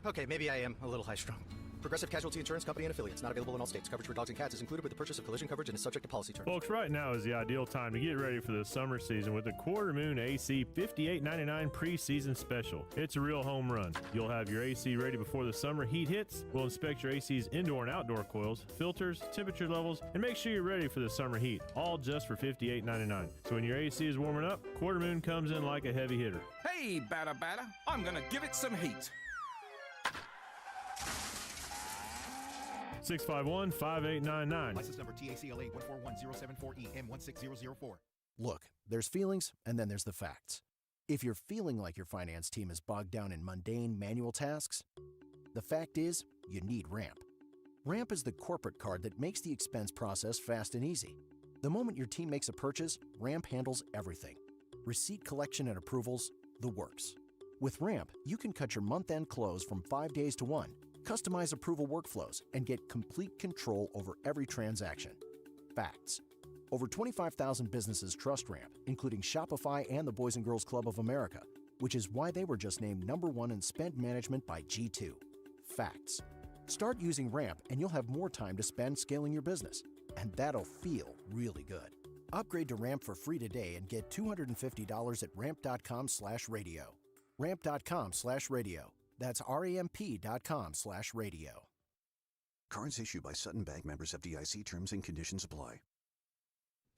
Okay, maybe I am a little high-strung. Progressive Casualty Insurance Company and Affiliates. Not available in all states. Coverage for dogs and cats is included with the purchase of collision coverage and is subject to policy terms. Folks, right now is the ideal time to get ready for the summer season with the Quarter Moon AC $58.99 preseason special. It's a real home run. You'll have your AC ready before the summer heat hits. We'll inspect your AC's indoor and outdoor coils, filters, temperature levels, and make sure you're ready for the summer heat. All just for $58.99. So when your AC is warming up, Quarter Moon comes in like a heavy hitter. Hey, batter, I'm gonna give it some heat. 651-5899. License number TACLA 141074E M16004. Look, there's feelings, and then there's the facts. If you're feeling like your finance team is bogged down in mundane manual tasks, the fact is, you need Ramp. Ramp is the corporate card that makes the expense process fast and easy. The moment your team makes a purchase, Ramp handles everything. Receipt collection and approvals, the works. With Ramp, you can cut your month-end close from 5 days to 1, customize approval workflows, and get complete control over every transaction. Facts. Over 25,000 businesses trust Ramp, including Shopify and the Boys and Girls Club of America, which is why they were just named #1 in spend management by G2. Facts. Start using Ramp and you'll have more time to spend scaling your business, and that'll feel really good. Upgrade to Ramp for free today and get $250 at ramp.com/radio. Ramp.com/radio. That's ramp.com/radio. Cards issued by Sutton Bank members FDIC. Terms and conditions apply.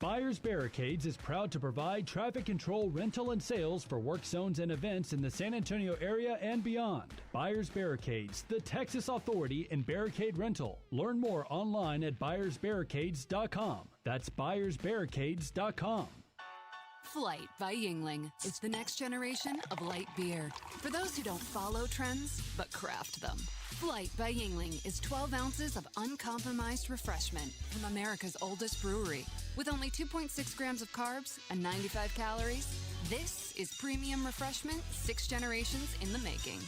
Buyers Barricades is proud to provide traffic control, rental, and sales for work zones and events in the San Antonio area and beyond. Buyers Barricades, the Texas authority in barricade rental. Learn more online at buyersbarricades.com. That's buyersbarricades.com. Flight by Yingling is the next generation of light beer. For those who don't follow trends, but craft them. Flight by Yingling is 12 ounces of uncompromised refreshment from America's oldest brewery. With only 2.6 grams of carbs and 95 calories, this is premium refreshment 6 generations in the making.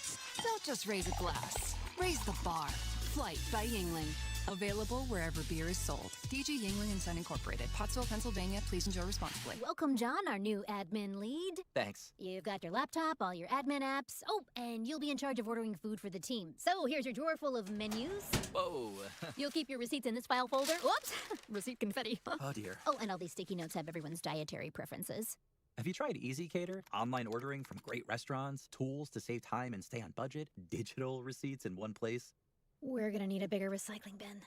Don't just raise a glass, raise the bar. Flight by Yingling. Available wherever beer is sold. DG Yingling and Son Incorporated, Pottsville, Pennsylvania. Please enjoy responsibly. Welcome, John, our new admin lead. Thanks. You've got your laptop, all your admin apps. Oh, and you'll be in charge of ordering food for the team. So here's your drawer full of menus. Whoa. You'll keep your receipts in this file folder. Whoops! Receipt confetti. Oh, dear. Oh, and all these sticky notes have everyone's dietary preferences. Have you tried Easy Cater? Online ordering from great restaurants, tools to save time and stay on budget, digital receipts in one place. We're gonna need a bigger recycling bin.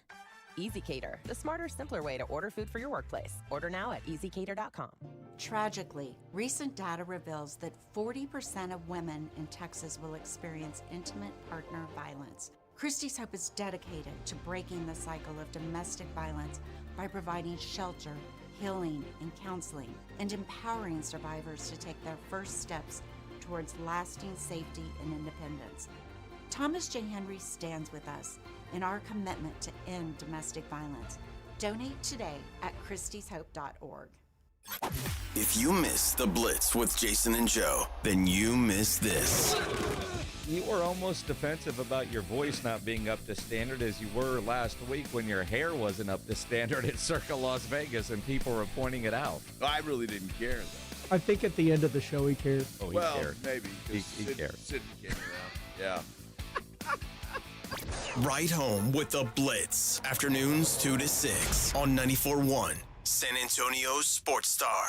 EasyCater, the smarter, simpler way to order food for your workplace. Order now at easycater.com. Tragically, recent data reveals that 40% of women in Texas will experience intimate partner violence. Christie's Hope is dedicated to breaking the cycle of domestic violence by providing shelter, healing, and counseling, and empowering survivors to take their first steps towards lasting safety and independence. Thomas J. Henry stands with us in our commitment to end domestic violence. Donate today at christieshope.org. If you missed the Blitz with Jason and Joe, then you missed this. You were almost defensive about your voice not being up to standard as you were last week when your hair wasn't up to standard at Circa Las Vegas and people were pointing it out. I really didn't care, though. I think at the end of the show he cared. Oh, he cared. Maybe. He cared. Sid came around. Yeah. Right home with the Blitz. Afternoons 2 to 6 on 94.1 San Antonio's Sports Star.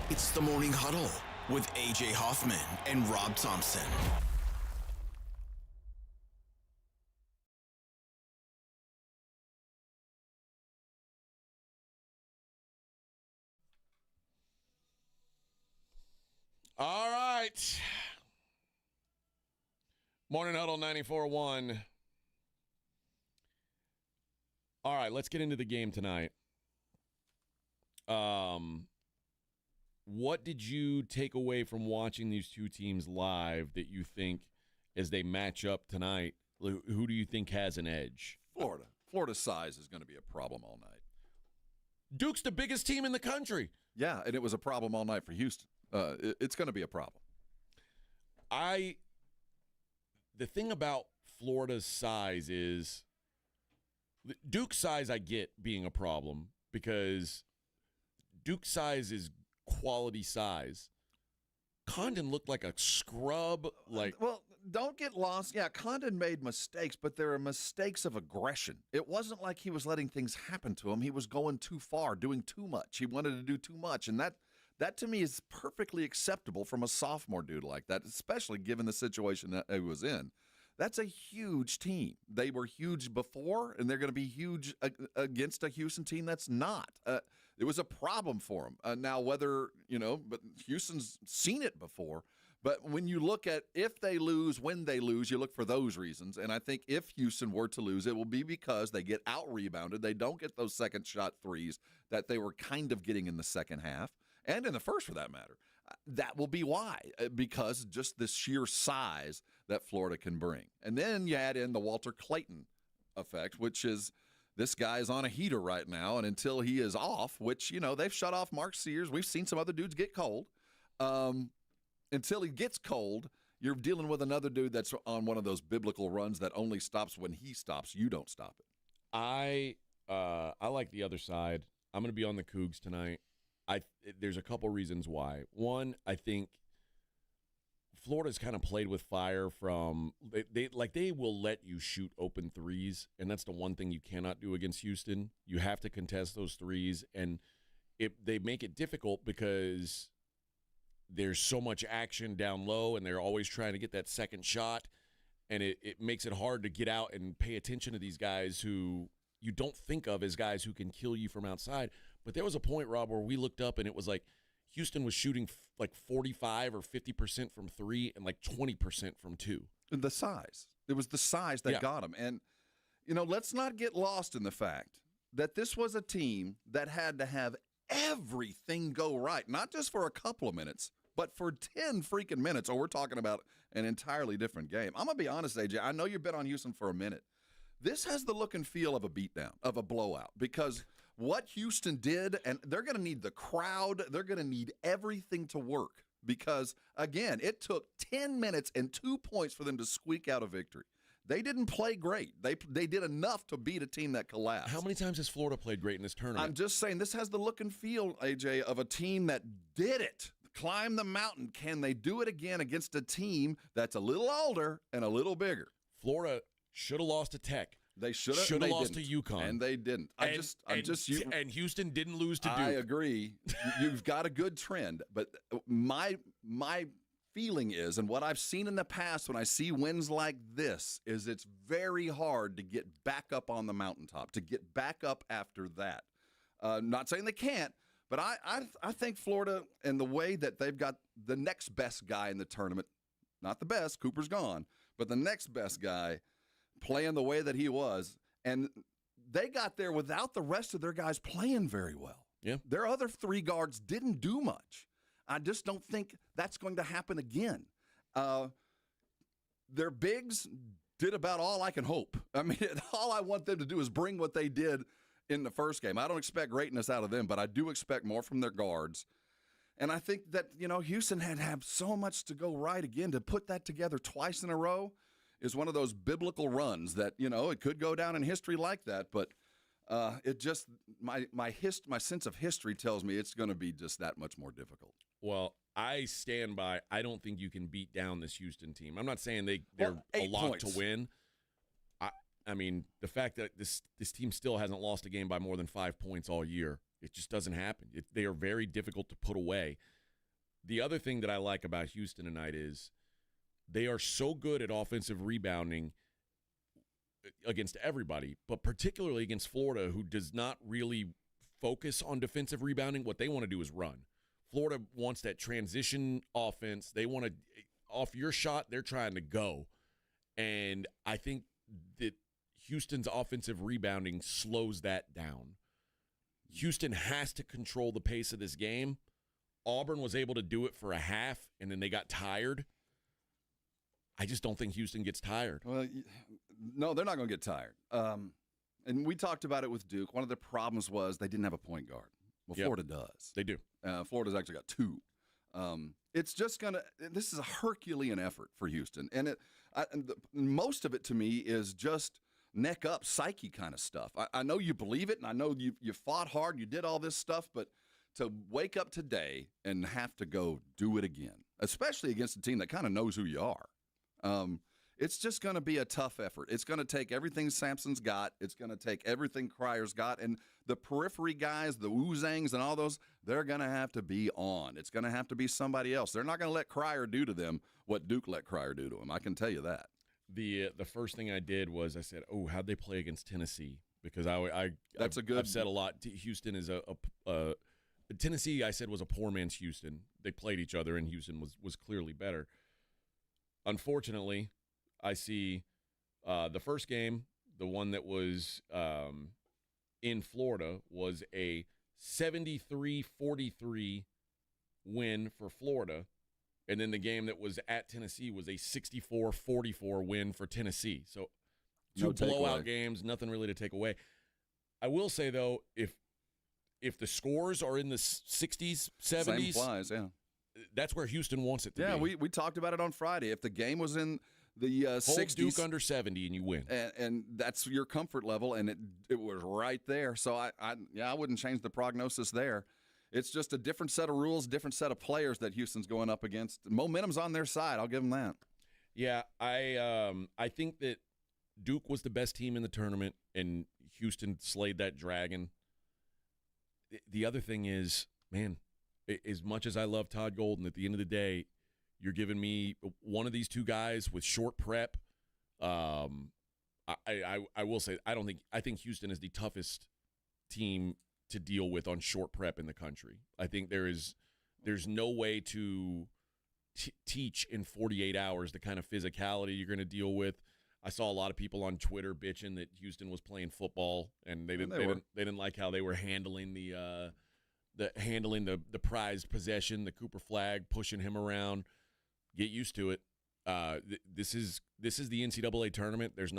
It's the Morning Huddle with AJ Hoffman and Rob Thompson. All right. Morning Huddle 94.1. All right, let's get into the game tonight. What did you take away from watching these two teams live that you think, as they match up tonight, who do you think has an edge? Florida. Florida's size is going to be a problem all night. Duke's the biggest team in the country. Yeah, and it was a problem all night for Houston. It's going to be a problem. The thing about Florida's size is Duke's size I get being a problem because Duke's size is quality size. Condon looked like a scrub. Well, don't get lost. Yeah, Condon made mistakes, but there are mistakes of aggression. It wasn't like he was letting things happen to him. He was going too far, doing too much. He wanted to do too much, and that to me is perfectly acceptable from a sophomore dude like that, especially given the situation that he was in. That's a huge team. They were huge before, and they're going to be huge against a Houston team that's not. It was a problem for them. Now, whether, but Houston's seen it before. But when you look at if they lose, when they lose, you look for those reasons. And I think if Houston were to lose, it will be because they get out-rebounded. They don't get those second-shot threes that they were kind of getting in the second half, and in the first for that matter. That will be why, because just the sheer size that Florida can bring. And then you add in the Walter Clayton effect, which is this guy is on a heater right now, and until he is off, which, they've shut off Mark Sears. We've seen some other dudes get cold. Until he gets cold, you're dealing with another dude that's on one of those biblical runs that only stops when he stops. You don't stop it. I like the other side. I'm going to be on the Cougs tonight. There's a couple reasons why. One, I think Florida's kind of played with fire from they will let you shoot open threes, and that's the one thing you cannot do against Houston. You have to contest those threes, and they make it difficult because there's so much action down low, and they're always trying to get that second shot, and it makes it hard to get out and pay attention to these guys who you don't think of as guys who can kill you from outside. But there was a point, Rob, where we looked up and it was like Houston was shooting like 45 or 50% from three and like 20% from two. The size. It was the size that got them. And, let's not get lost in the fact that this was a team that had to have everything go right, not just for a couple of minutes, but for 10 freaking minutes, or we're talking about an entirely different game. I'm going to be honest, AJ. I know you've been on Houston for a minute. This has the look and feel of a beatdown, of a blowout, because what Houston did, and they're going to need the crowd, they're going to need everything to work, because, again, it took 10 minutes and 2 points for them to squeak out a victory. They didn't play great. They did enough to beat a team that collapsed. How many times has Florida played great in this tournament? I'm just saying, this has the look and feel, AJ, of a team that did it. Climb the mountain. Can they do it again against a team that's a little older and a little bigger? Florida should have lost to Tech. They should have lost to UConn. And they didn't. And Houston didn't lose to Duke. I agree. You've got a good trend. But my feeling is, and what I've seen in the past when I see wins like this, is it's very hard to get back up on the mountaintop, to get back up after that. Not saying they can't, but I think Florida, and the way that they've got the next best guy in the tournament, not the best, Cooper's gone, but the next best guy playing the way that he was, and they got there without the rest of their guys playing very well. Yeah. Their other three guards didn't do much. I just don't think that's going to happen again. Their bigs did about all I can hope. I mean, all I want them to do is bring what they did in the first game. I don't expect greatness out of them, but I do expect more from their guards. And I think that, Houston had so much to go right again. To put that together twice in a row is one of those biblical runs that, it could go down in history like that, but it just, my sense of history tells me it's going to be just that much more difficult. Well, I stand by, I don't think you can beat down this Houston team. I'm not saying they're a lock to win. I mean, the fact that this team still hasn't lost a game by more than 5 points all year, it just doesn't happen. They are very difficult to put away. The other thing that I like about Houston tonight is they are so good at offensive rebounding against everybody, but particularly against Florida, who does not really focus on defensive rebounding. What they want to do is run. Florida wants that transition offense. They want to, off your shot, they're trying to go. And I think that Houston's offensive rebounding slows that down. Houston has to control the pace of this game. Auburn was able to do it for a half, and then they got tired. I just don't think Houston gets tired. Well, no, they're not going to get tired. And we talked about it with Duke. One of the problems was they didn't have a point guard. Well, Florida does. They do. Florida's actually got two. It's just going to – this is a Herculean effort for Houston. And most of it to me is just neck up, psyche kind of stuff. I know you believe it, and I know you fought hard, you did all this stuff, but to wake up today and have to go do it again, especially against a team that kind of knows who you are, it's just going to be a tough effort. It's going to take everything Sampson's got. It's going to take everything Cryer's got. And the periphery guys, the Woozangs and all those, they're going to have to be on. It's going to have to be somebody else. They're not going to let Cryer do to them what Duke let Cryer do to him. I can tell you that. The first thing I did was I said, "Oh, how'd they play against Tennessee?" Because I've said a lot. Houston is a Tennessee. I said was a poor man's Houston. They played each other, and Houston was clearly better. Unfortunately, I see the first game, the one that was in Florida, was a 73-43 win for Florida. And then the game that was at Tennessee was a 64-44 win for Tennessee. So two blowout games, nothing really to take away. I will say, though, if the scores are in the 60s, 70s, same applies, yeah. That's where Houston wants it to be. Yeah, we talked about it on Friday. If the game was in the 60s, hold Duke under 70 and you win, and that's your comfort level, and it was right there. So I wouldn't change the prognosis there. It's just a different set of rules, different set of players that Houston's going up against. Momentum's on their side. I'll give them that. Yeah, I think that Duke was the best team in the tournament, and Houston slayed that dragon. The other thing is, man, as much as I love Todd Golden, at the end of the day, you're giving me one of these two guys with short prep. I will say I think Houston is the toughest team to deal with on short prep in the country. I think there's no way to teach in 48 hours the kind of physicality you're going to deal with. I saw a lot of people on Twitter bitching that Houston was playing football and they didn't like how they were handling the prized possession, the Cooper flag, pushing him around. Get used to it. This is the NCAA tournament. There's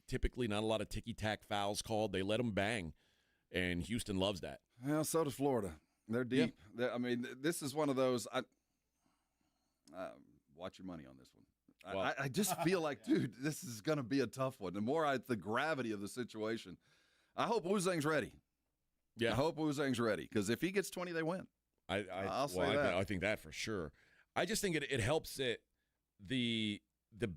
typically not a lot of ticky-tack fouls called. They let them bang, and Houston loves that. Well, so does Florida. They're deep. Yeah. I mean, this is one of those. Watch your money on this one. Well, I just feel like, dude, this is going to be a tough one. The more the gravity of the situation, I hope Wu Zhang's ready. Yeah, I hope Wu Zhang's ready because if he gets 20, they win. I'll say that. I think that for sure. I just think it helps that the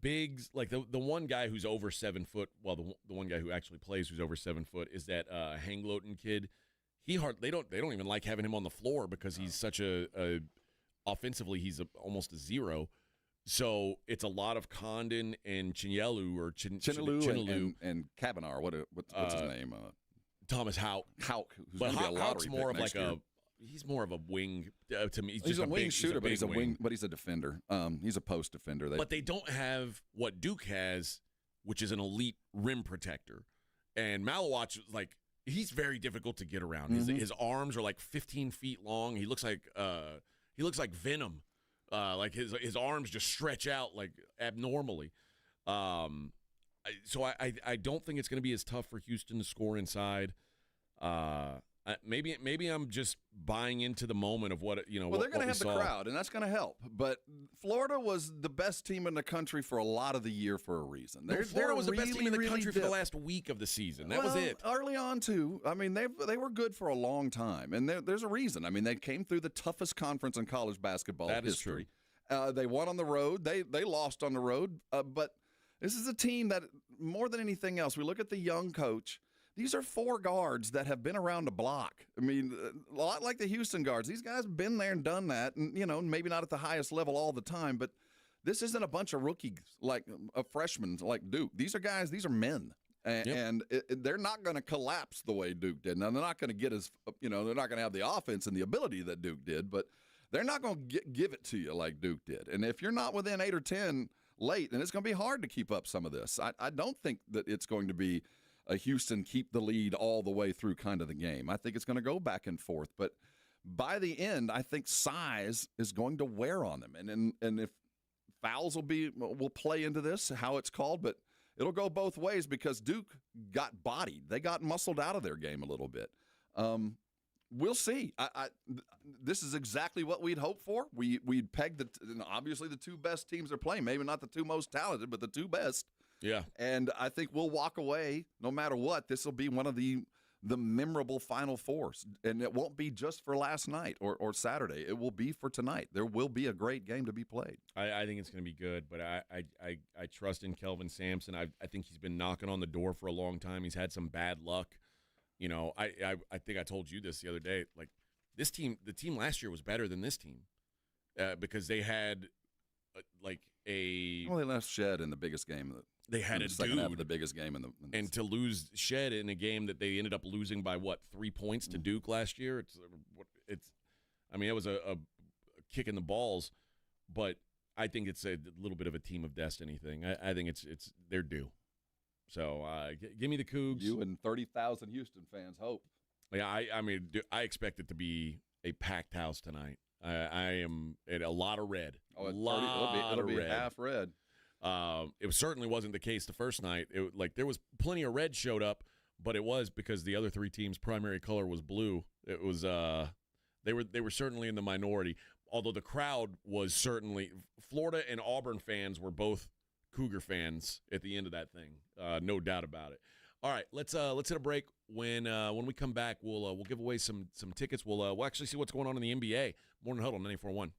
bigs, like the one guy who's over 7 foot. Well, the one guy who actually plays who's over 7 foot is that Hangloten kid. They don't even like having him on the floor because he's such a offensively he's almost a zero. So it's a lot of Condon and Chinelu or Chinelu and Kavanagh. What's his name? Thomas Houck. Who's but going to be a Houck's lottery more pick of next like year. He's more of a wing to me. He's a wing shooter, but he's a wing. But he's a defender. He's a post defender. But they don't have what Duke has, which is an elite rim protector. And Malawatch, like, he's very difficult to get around. His arms are like 15 feet long. He looks like Venom. Like his arms just stretch out like abnormally. So I don't think it's going to be as tough for Houston to score inside. Maybe I'm just buying into the moment of what you know. Well, they're going to have the saw. crowd, and that's going to help. But Florida was the best team in the country for a lot of the year for a reason. Florida was the best team in the country for the dipped. last week of the season. That was it. Early on too. I mean, they were good for a long time, and there's a reason. I mean, they came through the toughest conference in college basketball history. They won on the road. They lost on the road, but this is a team that more than anything else, we look at the young coach. These are 4 guards that have been around the block. I mean, a lot like the Houston guards. These guys have been there and done that, and maybe not at the highest level all the time, but this isn't a bunch of rookies like freshmen like Duke. These are guys. These are men, and they're not going to collapse the way Duke did. Now they're not going to get they're not going to have the offense and the ability that Duke did, but they're not going to give it to you like Duke did. And if you're not within 8 or 10 late, then it's going to be hard to keep up some of this. I don't think that it's going to be a Houston keep the lead all the way through kind of the game. I think it's going to go back and forth. But by the end, I think size is going to wear on them. And if fouls will play into this, how it's called, but it'll go both ways because Duke got bodied. They got muscled out of their game a little bit. We'll see. This is exactly what we'd hoped for. We'd pegged obviously the 2 best teams are playing. Maybe not the 2 most talented, but the 2 best. Yeah. And I think we'll walk away no matter what. This will be one of the memorable Final Fours. And it won't be just for last night or Saturday. It will be for tonight. There will be a great game to be played. I think it's going to be good, but I trust in Kelvin Sampson. I think he's been knocking on the door for a long time. He's had some bad luck. I think I told you this the other day. Like the team last year was better than this team because they had they left Shed in the biggest game. They had a second dude half of the biggest game and to lose Shed in a game that they ended up losing by 3 points to Duke last year. I mean, it was a kick in the balls, but I think it's a little bit of a team of destiny thing. I think it's they're due. So give me the Cougs. You and 30,000 Houston fans hope. Yeah, I mean, I expect it to be a packed house tonight. I am at a lot of red. Oh, it'll be red. Half red. It certainly wasn't the case the first night. There was plenty of red showed up, but it was because the other 3 teams' primary color was blue. It was they were certainly in the minority. Although the crowd was certainly Florida and Auburn fans were both Cougar fans at the end of that thing. No doubt about it. All right, let's hit a break. When we come back, we'll give away some tickets. We'll actually see what's going on in the NBA. Morning Huddle 94.1.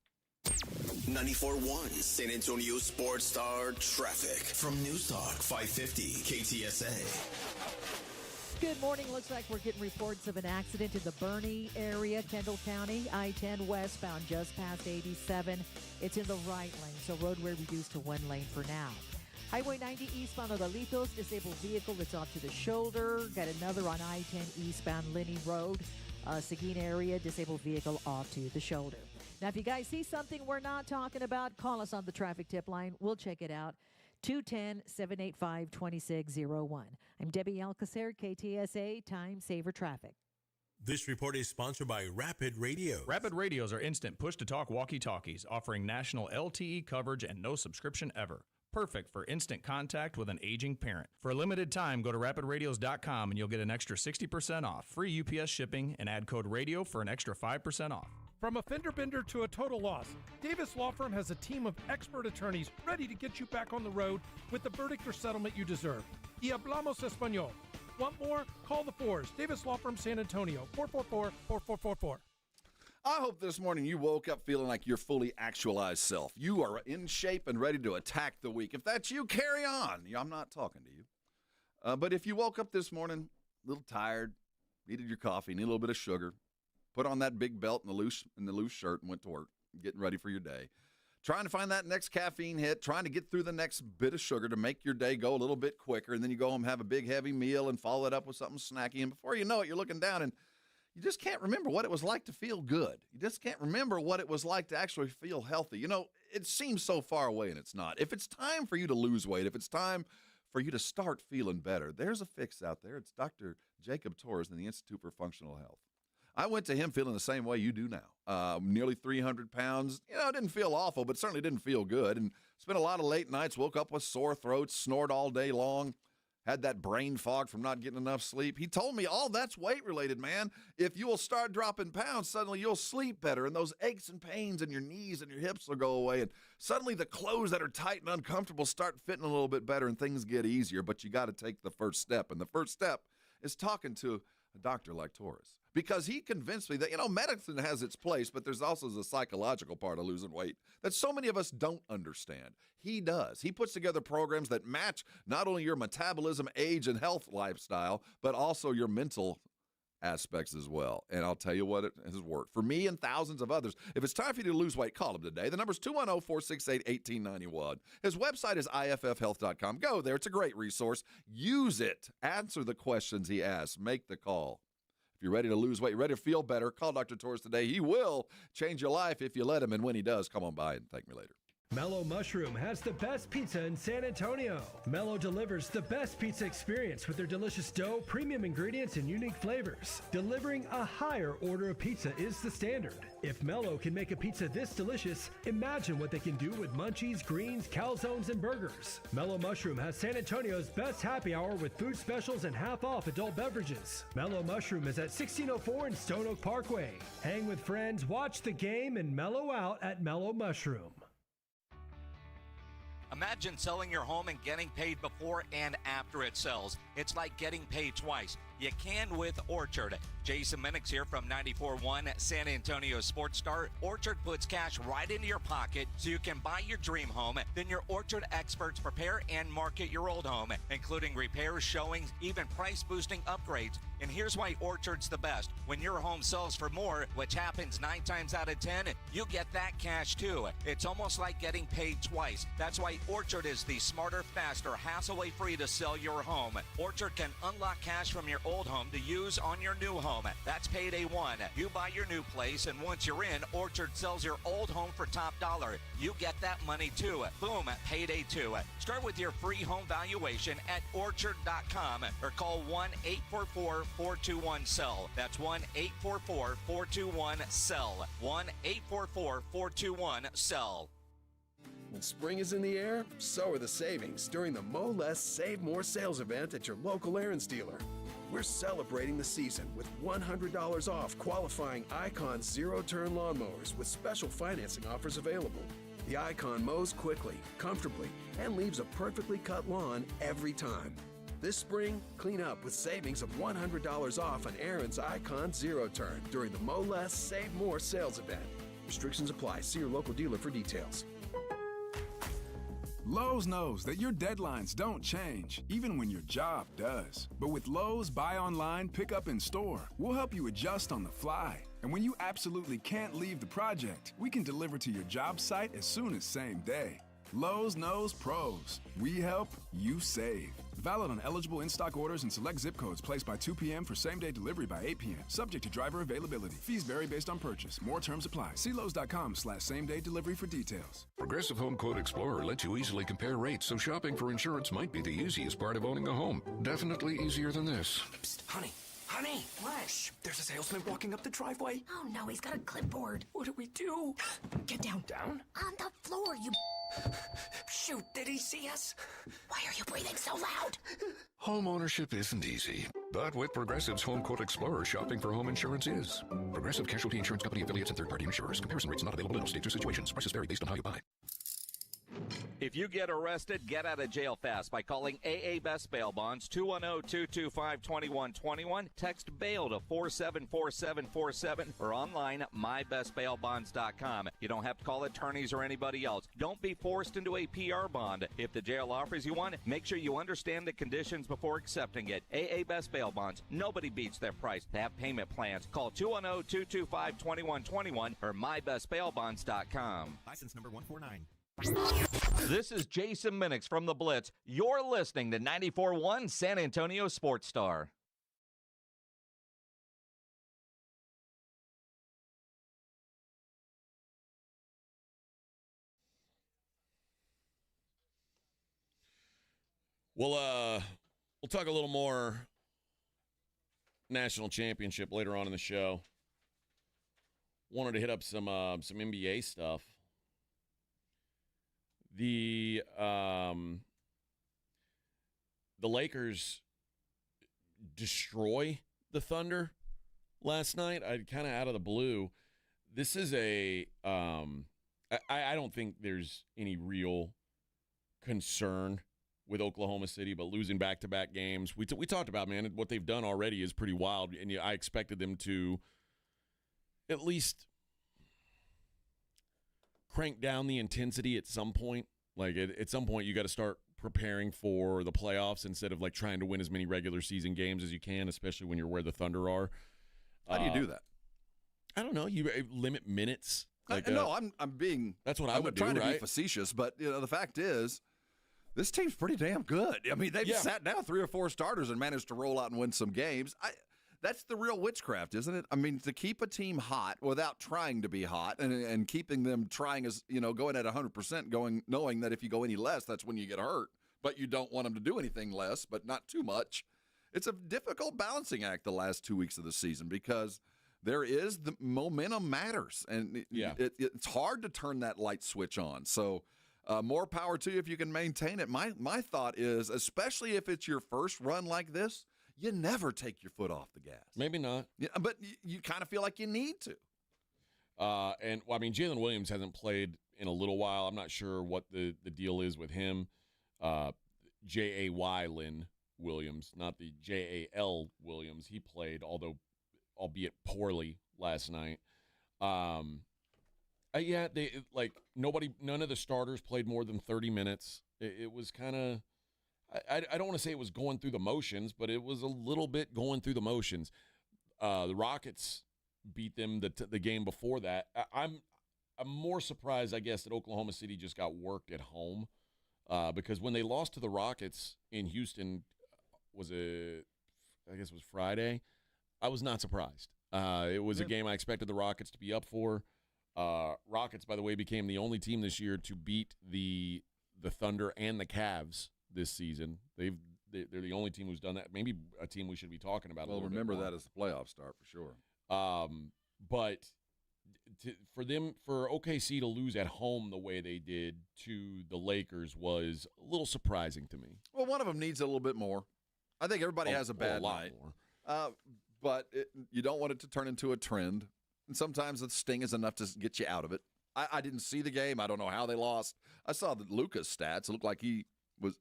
94.1 San Antonio Sports Star Traffic from News Talk 550 KTSA. Good morning. Looks like we're getting reports of an accident in the Bernie area, Kendall County, I-10 westbound just past 87. It's in the right lane, so roadway reduced to 1 lane for now. Highway 90 eastbound Odalitos, disabled vehicle that's off to the shoulder. Got another on I-10 eastbound Linney Road. Seguin area, disabled vehicle off to the shoulder. Now, if you guys see something we're not talking about, call us on the traffic tip line. We'll check it out. 210-785-2601. I'm Debbie Alcacer, KTSA Time Saver Traffic. This report is sponsored by Rapid Radio. Rapid Radios are instant push-to-talk walkie-talkies offering national LTE coverage and no subscription ever. Perfect for instant contact with an aging parent. For a limited time, go to rapidradios.com and you'll get an extra 60% off, free UPS shipping, and add code RADIO for an extra 5% off. From a fender bender to a total loss, Davis Law Firm has a team of expert attorneys ready to get you back on the road with the verdict or settlement you deserve. Y hablamos español. Want more? Call the Fours. Davis Law Firm, San Antonio, 444-4444. I hope this morning you woke up feeling like your fully actualized self. You are in shape and ready to attack the week. If that's you, carry on. I'm not talking to you. But if you woke up this morning a little tired, needed your coffee, need a little bit of sugar, put on that big belt and the loose shirt and went to work, getting ready for your day, trying to find that next caffeine hit, trying to get through the next bit of sugar to make your day go a little bit quicker, and then you go home, have a big, heavy meal, and follow it up with something snacky, and before you know it, you're looking down and you just can't remember what it was like to feel good. You just can't remember what it was like to actually feel healthy. You know, it seems so far away, and it's not. If it's time for you to lose weight, if it's time for you to start feeling better, there's a fix out there. It's Dr. Jacob Torres in the Institute for Functional Health. I went to him feeling the same way you do now. Nearly 300 pounds. You know, it didn't feel awful, but certainly didn't feel good. And spent a lot of late nights, woke up with sore throats, snored all day long, had that brain fog from not getting enough sleep. He told me all that's weight-related, man. If you will start dropping pounds, suddenly you'll sleep better, and those aches and pains in your knees and your hips will go away, and suddenly the clothes that are tight and uncomfortable start fitting a little bit better, and things get easier, but you got to take the first step, and the first step is talking to a doctor like Torres. Because he convinced me that, you know, medicine has its place, but there's also the psychological part of losing weight that so many of us don't understand. He does. He puts together programs that match not only your metabolism, age, and health lifestyle, but also your mental aspects as well. And I'll tell you what, it has worked for me and thousands of others. If it's time for you to lose weight, call him today. The number's 210-468-1891. His website is iffhealth.com. Go there. It's a great resource. Use it. Answer the questions he asks. Make the call. If you're ready to lose weight, ready to feel better, call Dr. Torres today. He will change your life if you let him. And when he does, come on by and thank me later. Mellow Mushroom has the best pizza in San Antonio. Mellow delivers the best pizza experience with their delicious dough, premium ingredients, and unique flavors. Delivering a higher order of pizza is the standard. If Mellow can make a pizza this delicious, imagine what they can do with munchies, greens, calzones, and burgers. Mellow Mushroom has San Antonio's best happy hour with food specials and half-off adult beverages. Mellow Mushroom is at 1604 in Stone Oak Parkway. Hang with friends, watch the game, and mellow out at Mellow Mushroom. Imagine selling your home and getting paid before and after it sells. It's like getting paid twice. You can with Orchard. Jason Minix here from 94.1 San Antonio Sports Star. Orchard puts cash right into your pocket so you can buy your dream home. Then your Orchard experts prepare and market your old home, including repairs, showings, even price-boosting upgrades. And here's why Orchard's the best. When your home sells for more, which happens 9 times out of 10, you get that cash too. It's almost like getting paid twice. That's why Orchard is the smarter, faster, hassle-free to sell your home. Orchard can unlock cash from your old home to use on your new home. That's payday one. You buy your new place, and once you're in, Orchard sells your old home for top dollar. You get that money too. Boom, payday two. Start with your free home valuation at orchard.com or call 1-844-421-SELL. That's 1-844-421-SELL. 1-844-421-SELL. When spring is in the air, so are the savings during the Mow Less, Save More sales event at your local Aaron's dealer. We're celebrating the season with $100 off qualifying Icon zero-turn lawnmowers with special financing offers available. The Icon mows quickly, comfortably, and leaves a perfectly cut lawn every time. This spring, clean up with savings of $100 off on Aaron's Icon zero-turn during the Mow Less, Save More sales event. Restrictions apply. See your local dealer for details. Lowe's knows that your deadlines don't change, even when your job does. But with Lowe's Buy Online, Pick Up in Store, we'll help you adjust on the fly. And when you absolutely can't leave the project, we can deliver to your job site as soon as same day. Lowe's knows pros. We help, you save. Valid on eligible in-stock orders and select zip codes placed by 2 p.m. for same-day delivery by 8 p.m. Subject to driver availability. Fees vary based on purchase. More terms apply. See Lowe's.com/same-day delivery for details. Progressive Home Quote Explorer lets you easily compare rates, so shopping for insurance might be the easiest part of owning a home. Definitely easier than this. Psst, honey. Honey! What? Shh, there's a salesman walking up the driveway. Oh no, he's got a clipboard. What do we do? Get down. Down? On the floor, you... Shoot, did he see us? Why are you breathing so loud? Home ownership isn't easy, but with Progressive's Home Quote Explorer, shopping for home insurance is. Progressive Casualty Insurance Company affiliates and third-party insurers. Comparison rates not available in all states or situations. Prices vary based on how you buy. If you get arrested, get out of jail fast by calling AA Best Bail Bonds, 210-225-2121. Text BAIL to 474747 or online at mybestbailbonds.com. You don't have to call attorneys or anybody else. Don't be forced into a PR bond. If the jail offers you one, make sure you understand the conditions before accepting it. AA Best Bail Bonds. Nobody beats their price. They have payment plans. Call 210-225-2121 or mybestbailbonds.com. License number 149. This is Jason Minix from The Blitz. You're listening to 94.1 San Antonio Sports Star. We'll talk a little more national championship later on in the show. Wanted to hit up some NBA stuff. The Lakers destroy the Thunder last night. I kind of out of the blue. This is I don't think there's any real concern with Oklahoma City, but losing back-to-back games, we talked about, man, what they've done already is pretty wild, and I expected them to at least crank down the intensity at some point. Like at some point, you got to start preparing for the playoffs instead of like trying to win as many regular season games as you can, especially when you're where the Thunder are. How do you do that? I don't know. You limit minutes. Like, no, I'm being. That's what I would do. I'm trying to right? be facetious, but the fact is, this team's pretty damn good. I mean, they've sat down 3 or 4 starters and managed to roll out and win some games. That's the real witchcraft, isn't it? I mean, to keep a team hot without trying to be hot and keeping them trying as, going at 100%, knowing that if you go any less, that's when you get hurt. But you don't want them to do anything less, but not too much. It's a difficult balancing act the last 2 weeks of the season because there is the momentum matters. And it's hard to turn that light switch on. So more power to you if you can maintain it. My thought is, especially if it's your first run like this, you never take your foot off the gas. Maybe not. Yeah, but you kind of feel like you need to. Jalen Williams hasn't played in a little while. I'm not sure what the deal is with him. J-A-Y Lynn Williams, not the J-A-L Williams. He played, albeit poorly last night. None of the starters played more than 30 minutes. It was kind of, I don't want to say it was going through the motions, but it was a little bit going through the motions. The Rockets beat them the game before that. I'm more surprised, I guess, that Oklahoma City just got worked at home because when they lost to the Rockets in Houston, it was Friday, I was not surprised. It was a game I expected the Rockets to be up for. Rockets, by the way, became the only team this year to beat the Thunder and the Cavs this season. They're the only team who's done that. Maybe a team we should be talking about. Well, remember that as the playoff start for sure. But for OKC to lose at home the way they did to the Lakers was a little surprising to me. Well, one of them needs a little bit more. I think everybody has a bad night. More. But you don't want it to turn into a trend. And sometimes the sting is enough to get you out of it. I didn't see the game. I don't know how they lost. I saw the Lucas stats. It looked like he was,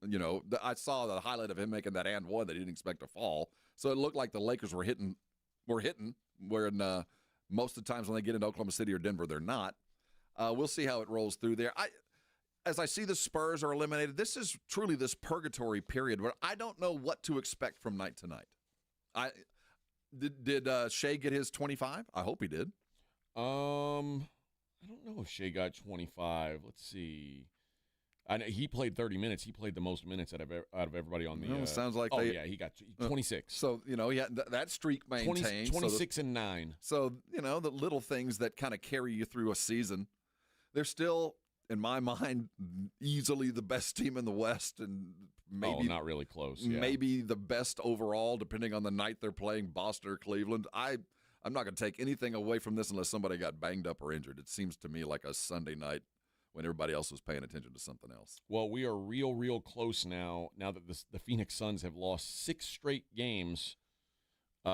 I saw the highlight of him making that and one that he didn't expect to fall. So it looked like the Lakers were hitting, where most of the times when they get into Oklahoma City or Denver, they're not. We'll see how it rolls through there. As I see the Spurs are eliminated, this is truly this purgatory period where I don't know what to expect from night to night. Did Shea get his 25? I hope he did. I don't know if Shea got 25. Let's see. And he played 30 minutes. He played the most minutes out of everybody on the. Sounds like he got 26. So he had that streak maintained. 26 and 9. So the little things that kind of carry you through a season. They're still, in my mind, easily the best team in the West, and maybe not really close. Yeah. Maybe the best overall, depending on the night they're playing Boston or Cleveland. I'm not going to take anything away from this unless somebody got banged up or injured. It seems to me like a Sunday night when everybody else was paying attention to something else. Well, we are real close now. Now that the Phoenix Suns have lost 6 straight games, we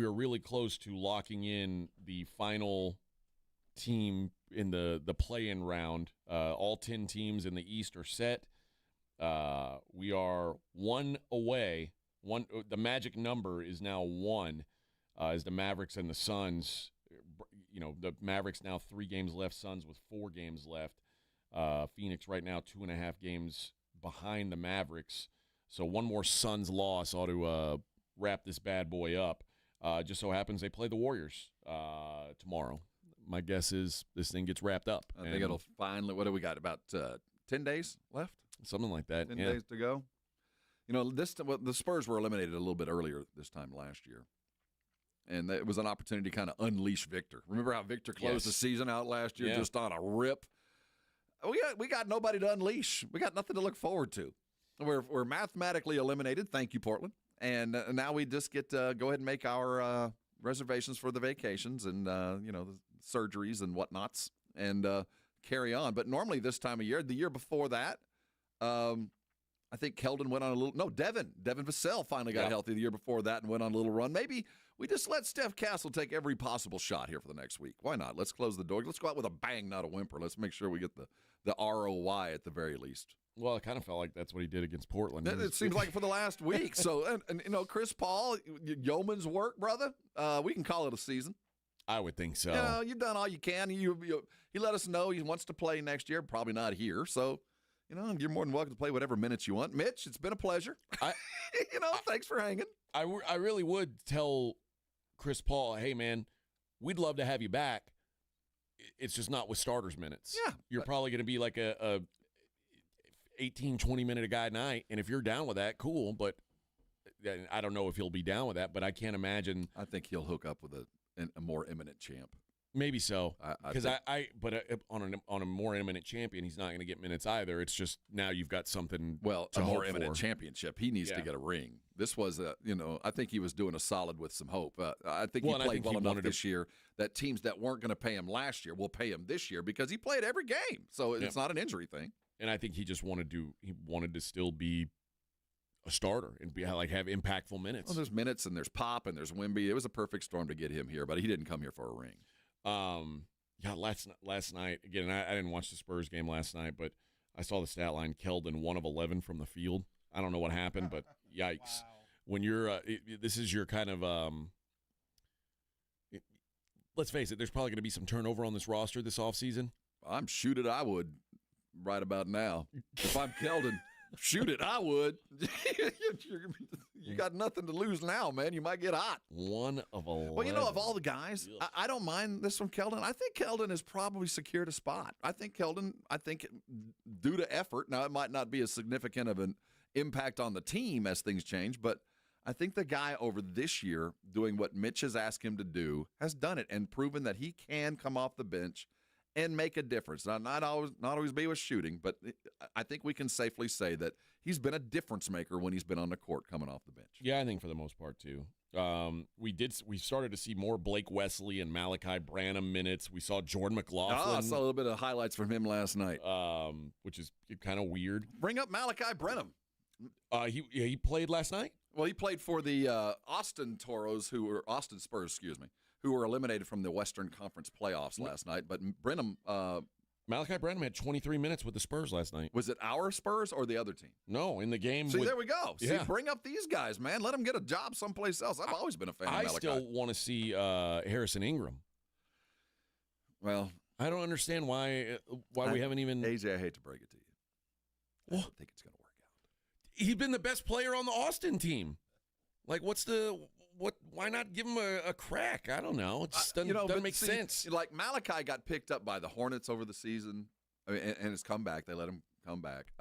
are really close to locking in the final team in the play-in round. All 10 teams in the East are set. We are 1 away. The magic number is now 1 as the Mavericks and the Suns. The Mavericks now 3 games left, Suns with 4 games left. Phoenix right now 2.5 games behind the Mavericks. So one more Suns loss ought to wrap this bad boy up. Just so happens they play the Warriors tomorrow. My guess is this thing gets wrapped up. I think it'll finally, what do we got, about 10 days left? Something like that. 10 days to go. The Spurs were eliminated a little bit earlier this time last year. And it was an opportunity to kind of unleash Victor. Remember how Victor closed the season out last year just on a rip? We got nobody to unleash. We got nothing to look forward to. We're mathematically eliminated. Thank you, Portland. And now we just get to go ahead and make our reservations for the vacations and the surgeries and whatnots and carry on. But normally this time of year, the year before that, I think Keldon went on a little – no, Devin Vassell finally got healthy the year before that and went on a little run. Maybe we just let Steph Castle take every possible shot here for the next week. Why not? Let's close the door. Let's go out with a bang, not a whimper. Let's make sure we get the ROI at the very least. Well, it kind of felt like that's what he did against Portland. It seems like for the last week. So, and Chris Paul, yeoman's work, brother. We can call it a season. I would think so. You've done all you can. He let us know he wants to play next year. Probably not here. So, you're more than welcome to play whatever minutes you want. Mitch, it's been a pleasure. Thanks for hanging. I really would tell Chris Paul, hey, man, we'd love to have you back. It's just not with starters minutes. Yeah. You're probably going to be like a 18, 20-minute a guy night, and if you're down with that, cool. But I don't know if he'll be down with that, but I can't imagine. I think he'll hook up with a more imminent champ. Maybe so, because on a more imminent champion, he's not going to get minutes either. It's just now you've got something. Well, to a more hope imminent for. championship. He needs to get a ring. This was I think he was doing a solid with some hope. I think he played well enough this year that teams that weren't going to pay him last year will pay him this year because he played every game. So it's not an injury thing. And I think he just wanted to still be a starter and have impactful minutes. Well, there's minutes and there's Pop and there's Wemby. It was a perfect storm to get him here, but he didn't come here for a ring. Last night, again, I didn't watch the Spurs game last night, but I saw the stat line, Keldon 1 of 11 from the field. I don't know what happened, but yikes. Wow. When you're this is your kind of let's face it, there's probably going to be some turnover on this roster this offseason. I'm shoot it, I would right about now. If I'm Keldon, shoot it, I would. You got nothing to lose now, man. You might get hot. 1 of 11. Well, of all the guys, I don't mind this from Keldon. I think Keldon has probably secured a spot. I think due to effort, now it might not be as significant of an impact on the team as things change, but I think the guy over this year doing what Mitch has asked him to do has done it and proven that he can come off the bench and make a difference. Now, not always be with shooting, but I think we can safely say that he's been a difference maker when he's been on the court coming off the bench. Yeah, I think for the most part too. We started to see more Blake Wesley and Malachi Branham minutes. We saw Jordan McLaughlin. I saw a little bit of highlights from him last night, which is kind of weird. Bring up Malachi Branham. He played last night. Well, he played for the Austin Spurs, who were eliminated from the Western Conference playoffs last night. But Brenham, Malachi Branham had 23 minutes with the Spurs last night. Was it our Spurs or the other team? No, in the game. See, there we go. See, bring up these guys, man. Let them get a job someplace else. I've always been a fan of Malachi. I still want to see Harrison Ingram. Well, I don't understand why we haven't even. AJ, I hate to break it to you. I don't think it's going to work out. He's been the best player on the Austin team. Like, why not give him a crack? I don't know. It just doesn't make sense. Like, Malachi got picked up by the Hornets over the season, and his comeback, they let him comeback.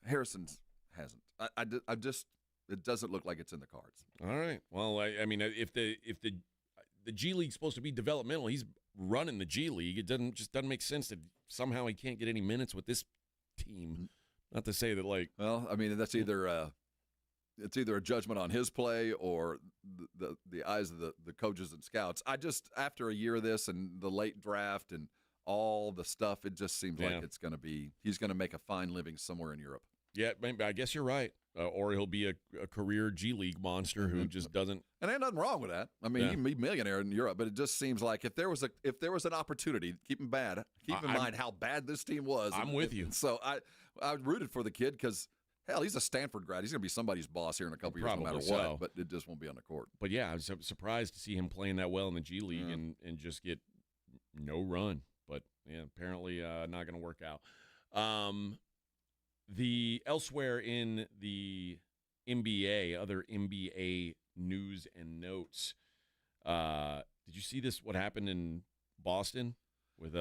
Harrison's hasn't. I just it doesn't look like it's in the cards. All right. Well, I mean, if the G League's supposed to be developmental, he's running the G League. It doesn't make sense that somehow he can't get any minutes with this team. Not to say that, like, well, I mean, that's either it's either a judgment on his play or the eyes of the coaches and scouts. After a year of this and the late draft and all the stuff, it just seems like it's going to be he's going to make a fine living somewhere in Europe. Yeah, maybe, I guess you're right. Or he'll be a career G League monster who just doesn't. And there's nothing wrong with that. I mean, you can be a millionaire in Europe, but it just seems like if there was an opportunity, keep in mind how bad this team was. I'm with you. So I rooted for the kid because, hell, he's a Stanford grad. He's going to be somebody's boss here in a couple years, no matter what. But it just won't be on the court. But yeah, I was surprised to see him playing that well in the G League and just get no run. But yeah, apparently not going to work out. The elsewhere in the NBA, other NBA news and notes. Did you see this? What happened in Boston with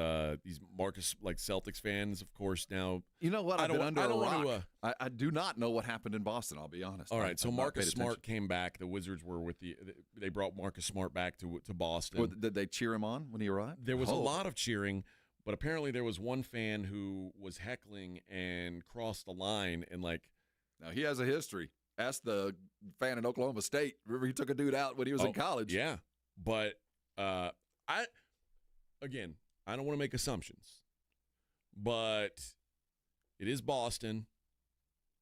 these Marcus Celtics fans? Of course, now you know what? I've been under a rock. I do not know what happened in Boston. I'll be honest. All right, so Marcus Smart came back. The Wizards were they brought Marcus Smart back to Boston. Well, did they cheer him on when he arrived? There was a lot of cheering. But apparently there was one fan who was heckling and crossed the line and now he has a history. Ask the fan in Oklahoma State. Remember he took a dude out when he was in college. Yeah. But I don't want to make assumptions. But it is Boston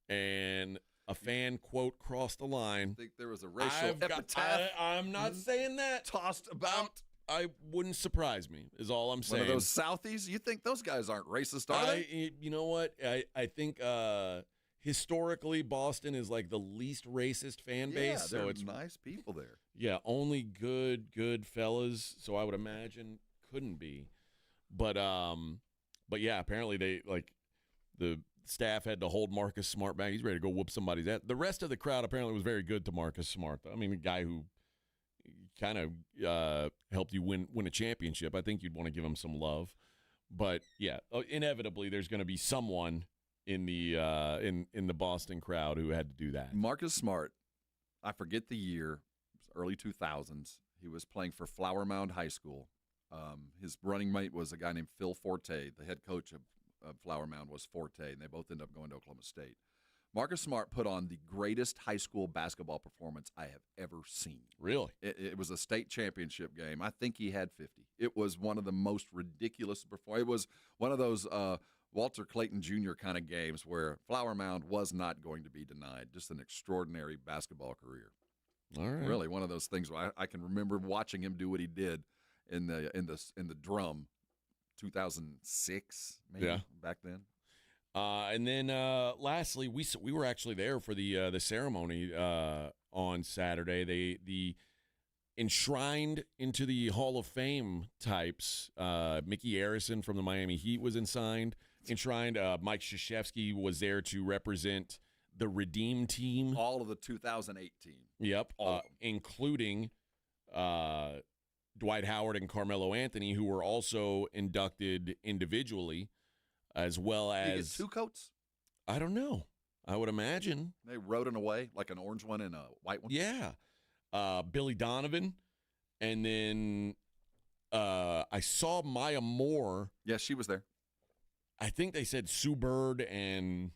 and a fan, quote, crossed the line. I think there was a racial epitaph. I'm not saying that. Tossed about. I wouldn't surprise me, is all I'm saying. One of those Southies? You think those guys aren't racist, are they? You know what? I think historically Boston is like the least racist fan base. Yeah, so it's nice people there. Yeah, only good fellas. So I would imagine couldn't be. But yeah, apparently the staff had to hold Marcus Smart back. He's ready to go whoop somebody's ass. The rest of the crowd apparently was very good to Marcus Smart. I mean, a guy who kind of helped you win a championship. I think you'd want to give him some love. But yeah, inevitably there's going to be someone in the in the Boston crowd who had to do that. Marcus Smart, I forget the year, early 2000s. He was playing for Flower Mound High School. His running mate was a guy named Phil Forte. The head coach of Flower Mound was Forte, and they both ended up going to Oklahoma State. Marcus Smart put on the greatest high school basketball performance I have ever seen. Really? It was a state championship game. I think he had 50. It was one of the most ridiculous performances. It was one of those Walter Clayton Jr. kind of games where Flower Mound was not going to be denied. Just an extraordinary basketball career. All right. Really, one of those things where I can remember watching him do what he did in the drum, 2006, maybe back then. And then lastly, we were actually there for the ceremony on Saturday. The enshrined into the Hall of Fame types. Mickey Arison from the Miami Heat was enshrined. Mike Krzyzewski was there to represent the Redeem team. All of the 2008 team. Yep, including Dwight Howard and Carmelo Anthony, who were also inducted individually. As well as you get two coats? I don't know. I would imagine. They wrote it away, like an orange one and a white one? Yeah. Billy Donovan. And then I saw Maya Moore. Yes, she was there. I think they said Sue Bird and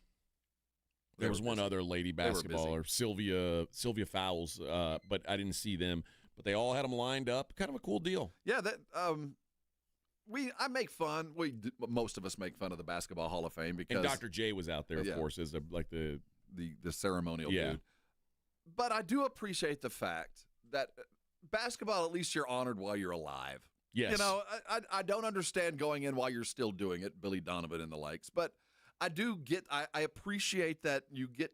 there was one other lady basketballer, Sylvia Fowles, but I didn't see them. But they all had them lined up. Kind of a cool deal. Yeah, that I make fun. Most of us make fun of the Basketball Hall of Fame because and Dr. J was out there, of course, as the ceremonial dude. But I do appreciate the fact that basketball, at least you're honored while you're alive. Yes. You know, I don't understand going in while you're still doing it, Billy Donovan and the likes, but I do get. I appreciate that you get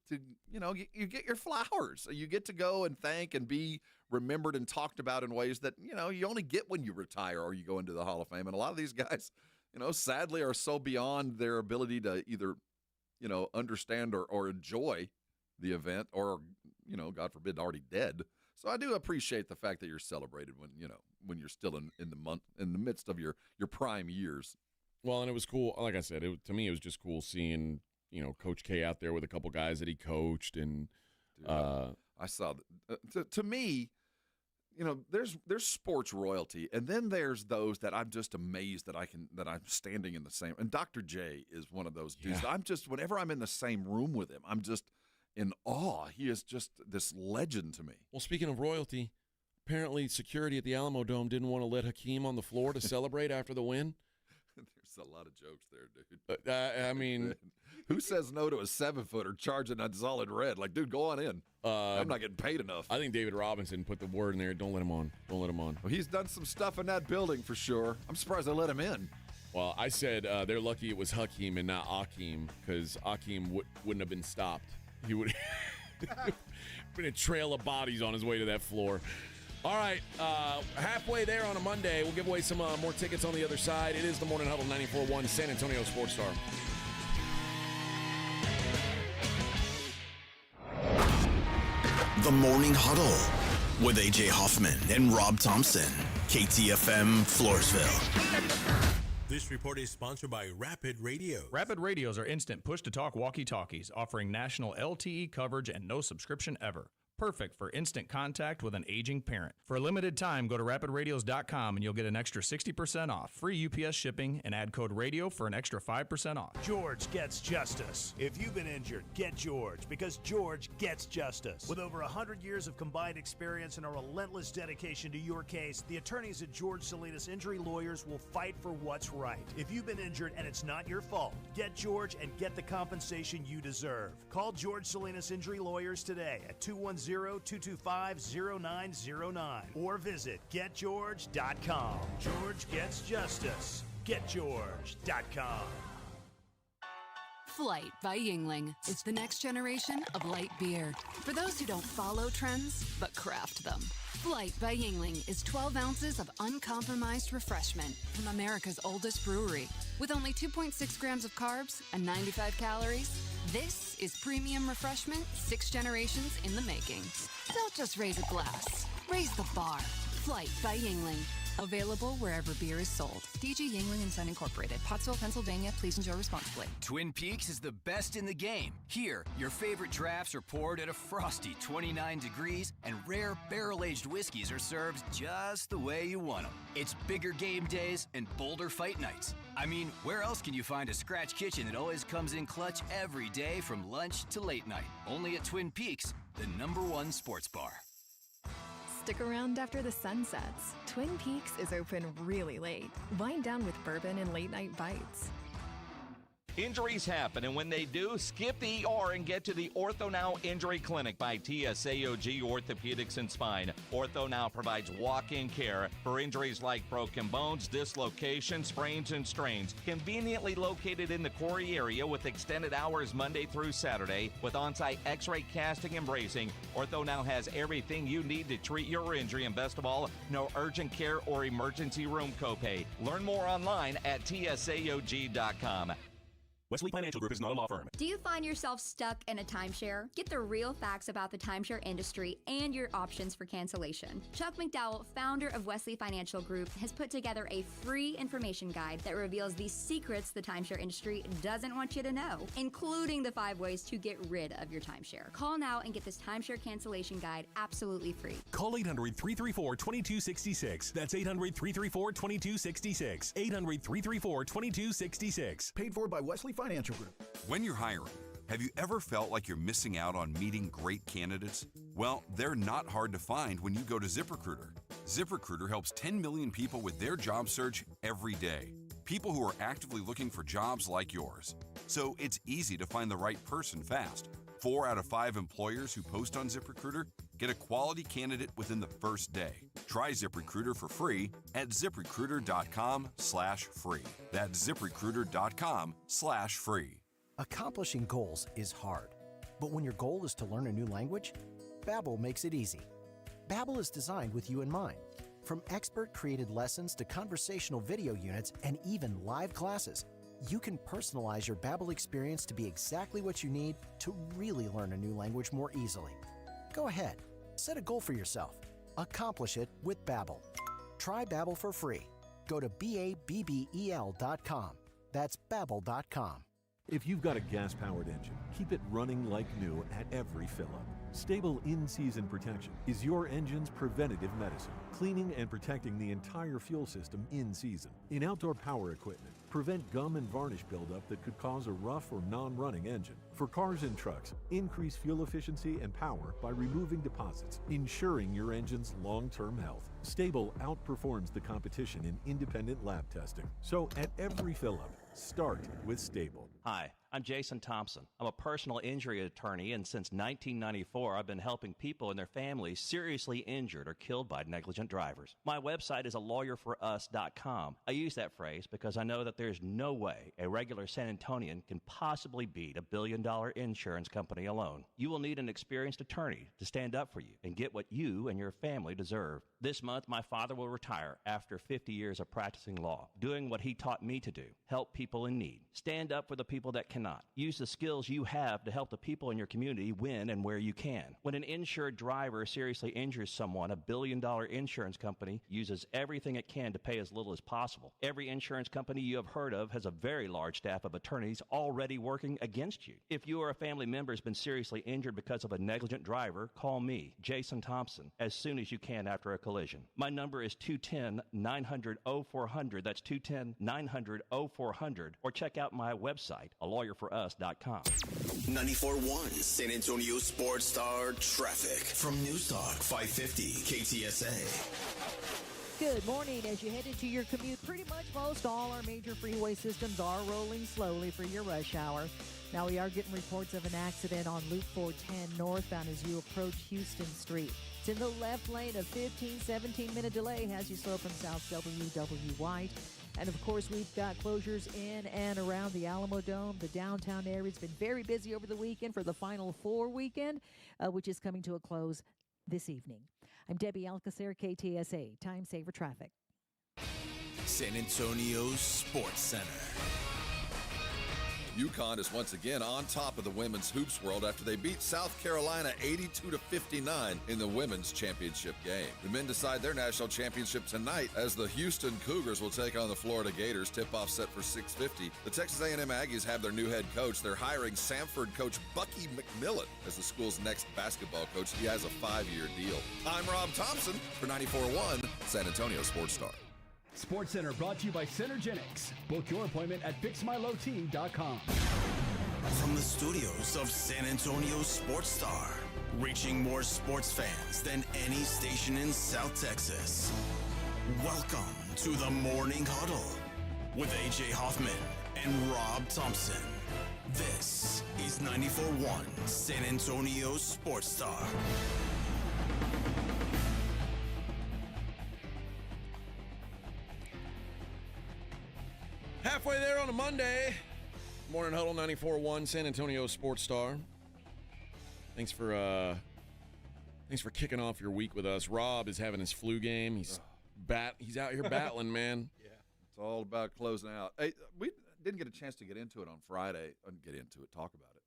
to you get your flowers. You get to go and thank and be remembered and talked about in ways that you only get when you retire or you go into the Hall of Fame. And a lot of these guys, sadly, are so beyond their ability to either understand or enjoy the event, or God forbid, already dead. So I do appreciate the fact that you're celebrated when you're still in the midst of your prime years. Well, and it was cool. Like I said, to me, it was just cool seeing, Coach K out there with a couple guys that he coached. And I saw to me, there's sports royalty, and then there's those that I'm just amazed that I'm standing in the same. And Dr. J is one of those dudes. Yeah. Whenever I'm in the same room with him, I'm just in awe. He is just this legend to me. Well, speaking of royalty, apparently security at the Alamo Dome didn't want to let Hakeem on the floor to celebrate after the win. There's a lot of jokes there, dude. I mean, who says no to a 7-footer charging a solid red? Like, dude, go on in. I'm not getting paid enough. I think David Robinson put the word in there. Don't let him on. Don't let him on. Well, he's done some stuff in that building for sure. I'm surprised they let him in. Well, I said they're lucky it was Hakeem and not Akeem, because Akeem wouldn't have been stopped. He would have been a trail of bodies on his way to that floor. All right, halfway there on a Monday. We'll give away some more tickets on the other side. It is the Morning Huddle 94.1 San Antonio Sports Star. The Morning Huddle with A.J. Hoffman and Rob Thompson. KTFM, Floresville. This report is sponsored by Rapid Radio. Rapid Radios are instant push-to-talk walkie-talkies offering national LTE coverage and no subscription ever. Perfect for instant contact with an aging parent. For a limited time, go to rapidradios.com and you'll get an extra 60% off. Free UPS shipping and add code radio for an extra 5% off. George gets justice. If you've been injured, get George, because George gets justice. With over 100 years of combined experience and a relentless dedication to your case, the attorneys at George Salinas Injury Lawyers will fight for what's right. If you've been injured and it's not your fault, get George and get the compensation you deserve. Call George Salinas Injury Lawyers today at 210-225-0909 or visit getgeorge.com. George gets justice. Getgeorge.com. Flight by Yingling is the next generation of light beer. For those who don't follow trends, but craft them. Flight by Yingling is 12 ounces of uncompromised refreshment from America's oldest brewery. With only 2.6 grams of carbs and 95 calories, this is premium refreshment 6 generations in the making. Don't just raise a glass, raise the bar. Flight by Yingling. Available wherever beer is sold. DG Yingling & Son Incorporated, Pottsville, Pennsylvania. Please enjoy responsibly. Twin Peaks is the best in the game. Here, your favorite drafts are poured at a frosty 29 degrees, and rare barrel-aged whiskeys are served just the way you want them. It's bigger game days and bolder fight nights. I mean, where else can you find a scratch kitchen that always comes in clutch every day from lunch to late night? Only at Twin Peaks, the #1 sports bar. Stick around after the sun sets. Twin Peaks is open really late. Wind down with bourbon and late night bites. Injuries happen, and when they do, skip the ER and get to the Ortho Now Injury Clinic by TSAOG Orthopedics and Spine. Ortho Now provides walk-in care for injuries like broken bones, dislocations, sprains, and strains. Conveniently located in the Quarry area with extended hours Monday through Saturday with on-site x-ray casting and bracing, Ortho Now has everything you need to treat your injury, and best of all, no urgent care or emergency room copay. Learn more online at tsaog.com. Wesley Financial Group is not a law firm. Do you find yourself stuck in a timeshare? Get the real facts about the timeshare industry and your options for cancellation. Chuck McDowell, founder of Wesley Financial Group, has put together a free information guide that reveals the secrets the timeshare industry doesn't want you to know, including the 5 ways to get rid of your timeshare. Call now and get this timeshare cancellation guide absolutely free. Call 800-334-2266. That's 800-334-2266. 800-334-2266. Paid for by Wesley Financial Group. When you're hiring, have you ever felt like you're missing out on meeting great candidates? Well, they're not hard to find when you go to ZipRecruiter. ZipRecruiter helps 10 million people with their job search every day. People who are actively looking for jobs like yours. So it's easy to find the right person fast. 4 out of 5 employers who post on ZipRecruiter get a quality candidate within the first day. Try ZipRecruiter for free at ZipRecruiter.com/free. That's ZipRecruiter.com/free. Accomplishing goals is hard, but when your goal is to learn a new language, Babbel makes it easy. Babbel is designed with you in mind. From expert-created lessons to conversational video units and even live classes, you can personalize your Babbel experience to be exactly what you need to really learn a new language more easily. Go ahead, set a goal for yourself. Accomplish it with Babbel. Try Babbel for free. Go to BABBEL.com That's Babbel.com. If you've got a gas-powered engine, keep it running like new at every fill-up. Stable in-season protection is your engine's preventative medicine, cleaning and protecting the entire fuel system in season. In outdoor power equipment, prevent gum and varnish buildup that could cause a rough or non-running engine. For cars and trucks, increase fuel efficiency and power by removing deposits, ensuring your engine's long-term health. Stable outperforms the competition in independent lab testing. So at every fill-up, start with Stable. Hi, I'm Jason Thompson. I'm a personal injury attorney, and since 1994, I've been helping people and their families seriously injured or killed by negligent drivers. My website is alawyerforus.com. I use that phrase because I know that there's no way a regular San Antonian can possibly beat $1 billion insurance company alone. You will need an experienced attorney to stand up for you and get what you and your family deserve. This month, my father will retire after 50 years of practicing law, doing what he taught me to do, help people in need. Stand up for the people that cannot. Use the skills you have to help the people in your community win and where you can. When an insured driver seriously injures someone, $1 billion insurance company uses everything it can to pay as little as possible. Every insurance company you have heard of has a very large staff of attorneys already working against you. If you or a family member has been seriously injured because of a negligent driver, call me, Jason Thompson, as soon as you can after a collision. My number is 210-900-0400. That's 210-900-0400. Or check out my website, alawyerforus.com. 94.1 San Antonio Sports Star Traffic from News Talk 550 KTSA. Good morning. As you head into your commute, pretty much most all our major freeway systems are rolling slowly for your rush hour. Now, we are getting reports of an accident on Loop 410 northbound as you approach Houston Street. It's in the left lane. A 17-minute delay has you slow from South W.W. White. And, of course, we've got closures in and around the Alamo Dome. The downtown area has been very busy over the weekend for the Final Four weekend, which is coming to a close this evening. I'm Debbie Alcacer, KTSA, Time Saver Traffic. San Antonio Sports Center. UConn is once again on top of the women's hoops world after they beat South Carolina 82-59 in the women's championship game. The men decide their national championship tonight as the Houston Cougars will take on the Florida Gators. Tip-off set for 6:50. The Texas A&M Aggies have their new head coach. They're hiring Samford coach Bucky McMillan as the school's next basketball coach. He has a 5-year deal. I'm Rob Thompson for 94.1 San Antonio Sports Star. Sports Center brought to you by Centergenics. Book your appointment at fixmylow.com. From the studios of San Antonio Sports Star, reaching more sports fans than any station in South Texas. Welcome to the Morning Huddle with A.J. Hoffman and Rob Thompson. This is 94.1 San Antonio Sports Star. Halfway there on a Monday. Morning Huddle 94.1 San Antonio Sports Star. Thanks for kicking off your week with us. Rob is having his flu game. He's out here battling, man. Yeah, it's all about closing out. Hey, we didn't get a chance to get into it on Friday. Talk about it.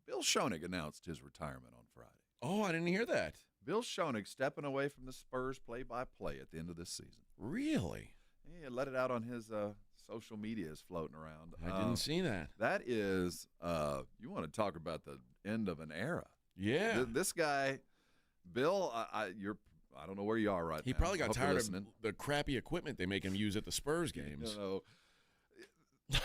Bill Schoenig announced his retirement on Friday. Oh, I didn't hear that. Bill Schoenig stepping away from the Spurs play-by-play at the end of this season. Really? Yeah, let it out on his social media is floating around. I didn't see that. That is, you want to talk about the end of an era. Yeah. This guy, Bill, I don't know where you are right now. He probably got tired of listening. the crappy equipment they make him use at the Spurs games. The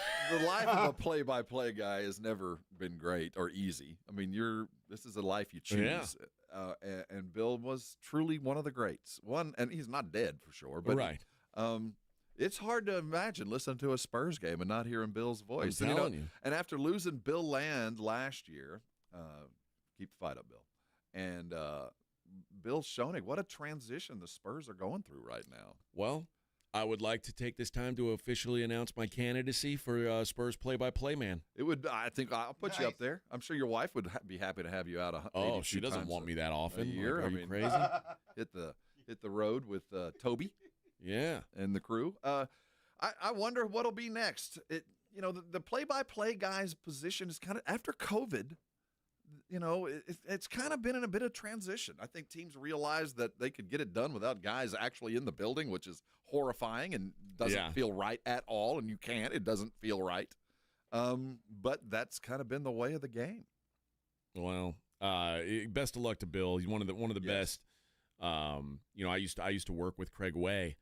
life of a play-by-play guy has never been great or easy. I mean, this is a life you choose. Yeah. And Bill was truly one of the greats. And he's not dead for sure. But, right. It's hard to imagine listening to a Spurs game and not hearing Bill's voice. I'm telling you. And after losing Bill Land last year, keep the fight up, Bill. And Bill Schoenig, what a transition the Spurs are going through right now. Well, I would like to take this time to officially announce my candidacy for Spurs play-by-play man. I think I'll put you up there. I'm sure your wife would be happy to have you out. Oh, she doesn't want me that often. A year. Are you crazy? Hit the road with Toby. Yeah, and the crew. I wonder what'll be next. The play-by-play guy's position is kind of after COVID. it's kind of been in a bit of transition. I think teams realized that they could get it done without guys actually in the building, which is horrifying and doesn't feel right at all, and you can't. It doesn't feel right. But that's kind of been the way of the game. Well, best of luck to Bill. He's one of the best. I used to work with Craig Way,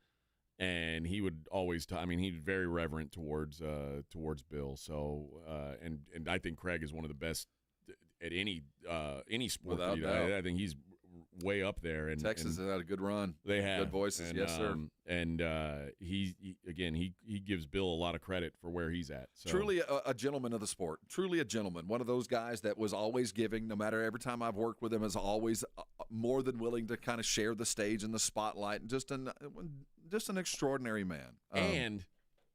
and he would always he's very reverent towards Bill. So and I think Craig is one of the best at any sport. Without doubt. I think he's way up there. And Texas has had a good run. They have good voices, yes, sir. And he gives Bill a lot of credit for where he's at. So. Truly a gentleman of the sport. Truly a gentleman. One of those guys that was always giving. No matter every time I've worked with him, is always more than willing to kind of share the stage and the spotlight. And just an extraordinary man. And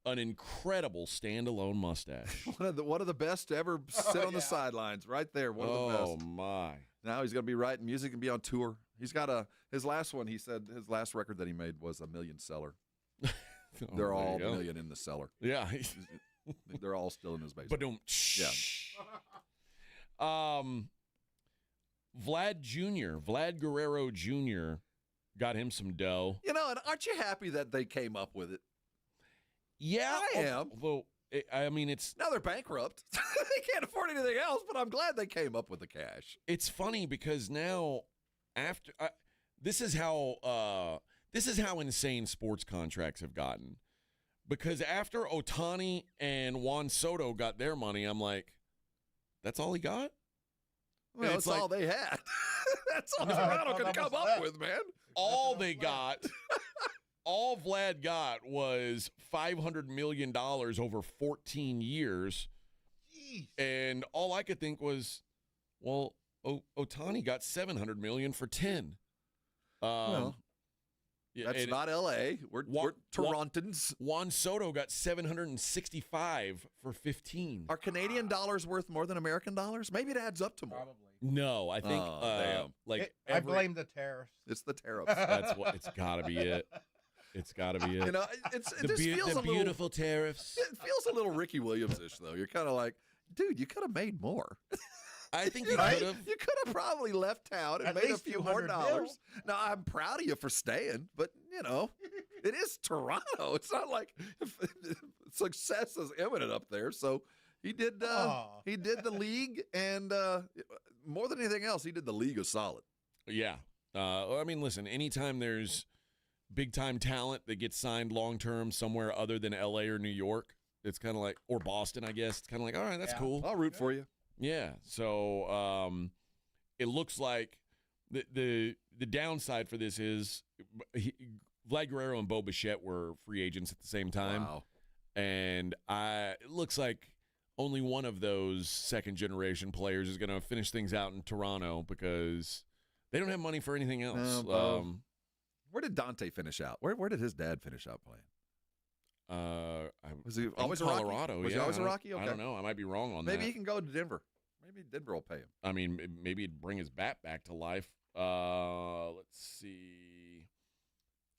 an incredible standalone mustache. one of the best to ever sit on the sidelines. Right there. One of the best. Oh my. Now he's going to be writing music and be on tour. He's got his last one, he said his last record that he made was a $1 million seller. They're all $1 million in the cellar. Yeah. They're all still in his basement. Vlad Guerrero Jr. got him some dough. And aren't you happy that they came up with it? Yeah. I am. Although, it's... Now they're bankrupt. They can't afford anything else, but I'm glad they came up with the cash. It's funny because now, after... This is how insane sports contracts have gotten. Because after Ohtani and Juan Soto got their money, I'm like, that's all he got? Well, that's all they had. That's all Toronto could come up with, man. All they got... All Vlad got was $500 million over 14 years. Jeez. And all I could think was, well, Ohtani got $700 million for 10. That's not L.A. We're Torontons. Juan Soto got $765 for 15. Are Canadian dollars worth more than American dollars? Maybe it adds up to more. Probably. No, I think I blame the tariffs. It's the tariffs. That's what it's got to be it. It's got to be it. It just feels a little beautiful tariffs. It feels a little Ricky Williams-ish, though. You're kind of like, dude, you could have made more. I think you could have. You could have probably left town and made a few more dollars. Now, I'm proud of you for staying, but, it is Toronto. It's not like success is imminent up there. So he did the league, and more than anything else, he did the league a solid. Yeah. Listen, anytime there's big-time talent that gets signed long-term somewhere other than L.A. or New York, it's kind of like, or Boston, I guess. It's kind of like, all right, that's cool. I'll root for you. Yeah. So it looks like the downside for this is Vlad Guerrero and Bo Bichette were free agents at the same time. Wow. And it looks like only one of those second-generation players is going to finish things out in Toronto because they don't have money for anything else. Where did Dante finish out? Where did his dad finish out playing? Was he always a Rocky? Colorado? Was he always a Rocky? Okay. I don't know. I might be wrong on that. Maybe he can go to Denver. Maybe Denver will pay him. Maybe he'd bring his bat back to life. Let's see.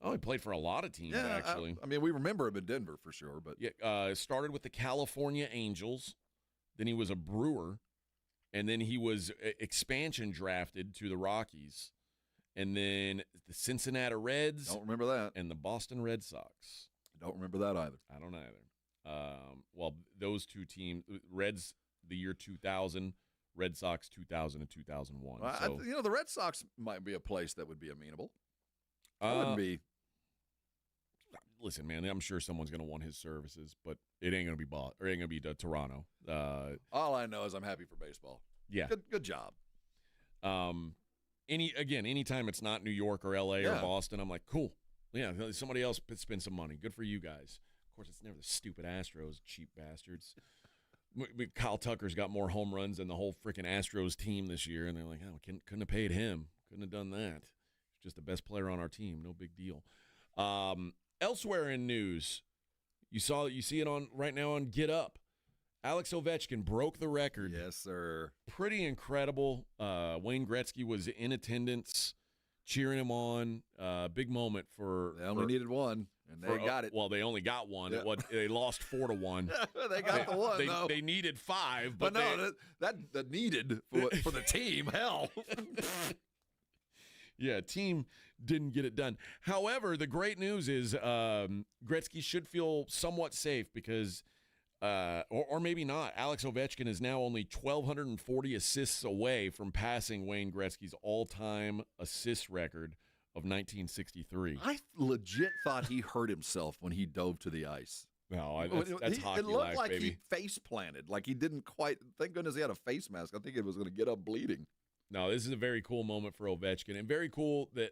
Oh, he played for a lot of teams, actually. We remember him in Denver for sure. But started with the California Angels. Then he was a Brewer. And then he was expansion drafted to the Rockies. And then the Cincinnati Reds. Don't remember that. And the Boston Red Sox. Don't remember that either. I don't either. Those two teams, Reds the year 2000, Red Sox 2000 and 2001. Well, the Red Sox might be a place that would be amenable. That wouldn't be. Listen, man, I'm sure someone's going to want his services, but it ain't going to be bought or ain't going to be Toronto. All I know is I'm happy for baseball. Yeah. Good job. Anytime it's not New York or LA or Boston, I'm like, cool. Yeah, somebody else spend some money. Good for you guys. Of course, it's never the stupid Astros, cheap bastards. Kyle Tucker's got more home runs than the whole freaking Astros team this year, and they're like, oh, couldn't have paid him. Couldn't have done that. He's just the best player on our team. No big deal. Elsewhere in news, you see it on right now on Get Up. Alex Ovechkin broke the record. Yes, sir. Pretty incredible. Wayne Gretzky was in attendance cheering him on. Big moment for. They only needed one, and they got it. Well, they only got one. Yeah. They lost 4-1. They got the one, though. They needed 5, but no, that needed for the team. Hell. Yeah, team didn't get it done. However, the great news is Gretzky should feel somewhat safe because, or maybe not, Alex Ovechkin is now only 1,240 assists away from passing Wayne Gretzky's all-time assist record of 1963. I legit thought he hurt himself when he dove to the ice. No, that's hockey It looked like baby. he face planted, like he didn't quite. Thank goodness he had a face mask. I think it was going to get up bleeding. No, this is a very cool moment for Ovechkin, and very cool that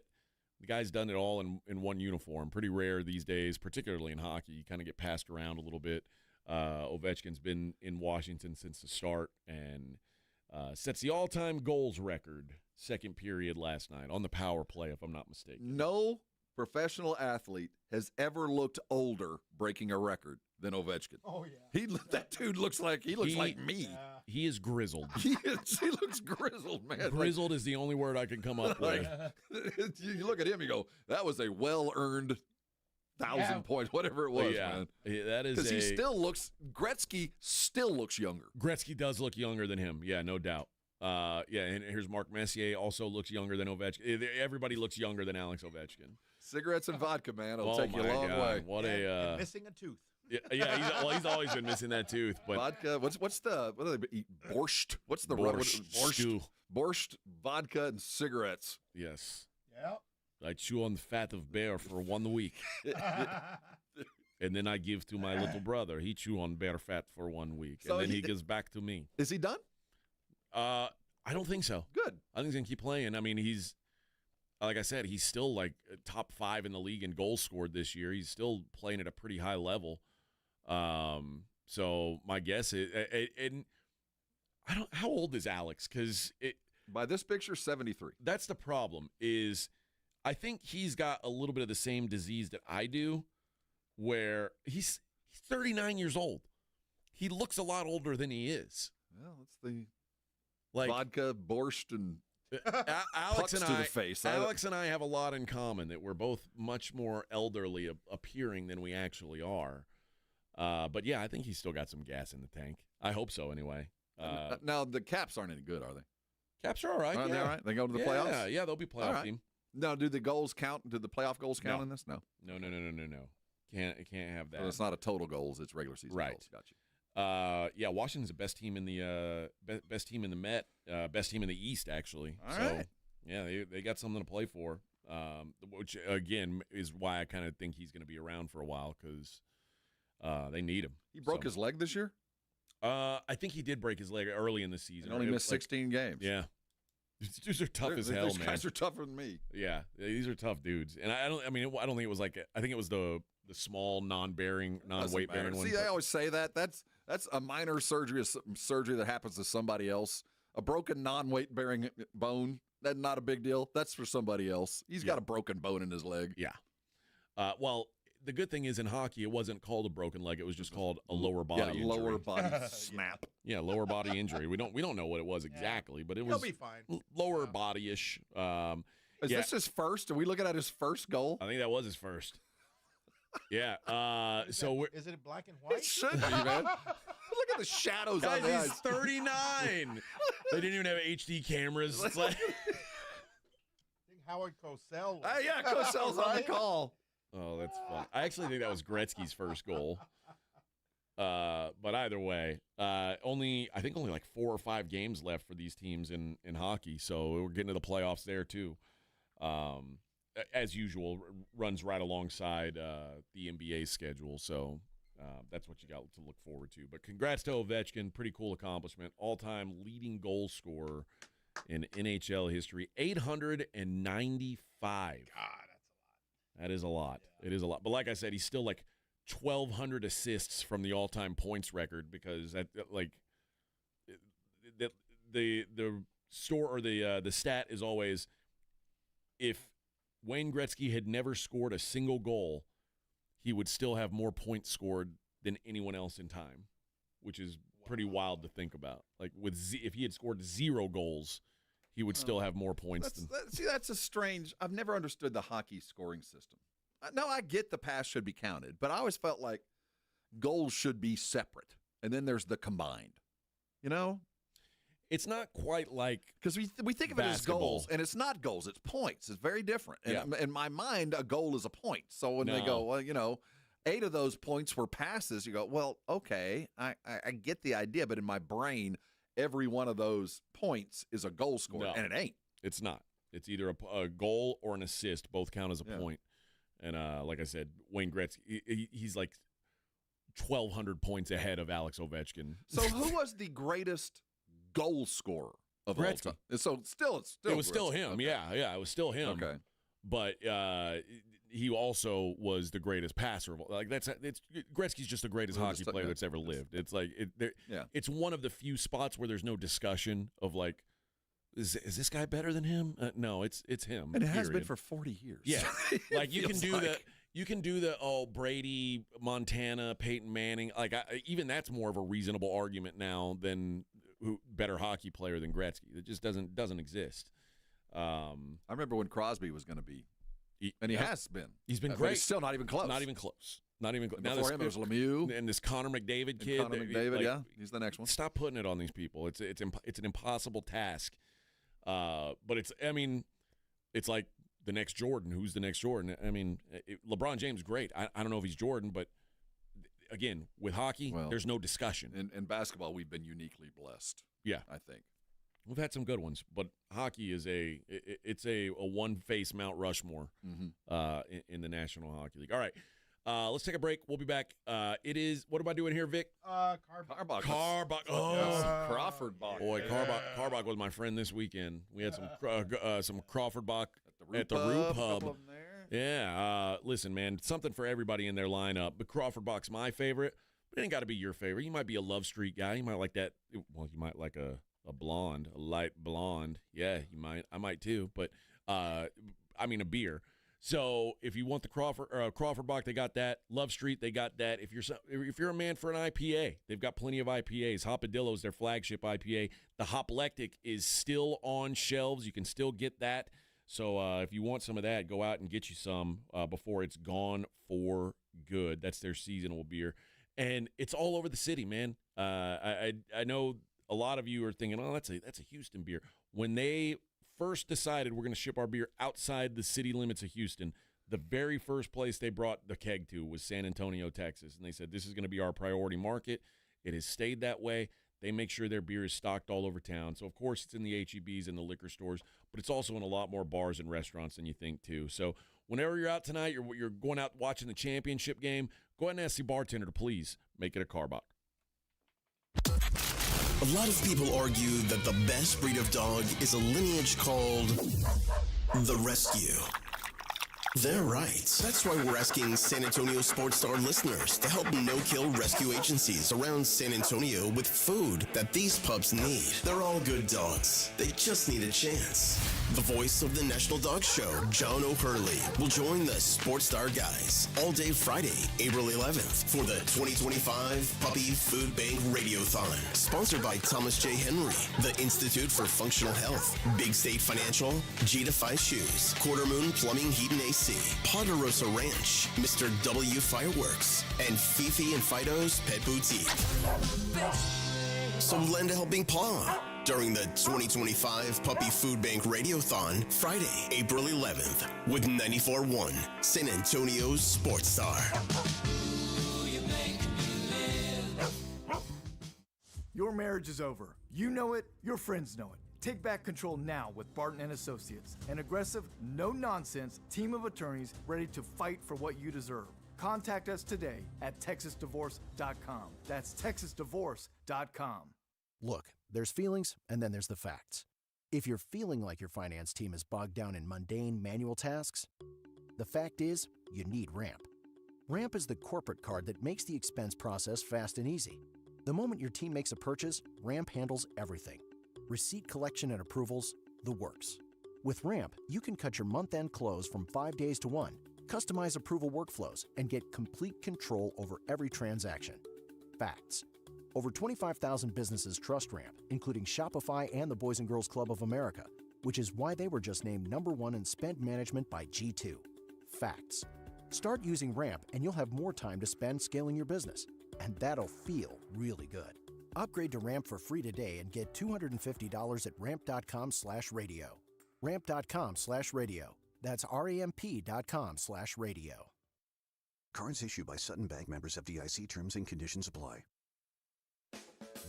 the guy's done it all in one uniform. Pretty rare these days, particularly in hockey. You kind of get passed around a little bit. Ovechkin's been in Washington since the start and sets the all-time goals record, second period last night, on the power play, if I'm not mistaken. No professional athlete has ever looked older breaking a record than Ovechkin. Oh, yeah. That dude looks like me. Yeah. He is grizzled. He looks grizzled, man. Grizzled is the only word I can come up with. You look at him, you go, that was a well-earned 1,000 points, whatever it was, man. Yeah, that is because Gretzky still looks younger. Gretzky does look younger than him. Yeah, no doubt. And here's Mark Messier, also looks younger than Ovechkin. Everybody looks younger than Alex Ovechkin. Cigarettes and vodka, man. It'll take you a long way. What and missing a tooth. Yeah, he's always been missing that tooth. But vodka. What do they eat? Borscht. What's the borscht? Borscht, vodka, and cigarettes. Yes. Yeah. I chew on the fat of bear for 1 week, and then I give to my little brother. He chew on bear fat for 1 week, and then he gives back to me. Is he done? I don't think so. Good. I think he's gonna keep playing. I mean, he's like I said, he's still like top 5 in the league in goals scored this year. He's still playing at a pretty high level. So my guess is, and I don't. How old is Alex? Because by this picture, 73. That's the problem. Is I think he's got a little bit of the same disease that I do, where he's 39 years old. He looks a lot older than he is. Well, it's the vodka, borscht, and Alex and to the face. Alex and I have a lot in common, that we're both much more elderly appearing than we actually are. But yeah, I think he's still got some gas in the tank. I hope so, anyway. Now the Caps aren't any good, are they? Caps are all right. They all right? They go to the playoffs? Yeah, they'll be playoff team. Now, do the goals count? Do the playoff goals count in this? No. No. It can't have that. So it's not a total goals; it's regular season goals. Gotcha. Yeah, Washington's the best team in the best team in the Met, best team in the East, actually. All right. Yeah, they got something to play for, which again is why I kind of think he's going to be around for a while, because they need him. He broke his leg this year? I think he did break his leg early in the season. He only missed 16 games. Yeah. These dudes are tough as hell, man. These guys are tougher than me. Yeah, these are tough dudes. And I don't think it was like, I think it was the small non-weight bearing one. See, I always say that. That's a minor surgery that happens to somebody else. A broken non-weight bearing bone, that's not a big deal. That's for somebody else. He's got a broken bone in his leg. Yeah. Well, the good thing is in hockey, it wasn't called a broken leg. It was just called a lower body injury. Lower body snap. Yeah, lower body injury. We don't know what it was exactly, but it was He'll be fine. Lower body-ish. Is this his first? Are we looking at his first goal? I think that was his first. Yeah. Is it black and white? It should be, man. Look at the shadows on the ice. He's 39. They didn't even have HD cameras. It's like... I think Howard Cosell. Cosell's on the call. Oh, that's fun. I actually think that was Gretzky's first goal. But either way, only like 4 or 5 games left for these teams in hockey, so we're getting to the playoffs there too. As usual, runs right alongside the NBA schedule, so that's what you got to look forward to. But congrats to Ovechkin, pretty cool accomplishment. All-time leading goal scorer in NHL history, 895. God. That is a lot. Yeah. It is a lot. But like I said, he's still like 1,200 assists from the all-time points record, because the stat is always, if Wayne Gretzky had never scored a single goal, he would still have more points scored than anyone else in time, which is pretty wild to think about. Like if he had scored 0 goals, he would still have more points than. That's a strange. I've never understood the hockey scoring system. No, I get the pass should be counted, but I always felt like goals should be separate, and then there's the combined. You know, it's not quite like because we think of basketball. it as goals, and it's not goals; it's points. It's very different. And in my mind, a goal is a point. So when they go, well, 8 of those points were passes, you go, well, okay, I get the idea, but in my brain, every one of those points is a goal scorer, and it ain't. It's not. It's either a goal or an assist. Both count as a point. And like I said, Wayne Gretzky, he's like 1,200 points ahead of Alex Ovechkin. So who was the greatest goal scorer of all time? So it was still him. Okay. Yeah, it was still him. Okay. But he also was the greatest passer of all. Like Gretzky's just the greatest hockey player that's ever lived. It's like it's one of the few spots where there's no discussion of like, is this guy better than him? No, it's him. And it has been for 40 years. Yeah, like you can do the Brady, Montana, Peyton Manning. Like even that's more of a reasonable argument now than better hockey player than Gretzky. It just doesn't exist. I remember when Crosby was going to be, and he has been. He's been but great. He's still not even close. Not even close. Not even close. Before him, it was Lemieux and this Connor McDavid kid. Connor McDavid, he's the next one. Stop putting it on these people. It's an impossible task. But it's like the next Jordan. Who's the next Jordan? I mean, LeBron James, great. I don't know if he's Jordan, but again, with hockey, there's no discussion. In basketball, we've been uniquely blessed. Yeah, I think we've had some good ones, but hockey is a one-face Mount Rushmore in the National Hockey League. All right. Let's take a break. We'll be back. It is, what am I doing here, Vic? Carbach. Oh, Crawford Bach. Boy, Carbach was my friend this weekend. We had some Crawford Bach at the Roop Hub. Yeah. Listen, man, something for everybody in their lineup. But Crawford Bach's my favorite. But it ain't got to be your favorite. You might be a Love Street guy. You might like that. Well, you might like a blonde, a light blonde. Yeah, you might. I might too. But a beer. So if you want the Crawford Bach, they got that. Love Street, they got that. If you're a man for an IPA, they've got plenty of IPAs. Hopadillo's their flagship IPA. The Hoplectic is still on shelves. You can still get that. So if you want some of that, go out and get you some before it's gone for good. That's their seasonal beer, and it's all over the city, man. I know a lot of you are thinking, oh, that's a Houston beer. When they first decided we're going to ship our beer outside the city limits of Houston, the very first place they brought the keg to was San Antonio, Texas. And they said, this is going to be our priority market. It has stayed that way. They make sure their beer is stocked all over town. So, of course, it's in the H-E-Bs and the liquor stores, but it's also in a lot more bars and restaurants than you think, too. So whenever you're out tonight, you're going out watching the championship game, go ahead and ask the bartender to please make it a Carbach. A lot of people argue that the best breed of dog is a lineage called the Rescue. They're right. That's why we're asking San Antonio Sports Star listeners to help no-kill rescue agencies around San Antonio with food that these pups need. They're all good dogs. They just need a chance. The voice of the National Dog Show, John O'Hurley, will join the Sports Star guys all day Friday, April 11th for the 2025 Puppy Food Bank Radiothon. Sponsored by Thomas J. Henry, the Institute for Functional Health, Big State Financial, G2Fi Shoes, Quarter Moon Plumbing, Heat and AC, Ponderosa Ranch, Mr. W Fireworks, and Fifi and Fido's Pet Boutique. So lend a helping paw during the 2025 Puppy Food Bank Radiothon, Friday, April 11th, with 94.1 San Antonio's Sports Star. Your marriage is over. You know it, your friends know it. Take back control now with Barton & Associates, an aggressive, no-nonsense team of attorneys ready to fight for what you deserve. Contact us today at TexasDivorce.com. That's TexasDivorce.com. Look, there's feelings, and then there's the facts. If you're feeling like your finance team is bogged down in mundane manual tasks, the fact is, you need Ramp. Ramp is the corporate card that makes the expense process fast and easy. The moment your team makes a purchase, Ramp handles everything. Receipt collection and approvals, the works. With Ramp, you can cut your month-end close from 5 days to 1, customize approval workflows, and get complete control over every transaction. Facts. Over 25,000 businesses trust Ramp, including Shopify and the Boys and Girls Club of America, which is why they were just named #1 in spend management by G2. Facts. Start using Ramp and you'll have more time to spend scaling your business. And that'll feel really good. Upgrade to Ramp for free today and get $250 at ramp.com/radio. Ramp.com/radio. That's ramp.com/radio. Cards issued by Sutton Bank, members of FDIC. Terms and conditions apply.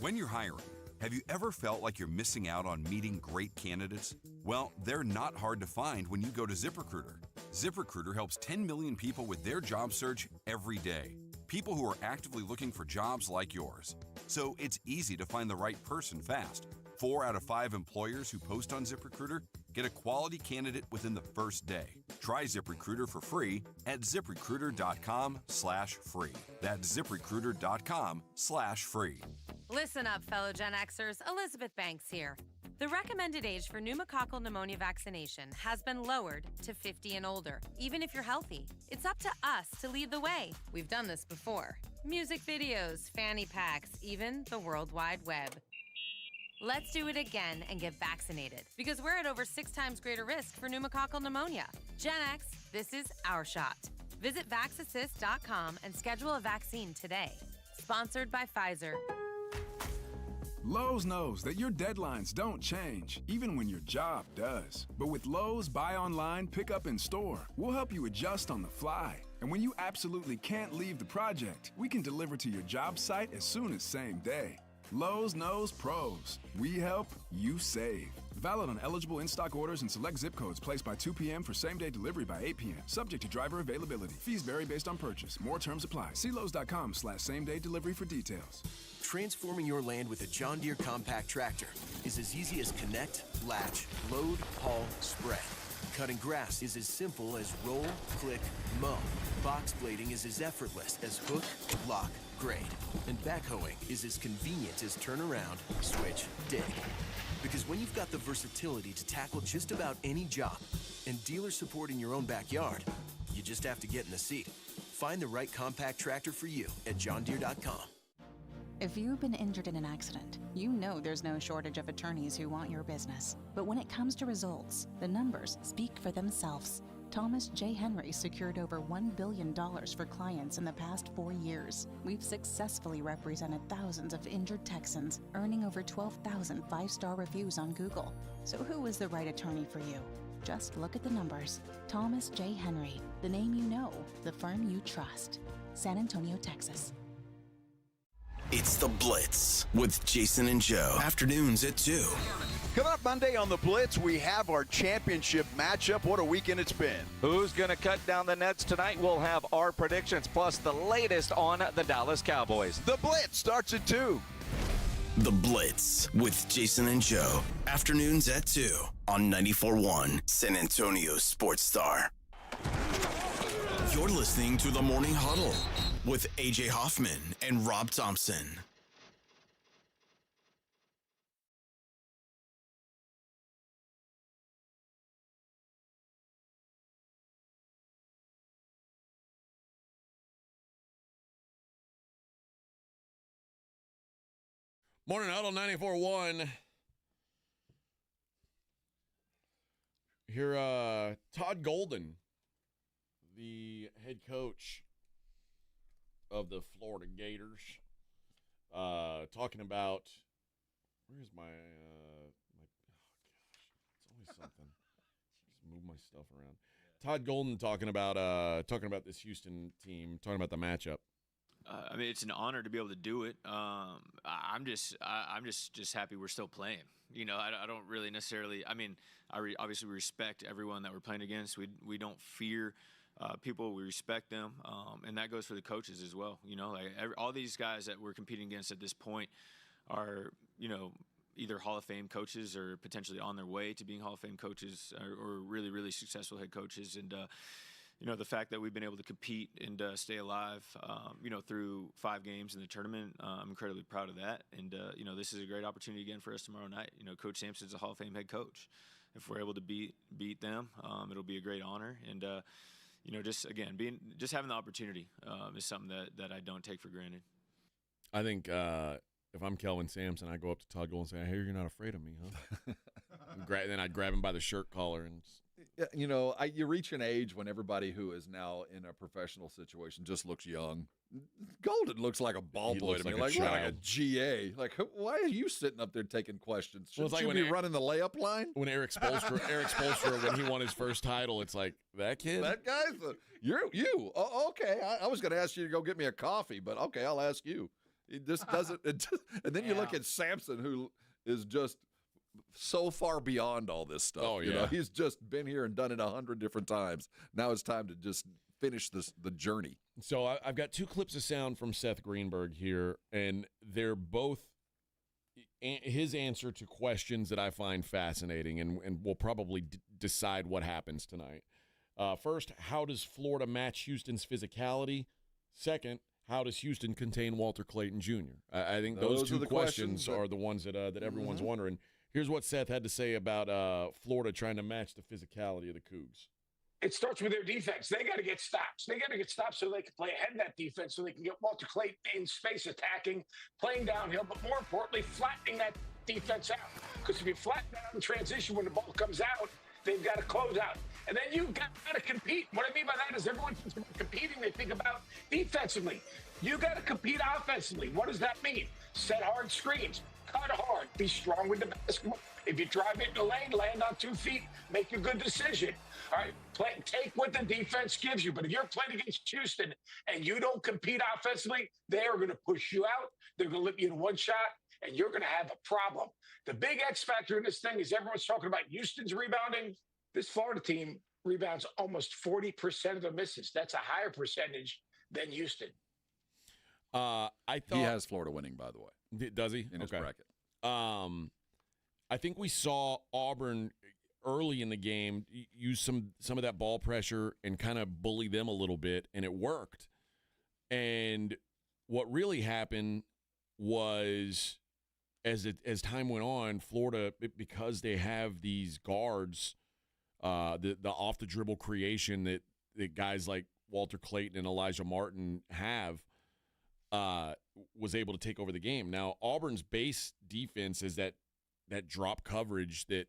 When you're hiring, have you ever felt like you're missing out on meeting great candidates? Well, they're not hard to find when you go to ZipRecruiter. ZipRecruiter helps 10 million people with their job search every day. People who are actively looking for jobs like yours. So it's easy to find the right person fast. 4 out of 5 employers who post on ZipRecruiter get a quality candidate within the first day. Try ZipRecruiter for free at ZipRecruiter.com/free. That's ZipRecruiter.com/free. Listen up, fellow Gen Xers. Elizabeth Banks here. The recommended age for pneumococcal pneumonia vaccination has been lowered to 50 and older, even if you're healthy. It's up to us to lead the way. We've done this before. Music videos, fanny packs, even the World Wide Web. Let's do it again and get vaccinated, because we're at over 6 times greater risk for pneumococcal pneumonia. Gen X, this is our shot. Visit VaxAssist.com and schedule a vaccine today. Sponsored by Pfizer. Lowe's knows that your deadlines don't change, even when your job does. But with Lowe's Buy Online, Pick Up in Store, we'll help you adjust on the fly. And when you absolutely can't leave the project, we can deliver to your job site as soon as same day. Lowe's knows pros. We help, you save. Valid on eligible in-stock orders and select zip codes placed by 2 p.m. for same-day delivery by 8 p.m. Subject to driver availability. Fees vary based on purchase. More terms apply. See Lowe's.com/same-day delivery for details. Transforming your land with a John Deere compact tractor is as easy as connect, latch, load, haul, spread. Cutting grass is as simple as roll, click, mow. Box blading is as effortless as hook, lock, grade. And backhoeing is as convenient as turn around, switch, dig. Because when you've got the versatility to tackle just about any job and dealer support in your own backyard, you just have to get in the seat. Find the right compact tractor for you at johndeere.com. If you've been injured in an accident, you know there's no shortage of attorneys who want your business. But when it comes to results, the numbers speak for themselves. Thomas J. Henry secured over $1 billion for clients in the past 4 years. We've successfully represented thousands of injured Texans, earning over 12,000 5-star reviews on Google. So who is the right attorney for you? Just look at the numbers. Thomas J. Henry, the name you know, the firm you trust. San Antonio, Texas. It's The Blitz with Jason and Joe. Afternoons at 2. Coming up Monday on The Blitz, we have our championship matchup. What a weekend it's been. Who's going to cut down the nets tonight? We'll have our predictions, plus the latest on the Dallas Cowboys. The Blitz starts at 2. The Blitz with Jason and Joe. Afternoons at 2 on 94.1 San Antonio Sports Star. You're listening to the Morning Huddle with AJ Hoffman and Rob Thompson. Morning Huddle 94.1. Here, Todd Golden, the head coach of the Florida Gators, talking about, where's my, oh gosh, it's always something. Just move my stuff around. Todd Golden talking about this Houston team, talking about the matchup. I mean, it's an honor to be able to do it. I'm just happy we're still playing. You know, I don't really necessarily. I mean, obviously we respect everyone that we're playing against. We don't fear people. We respect them, and that goes for the coaches as well. You know, like all these guys that we're competing against at this point are, you know, either Hall of Fame coaches or potentially on their way to being Hall of Fame coaches, or really, really successful head coaches. And you know, the fact that we've been able to compete and stay alive, you know, through 5 games in the tournament, I'm incredibly proud of that. And, you know, this is a great opportunity again for us tomorrow night. You know, Coach Sampson's a Hall of Fame head coach. If we're able to beat them, it'll be a great honor. And, you know, just having the opportunity is something that I don't take for granted. I think if I'm Kelvin Sampson, I go up to Todd Golden and say, "I hear you're not afraid of me, huh?" Then I'd grab him by the shirt collar and. Yeah, you reach an age when everybody who is now in a professional situation just looks young. Golden looks like a ball boy to me, like a GA. Like, why are you sitting up there taking questions? Shouldn't you be running the layup line? When Eric Spoelstra, when he won his first title, it's like, that kid? That guy's you. Oh, okay. I was going to ask you to go get me a coffee, but okay, I'll ask you. It just doesn't. And then you look at Sampson, who is just so far beyond all this stuff. Oh, yeah. He's just been here and done it 100 different times. Now it's time to just finish the journey. So I've got 2 clips of sound from Seth Greenberg here, and they're both his answer to questions that I find fascinating, and we'll probably decide what happens tonight. First, how does Florida match Houston's physicality? Second, how does Houston contain Walter Clayton Jr.? I think those 2 questions are the ones that everyone's wondering. Here's what Seth had to say about Florida trying to match the physicality of the Cougs. It starts with their defense. They got to get stops. They got to get stops so they can play ahead of that defense, so they can get Walter Clayton in space attacking, playing downhill, but more importantly, flattening that defense out. Because if you flatten out in transition when the ball comes out, they've got to close out. And then you've got to compete. What I mean by that is everyone thinks about competing. They think about defensively. You got to compete offensively. What does that mean? Set hard screens. Cut hard. Be strong with the basketball. If you drive it in the lane, land on 2 feet, make a good decision. All right, take what the defense gives you. But if you're playing against Houston and you don't compete offensively, they are going to push you out. They're going to limit you to 1 shot, and you're going to have a problem. The big X factor in this thing is everyone's talking about Houston's rebounding. This Florida team rebounds almost 40% of their misses. That's a higher percentage than Houston. I thought he has Florida winning, by the way. Does he? In his bracket. I think we saw Auburn early in the game use some of that ball pressure and kind of bully them a little bit, and it worked. And what really happened was, as time went on, Florida, because they have these guards, the off the dribble creation that guys like Walter Clayton and Elijah Martin have, was able to take over the game. Now, Auburn's base defense is that drop coverage that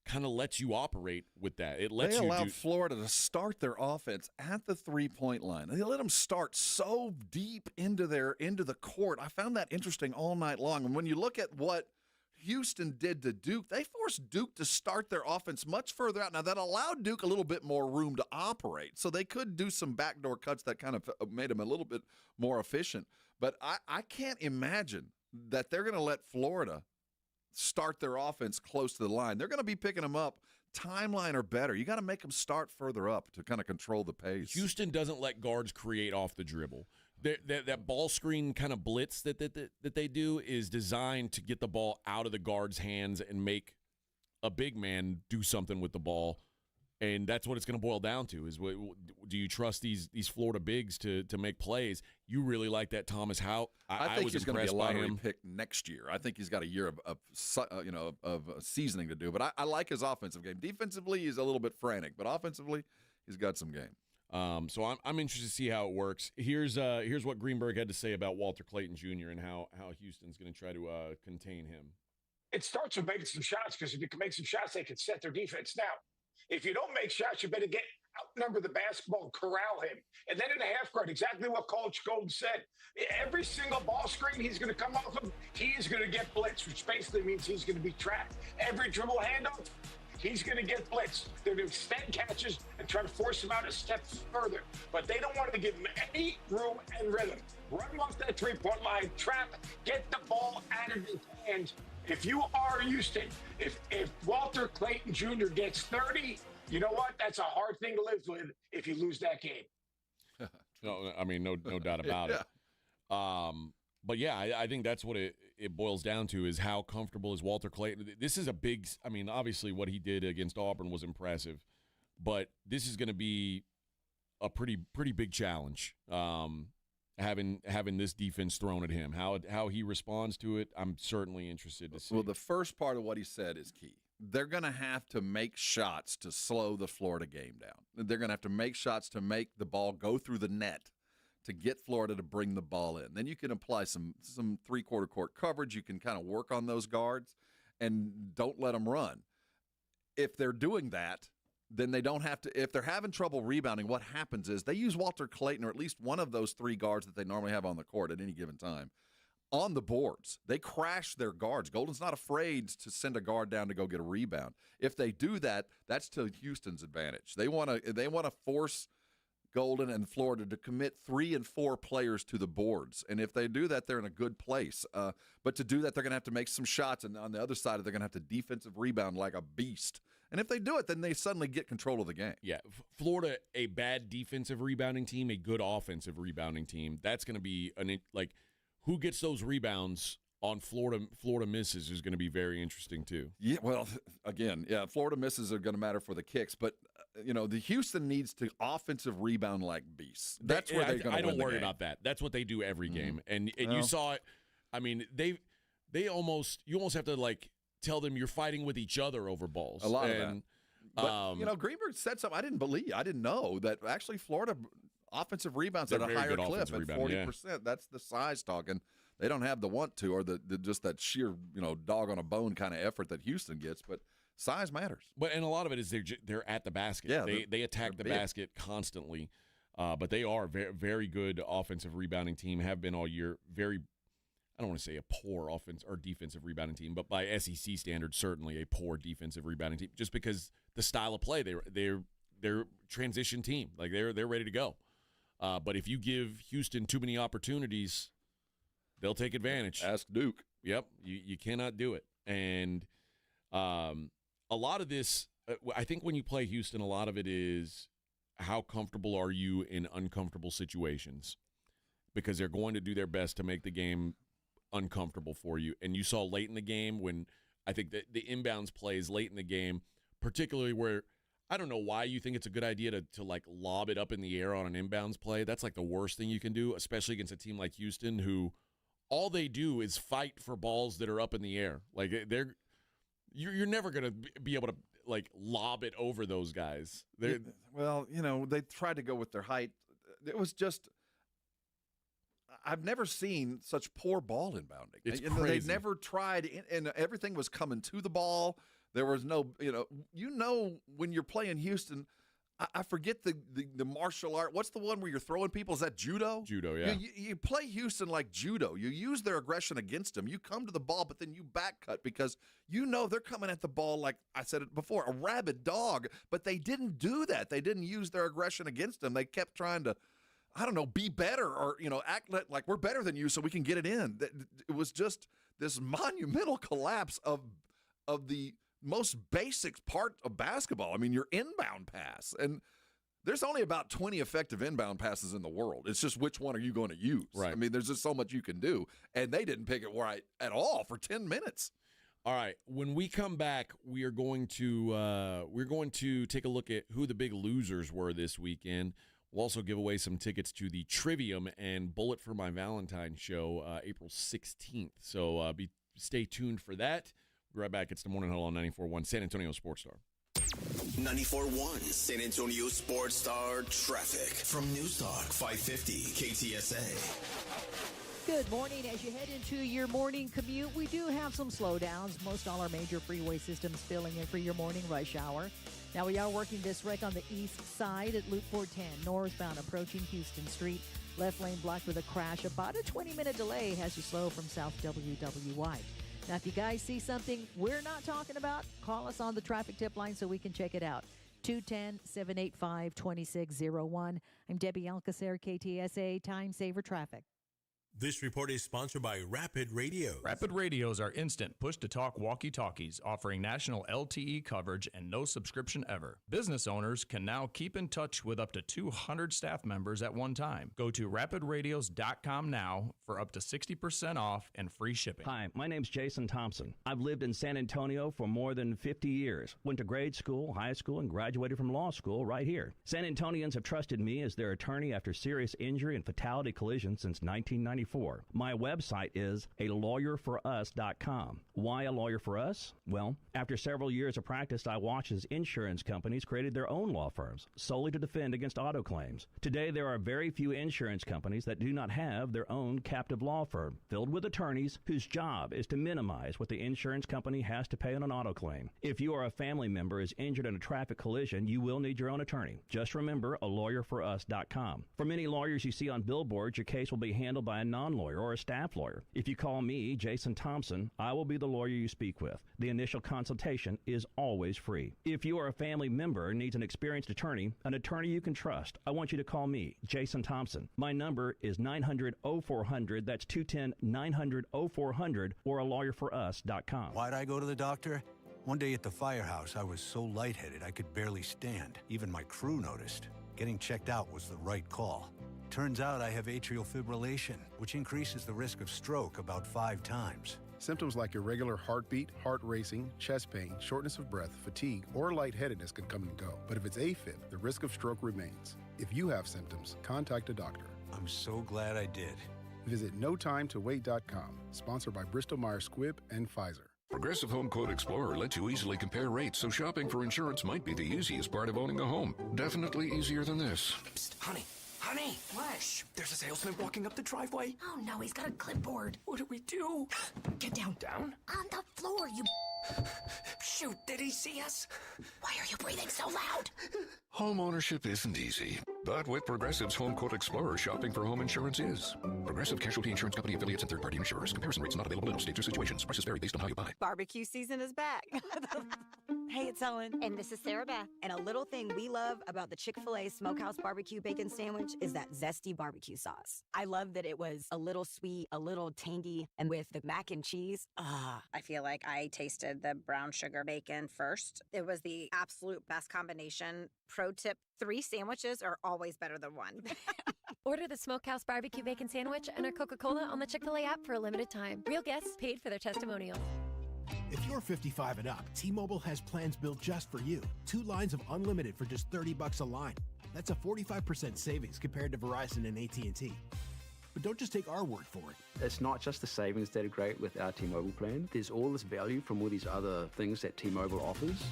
kind of lets you operate with that. It lets they you allow Florida to start their offense at the 3-point line. They let them start so deep into the court. I found that interesting all night long. And when you look at what Houston did to Duke, they forced Duke to start their offense much further out. Now, that allowed Duke a little bit more room to operate, so they could do some backdoor cuts that kind of made them a little bit more efficient. But I can't imagine that they're going to let Florida start their offense close to the line. They're going to be picking them up timeline or better. You got to make them start further up to kind of control the pace. Houston doesn't let guards create off the dribble. That ball screen kind of blitz that they do is designed to get the ball out of the guard's hands and make a big man do something with the ball. And that's what it's going to boil down to is, do you trust these Florida bigs to make plays? You really like that Thomas Howe. I think was he's going to be a impressed by lottery him. pick next year. I think he's got a year of seasoning to do. But I like his offensive game. Defensively, he's a little bit frantic, but offensively, he's got some game. So I'm interested to see how it works. Here's what Greenberg had to say about Walter Clayton Jr. and how Houston's going to try to contain him. It starts with making some shots, because if you can make some shots, they can set their defense. Now, if you don't make shots, you better outnumber the basketball and corral him. And then in the half court, exactly what Coach Golden said. Every single ball screen he's going to come off of, he is going to get blitzed, which basically means he's going to be trapped. Every dribble handoff, he's going to get blitzed. They're going to extend catches and try to force him out a step further. But they don't want to give him any room and rhythm. Run him off that 3-point line, trap, get the ball out of his hands. If you are Houston, if Walter Clayton Jr. gets 30, you know what? That's a hard thing to live with if you lose that game. No, I mean, no doubt about it. But yeah, I think that's what it boils down to, is how comfortable is Walter Clayton. This is a big, I mean, obviously what he did against Auburn was impressive, but this is going to be a pretty big challenge. Having this defense thrown at him, how he responds to it, I'm certainly interested to see. Well, the first part of what he said is key. They're going to have to make shots to slow the Florida game down. They're going to have to make shots to make the ball go through the net to get Florida to bring the ball in. Then you can apply some three-quarter court coverage. You can kind of work on those guards and don't let them run. if they're doing that, then they don't have to. If they're having trouble rebounding, what happens is they use Walter Clayton or at least one of those 3 guards that they normally have on the court at any given time on the boards. They crash their guards. Golden's not afraid to send a guard down to go get a rebound. If they do that, that's to Houston's advantage. They want to force Golden and Florida to commit 3 and 4 players to the boards. And if they do that, they're in a good place. But to do that, they're going to have to make some shots. And on the other side, they're going to have to defensive rebound like a beast. And if they do it, then they suddenly get control of the game. Yeah, Florida, a bad defensive rebounding team, a good offensive rebounding team. That's going to be who gets those rebounds on Florida misses is going to be very interesting too. Yeah, well, again, Florida misses are going to matter for the kicks, but the Houston needs to offensive rebound like beasts. That's where they're going to win the game. I don't worry about that. That's what they do every game, and you saw it. I mean, you almost have to tell them you're fighting with each other over balls. A lot of that. But Greenberg said something I didn't know that actually Florida offensive rebounds at a higher clip at 40%. Yeah. That's the size talking. They don't have the want to or the just that sheer dog on a bone kind of effort that Houston gets, but size matters. And a lot of it is they're at the basket. Yeah, they attack the basket constantly, but they are very very good offensive rebounding team. Have been all year. Very, I don't want to say a poor offense or defensive rebounding team, but by SEC standards, certainly a poor defensive rebounding team. Just because the style of play, they're transition team, they're ready to go. But if you give Houston too many opportunities, they'll take advantage. Ask Duke. Yep, you cannot do it. And a lot of this, I think when you play Houston, a lot of it is how comfortable are you in uncomfortable situations, because they're going to do their best to make the game uncomfortable for you. And you saw late in the game when I think that the inbounds plays late in the game, particularly where I don't know why you think it's a good idea to lob it up in the air on an inbounds play. That's the worst thing you can do, especially against a team like Houston who all they do is fight for balls that are up in the air. You're never going to be able to lob it over those guys. They tried to go with their height. It was just I've never seen such poor ball inbounding. It's crazy. They never tried, and everything was coming to the ball. There was no, when you're playing Houston, I forget the martial art. What's the one where you're throwing people? Is that judo? Judo, yeah. You play Houston like judo. You use their aggression against them. You come to the ball, but then you back cut because they're coming at the ball, like I said it before, a rabid dog. But they didn't do that. They didn't use their aggression against them. They kept trying to, be better or, act like we're better than you so we can get it in. It was just this monumental collapse of the most basic part of basketball. I mean, your inbound pass. And there's only about 20 effective inbound passes in the world. It's just which one are you going to use? Right. I mean, there's just so much you can do. And they didn't pick it right at all for 10 minutes. All right. When we come back, we're going to take a look at who the big losers were this weekend. We'll also give away some tickets to the Trivium and Bullet for My Valentine show April 16th. So stay tuned for that. We'll be right back. It's the Morning Huddle on 94.1 San Antonio Sports Star. 94.1 San Antonio Sports Star traffic from News Talk 550 KTSA. Good morning. As you head into your morning commute, we do have some slowdowns. Most all our major freeway systems filling in for your morning rush hour. Now, we are working this wreck on the east side at Loop 410, northbound approaching Houston Street. Left lane blocked with a crash. About a 20-minute delay has you slow from South WW Now, if you guys see something we're not talking about, call us on the traffic tip line so we can check it out. 210-785-2601. I'm Debbie Alcacer, KTSA Time Saver Traffic. This report is sponsored by Rapid Radios. Rapid Radios are instant push-to-talk walkie-talkies offering national LTE coverage and no subscription ever. Business owners can now keep in touch with up to 200 staff members at one time. Go to rapidradios.com now for up to 60% off and free shipping. Hi, my name's Jason Thompson. I've lived in San Antonio for more than 50 years. Went to grade school, high school, and graduated from law school right here. San Antonians have trusted me as their attorney after serious injury and fatality collision since 1994. 2024. My website is alawyerforus.com. Why a lawyer for us? Well, after several years of practice, I watched as insurance companies created their own law firms solely to defend against auto claims. Today, there are very few insurance companies that do not have their own captive law firm filled with attorneys whose job is to minimize what the insurance company has to pay on an auto claim. If you or a family member is injured in a traffic collision, you will need your own attorney. Just remember alawyerforus.com. For many lawyers you see on billboards, your case will be handled by a non-lawyer or a staff lawyer. If you call me, Jason Thompson, I will be the lawyer you speak with. The initial consultation is always free. If you or a family member needs an experienced attorney you can trust, I want you to call me, Jason Thompson. My number is 900-0400. That's 210-900-0400 or alawyerforus.com. Why'd I go to the doctor? One day at the firehouse, I was so lightheaded I could barely stand. Even my crew noticed. Getting checked out was the right call. Turns out I have atrial fibrillation, which increases the risk of stroke about 5 times. Symptoms like irregular heartbeat, heart racing, chest pain, shortness of breath, fatigue, or lightheadedness can come and go. But if it's AFib, the risk of stroke remains. If you have symptoms, contact a doctor. I'm so glad I did. Visit NoTimeToWait.com, sponsored by Bristol-Myers Squibb and Pfizer. Progressive Home Quote Explorer lets you easily compare rates, so shopping for insurance might be the easiest part of owning a home. Definitely easier than this. Psst, honey. Honey! What? Shh, there's a salesman walking up the driveway. Oh no, he's got a clipboard. What do we do? Get down. Down? On the floor, you... Shoot, did he see us? Why are you breathing so loud? Home ownership isn't easy, but with Progressive's Home Quote Explorer, shopping for home insurance is. Progressive Casualty Insurance Company affiliates and third-party insurers. Comparison rates not available in all states or situations. Prices vary based on how you buy. Barbecue season is back. Hey, it's Ellen. And this is Sarah Beth. And a little thing we love about the Chick-fil-A Smokehouse Barbecue Bacon Sandwich is that zesty barbecue sauce. I love that it was a little sweet, a little tangy, and with the mac and cheese, I feel like I tasted the brown sugar bacon first. It was the absolute best combination. Pro tip, 3 sandwiches are always better than 1. Order the Smokehouse Barbecue Bacon Sandwich and our Coca-Cola on the Chick-fil-A app for a limited time. Real guests paid for their testimonials. If you're 55 and up, T-Mobile has plans built just for you. 2 lines of unlimited for just $30 a line. That's a 45% savings compared to Verizon and AT&T. But don't just take our word for it. It's not just the savings that are great with our T-Mobile plan. There's all this value from all these other things that T-Mobile offers.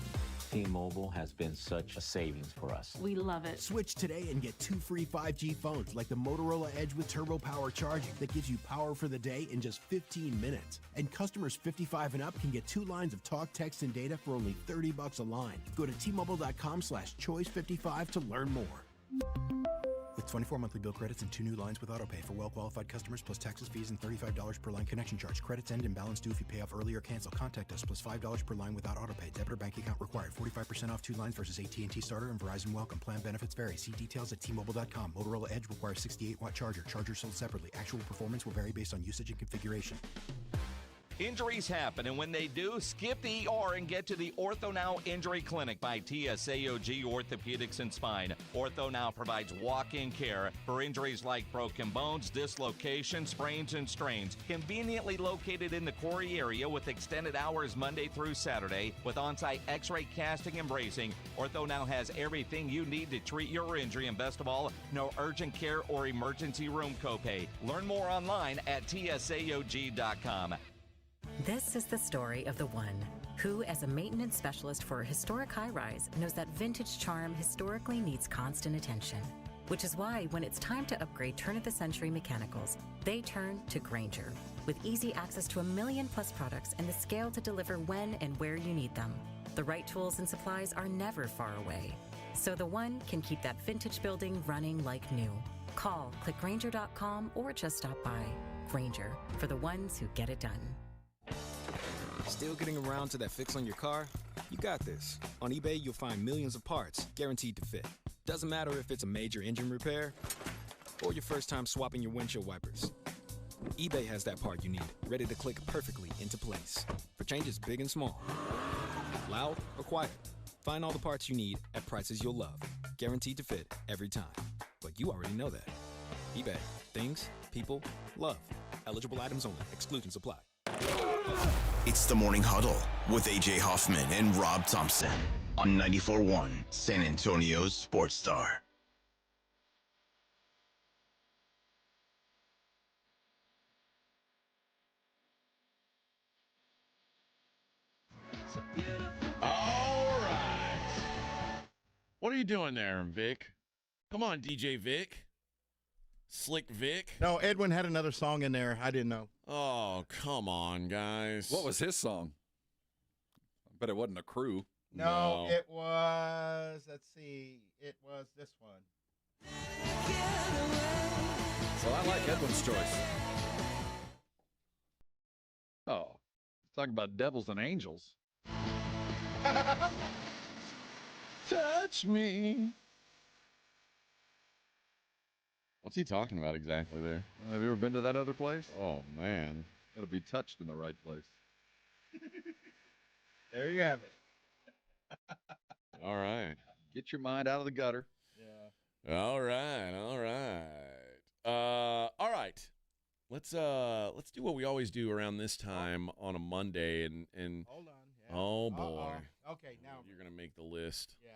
T-Mobile has been such a savings for us. We love it. Switch today and get 2 free 5G phones like the Motorola Edge with Turbo Power charging that gives you power for the day in just 15 minutes. And customers 55 and up can get 2 lines of talk, text, and data for only $30 a line. Go to T-Mobile.com/choice55 to learn more. With 24 monthly bill credits and 2 new lines with autopay for well-qualified customers plus taxes, fees, and $35 per line connection charge. Credits end and balance due if you pay off early or cancel. Contact us plus $5 per line without autopay. Debit or bank account required. 45% off 2 lines versus AT&T Starter and Verizon Welcome. Plan benefits vary. See details at T-Mobile.com. Motorola Edge requires 68-watt charger. Charger sold separately. Actual performance will vary based on usage and configuration. Injuries happen, and when they do, skip the ER and get to the Ortho Now Injury Clinic by TSAOG Orthopedics and Spine. Ortho Now provides walk-in care for injuries like broken bones, dislocations, sprains, and strains. Conveniently located in the Quarry area with extended hours Monday through Saturday with on-site x-ray casting and bracing, Ortho Now has everything you need to treat your injury, and best of all, no urgent care or emergency room copay. Learn more online at tsaog.com. This is the story of the one who, as a maintenance specialist for a historic high-rise, knows that vintage charm historically needs constant attention. Which is why, when it's time to upgrade turn-of-the-century mechanicals, they turn to Grainger. With easy access to 1 million-plus products and the scale to deliver when and where you need them, the right tools and supplies are never far away. So the one can keep that vintage building running like new. Call, click Grainger.com, or just stop by. Grainger, for the ones who get it done. Still getting around to that fix on your car? You got this. On eBay, you'll find millions of parts guaranteed to fit. Doesn't matter if it's a major engine repair or your first time swapping your windshield wipers. eBay has that part you need, ready to click perfectly into place for changes big and small. Loud or quiet, find all the parts you need at prices you'll love. Guaranteed to fit every time. But you already know that. eBay. Things, people, love. Eligible items only. Exclusions apply. It's the Morning Huddle with A.J. Hoffman and Rob Thompson on 94.1 San Antonio's Sports Star. All right. What are you doing there, Vic? Come on, DJ Vic. Slick Vic. No, Edwin had another song in there. I didn't know. Oh, come on, guys. What was his song? I bet it wasn't a crew. No, it was, let's see, it was this one. So I like Edwin's choice. Oh, talking about devils and angels. Touch me. What's he talking about exactly there? Have you ever been to that other place? Oh, man. It'll be touched in the right place. There you have it. All right. Get your mind out of the gutter. Yeah. All right. All right. Let's do what we always do around this time on a Monday and Hold on. Yeah. Oh boy. Okay, now you're going to make the list. Yeah.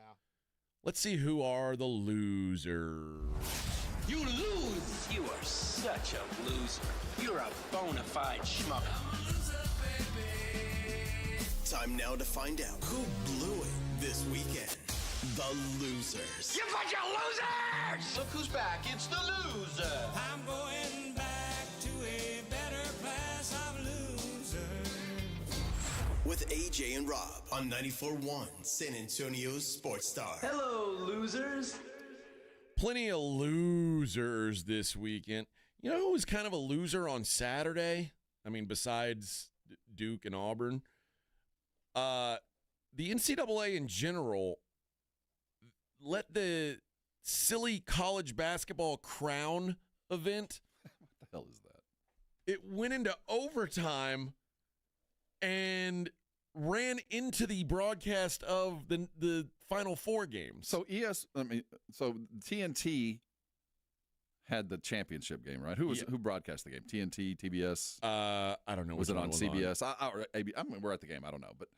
Let's see who are the losers. You lose. You are such a loser. You're a bona fide schmuck. Time now to find out who blew it this weekend. The losers. You bunch of losers! Look who's back. It's the loser. I'm going back to a better class of losers. With AJ and Rob on 94.1 San Antonio's Sports Star. Hello, losers. Plenty of losers this weekend. You know who was kind of a loser on Saturday? I mean, besides Duke and Auburn? The NCAA in general let the silly college basketball crown event. What the hell is that? It went into overtime and ran into the broadcast of the Final Four games. So so TNT had the championship game, right? Who broadcast the game? TNT, TBS? I don't know. Was it on CBS? We're at the game. I don't know, but.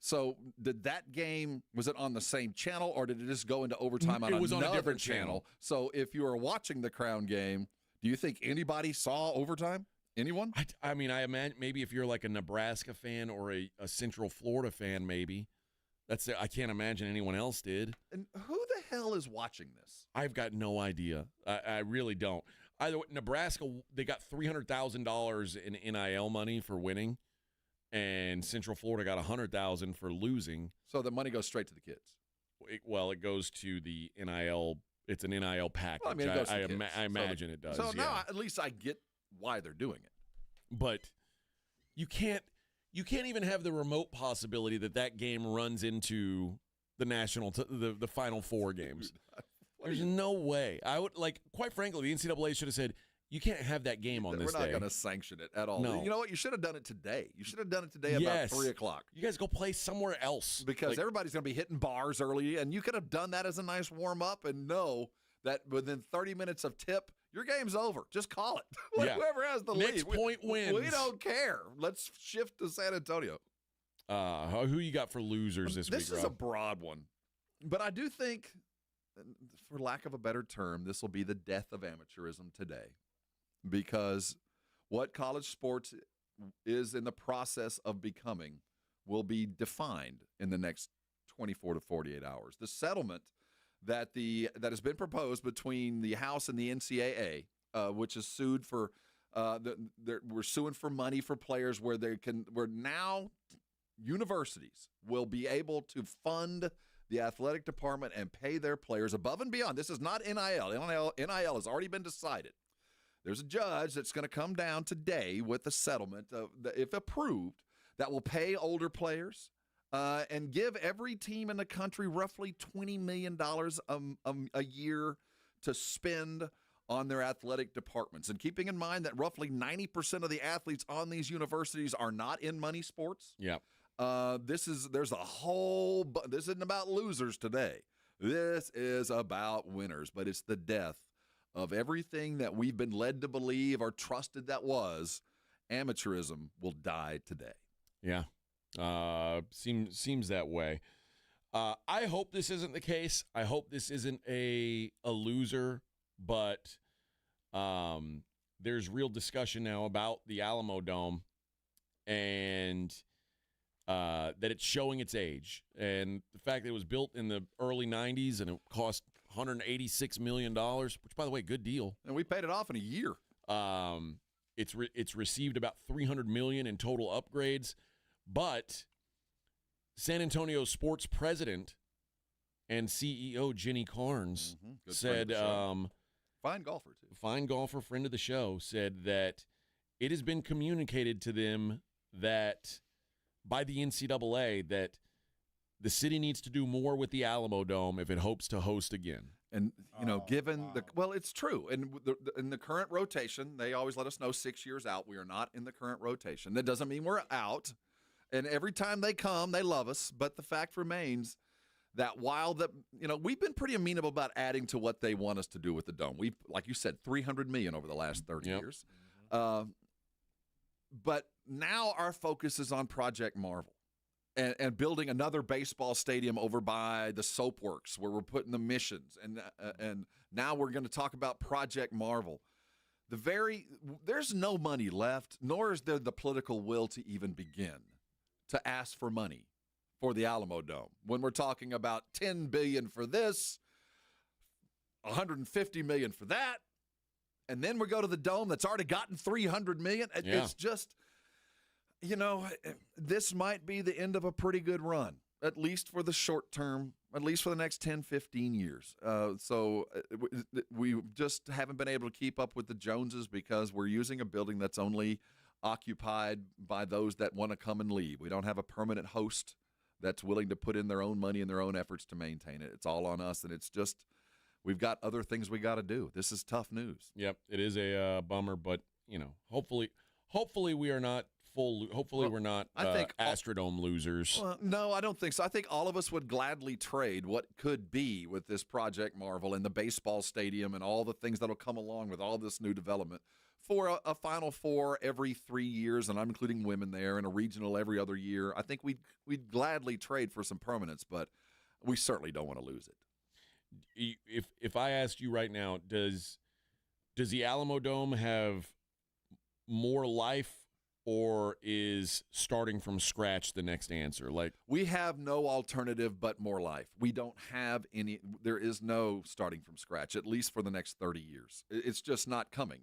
So did that game, was it on the same channel or did it just go into overtime on a different channel? So if you were watching the Crown game, do you think anybody saw overtime? Anyone? I mean, I imagine maybe if you're like a Nebraska fan or a Central Florida fan, maybe. I can't imagine anyone else did. And who the hell is watching this? I've got no idea. I really don't. Either Nebraska, they got $300,000 in NIL money for winning. And Central Florida got $100,000 for losing. So the money goes straight to the kids. It goes to the NIL. It's an NIL package. Well, I mean, I imagine it does. So now at least I get why they're doing it. But you can't even have the remote possibility that game runs into the the Final Four games. There's no way. I would quite frankly, the NCAA should have said, you can't have that game on this day. We're not going to sanction it at all. No. You know what? You should have done it today. You should have done it today about 3 o'clock. You guys go play somewhere else. Because everybody's going to be hitting bars early, and you could have done that as a nice warm-up and know that within 30 minutes of tip, your game's over. Just call it. Whoever has the lead. Next point wins. We don't care. Let's shift to San Antonio. Who you got for losers this week, This is a broad one. But I do think, for lack of a better term, this will be the death of amateurism today. Because what college sports is in the process of becoming will be defined in the next 24 to 48 hours. The settlement that has been proposed between the House and the NCAA, which is sued for we're suing for money for players where now universities will be able to fund the athletic department and pay their players above and beyond. This is not NIL. NIL has already been decided. There's a judge that's going to come down today with a settlement, if approved, that will pay older players and give every team in the country roughly $20 million a year to spend on their athletic departments. And keeping in mind that roughly 90% of the athletes on these universities are not in money sports. Yeah. This isn't about losers today. This is about winners, but it's the death of everything that we've been led to believe or trusted that was. Amateurism will die today. Yeah. Seems that way. I hope this isn't the case. I hope this isn't a loser, but there's real discussion now about the Alamo Dome, and that it's showing its age. And the fact that it was built in the early 90s and it cost $186 million, which, by the way, good deal. And we paid it off in a year. It's received about $300 million in total upgrades. But San Antonio sports president and CEO Jenny Carnes said, fine golfer, too. Fine golfer, friend of the show, said that it has been communicated to them that by the NCAA that the city needs to do more with the Alamo Dome if it hopes to host again. And, given it's true. And in the current rotation, they always let us know 6 years out. We are not in the current rotation. That doesn't mean we're out. And every time they come, they love us. But the fact remains that while we've been pretty amenable about adding to what they want us to do with the dome. We've, like you said, $300 million over the last 30 years. But now our focus is on Project Marvel and building another baseball stadium over by the Soap Works where we're putting the missions. And now we're going to talk about Project Marvel. There's no money left, nor is there the political will to even begin to ask for money for the Alamo Dome. When we're talking about $10 billion for this, $150 million for that, and then we go to the dome that's already gotten $300 million. It's just, this might be the end of a pretty good run, at least for the short term, at least for the next 10, 15 years. So we just haven't been able to keep up with the Joneses because we're using a building that's only occupied by those that want to come and leave. We don't have a permanent host that's willing to put in their own money and their own efforts to maintain it. It's all on us, and it's just we've got other things we got to do. This is tough news. Yep, it is a bummer, but hopefully we are not full. Hopefully we're not I think Astrodome losers. Well, no, I don't think so. I think all of us would gladly trade what could be with this Project Marvel and the baseball stadium and all the things that'll come along with all this new development for a Final Four every 3 years, and I'm including women there, and a regional every other year. I think we'd gladly trade for some permanence, but we certainly don't want to lose it. If I asked you right now, does the Alamo Dome have more life, or is starting from scratch the next answer? Like, we have no alternative but more life. We don't have any. There is no starting from scratch, at least for the next 30 years. It's just not coming.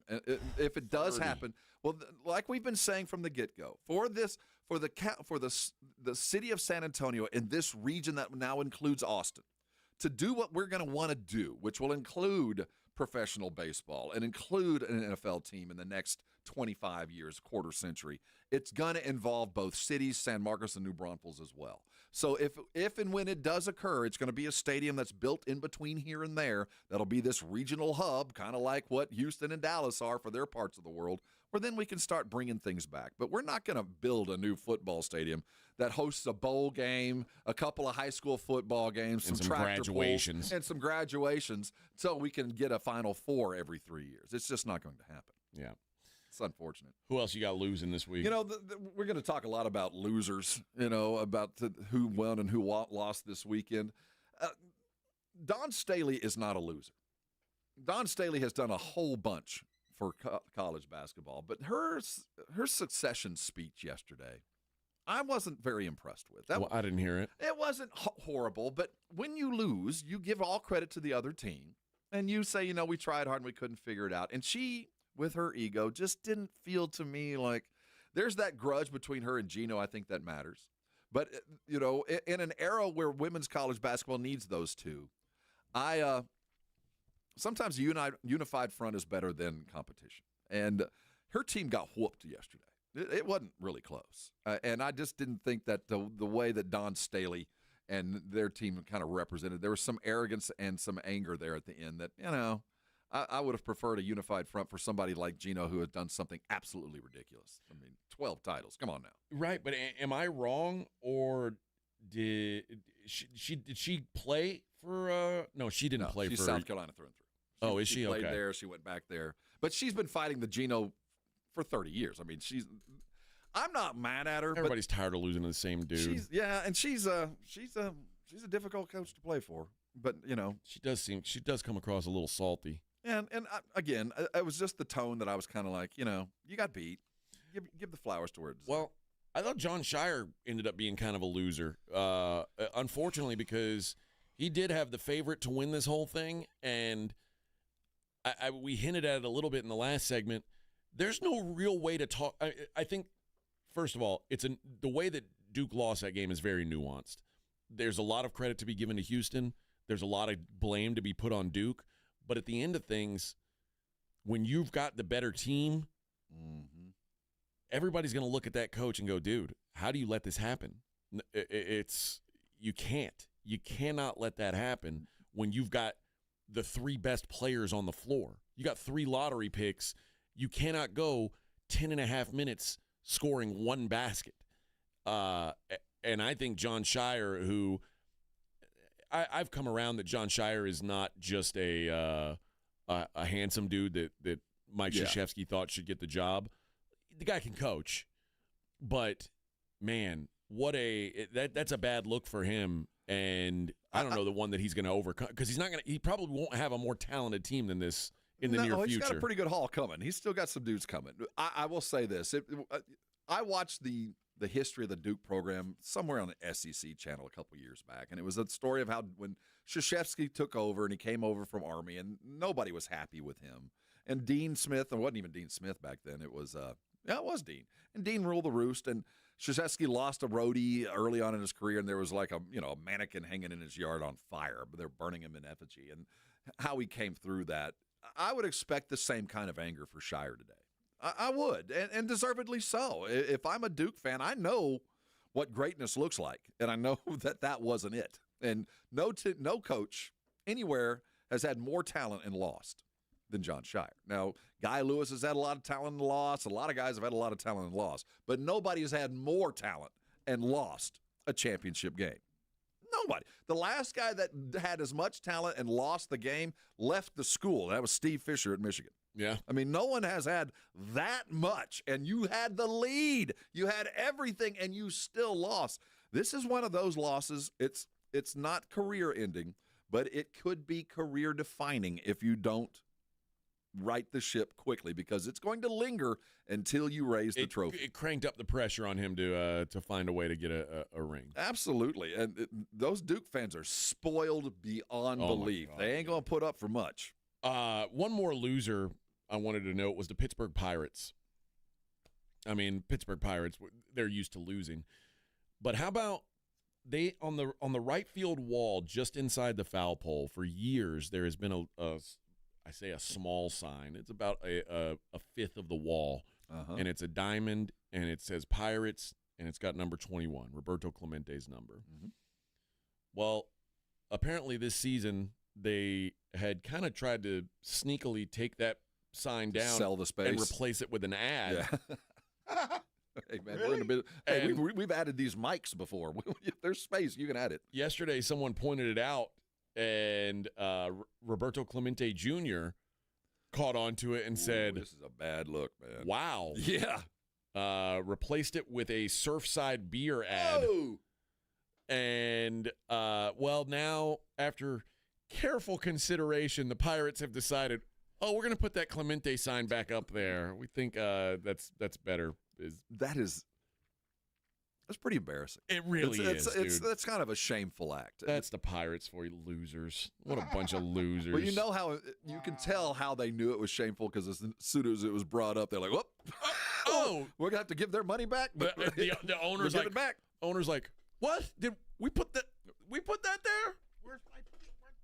If it does happen, well, like we've been saying from the get-go, for the city of San Antonio and this region that now includes Austin, to do what we're going to want to do, which will include professional baseball and include an NFL team in the next 25 years, quarter century, it's going to involve both cities, San Marcos and New Braunfels as well. So if and when it does occur, it's going to be a stadium that's built in between here and there. That'll be this regional hub, kind of like what Houston and Dallas are for their parts of the world, where then we can start bringing things back. But we're not going to build a new football stadium that hosts a bowl game, a couple of high school football games, and some tractor graduations, and some graduations, so we can get a Final Four every 3 years. It's just not going to happen. Yeah. It's unfortunate. Who else you got losing this week? We're going to talk a lot about losers, about who won and who lost this weekend. Dawn Staley is not a loser. Dawn Staley has done a whole bunch for college basketball, but her succession speech yesterday, I wasn't very impressed with. I didn't hear it. It wasn't horrible, but when you lose, you give all credit to the other team, and you say, we tried hard and we couldn't figure it out. And she, with her ego, just didn't feel to me like there's that grudge between her and Gino. I think that matters. But, in an era where women's college basketball needs those two, sometimes a unified front is better than competition. And her team got whooped yesterday. It wasn't really close. And I just didn't think that the way that Dawn Staley and their team kind of represented, there was some arrogance and some anger there at the end that, I would have preferred a unified front for somebody like Gino, who had done something absolutely ridiculous. 12 titles. Come on now. Right, but am I wrong, or did she play for? No, she didn't play she's for South Carolina through and through. Is she? She played okay. there. She went back there, but she's been fighting the Gino for 30 years. I'm not mad at her. Everybody's tired of losing to the same dude. She's a difficult coach to play for. But she does come across a little salty. And again, it was just the tone that I was kind of like, you got beat. Give the flowers to where it's. Well, I thought John Shire ended up being kind of a loser, unfortunately, because he did have the favorite to win this whole thing, and we hinted at it a little bit in the last segment. There's no real way to talk. I think, first of all, the way that Duke lost that game is very nuanced. There's a lot of credit to be given to Houston. There's a lot of blame to be put on Duke. But at the end of things, when you've got the better team, everybody's going to look at that coach and go, dude, how do you let this happen? You can't. You cannot let that happen when you've got the 3 best players on the floor. You got 3 lottery picks. You cannot go 10 and a half minutes scoring 1 basket. And I think John Shire, who I've come around that John Shire is not just a handsome dude that Mike Krzyzewski thought should get the job. The guy can coach, but man, that's a bad look for him. And I don't know the one that he's going to overcome, because he probably won't have a more talented team than this in the near future. He's got a pretty good haul coming. He's still got some dudes coming. I will say this. I watched the history of the Duke program somewhere on the SEC channel a couple years back, and it was a story of how when Krzyzewski took over and he came over from Army, and nobody was happy with him. And Dean Smith, and it wasn't even Dean Smith back then, it was Dean. And Dean ruled the roost, and Krzyzewski lost a roadie early on in his career, and there was like a mannequin hanging in his yard on fire, but they're burning him in effigy. And how he came through that, I would expect the same kind of anger for Shire today. I would, and deservedly so. If I'm a Duke fan, I know what greatness looks like, and I know that wasn't it. And no coach anywhere has had more talent and lost than John Shire. Now, Guy Lewis has had a lot of talent and lost. A lot of guys have had a lot of talent and lost. But nobody has had more talent and lost a championship game. Nobody. The last guy that had as much talent and lost the game left the school. That was Steve Fisher at Michigan. Yeah. I mean, no one has had that much, and you had the lead. You had everything, and you still lost. This is one of those losses. It's not career-ending, but it could be career-defining if you don't right the ship quickly, because it's going to linger until you raise the trophy. It cranked up the pressure on him to find a way to get a ring. Absolutely. And those Duke fans are spoiled beyond belief. God, they ain't going to put up for much. One more loser I wanted to note was the Pittsburgh Pirates. I mean, Pittsburgh Pirates, they're used to losing. But how about they on the right field wall just inside the foul pole for years, there has been a small sign. It's about a fifth of the wall, and it's a diamond, and it says Pirates, and it's got number 21, Roberto Clemente's number. Well, apparently this season they had kind of tried to sneakily take that sign down, sell the space, and replace it with an ad. Yeah. Hey, man, Really? we're in a bit. Hey, we've added these mics before. If there's space, you can add it. Yesterday, someone pointed it out, and Roberto Clemente Jr. caught on to it and said, "This is a bad look, man." Wow. Yeah. Replaced it with a Surfside beer ad. Oh. And, now, after careful consideration, the Pirates have decided, we're going to put that Clemente sign back up there. We think that's better. That's pretty embarrassing. It really is, dude. That's kind of a shameful act. That's the Pirates for you losers. What a bunch of losers. Well, you know how you can tell how they knew it was shameful, because as soon as it was brought up, they're like, "Whoop! We're gonna have to give their money back." But the owner's we'll like, give it back. Owner's like, "What? Did we put that? We put that there?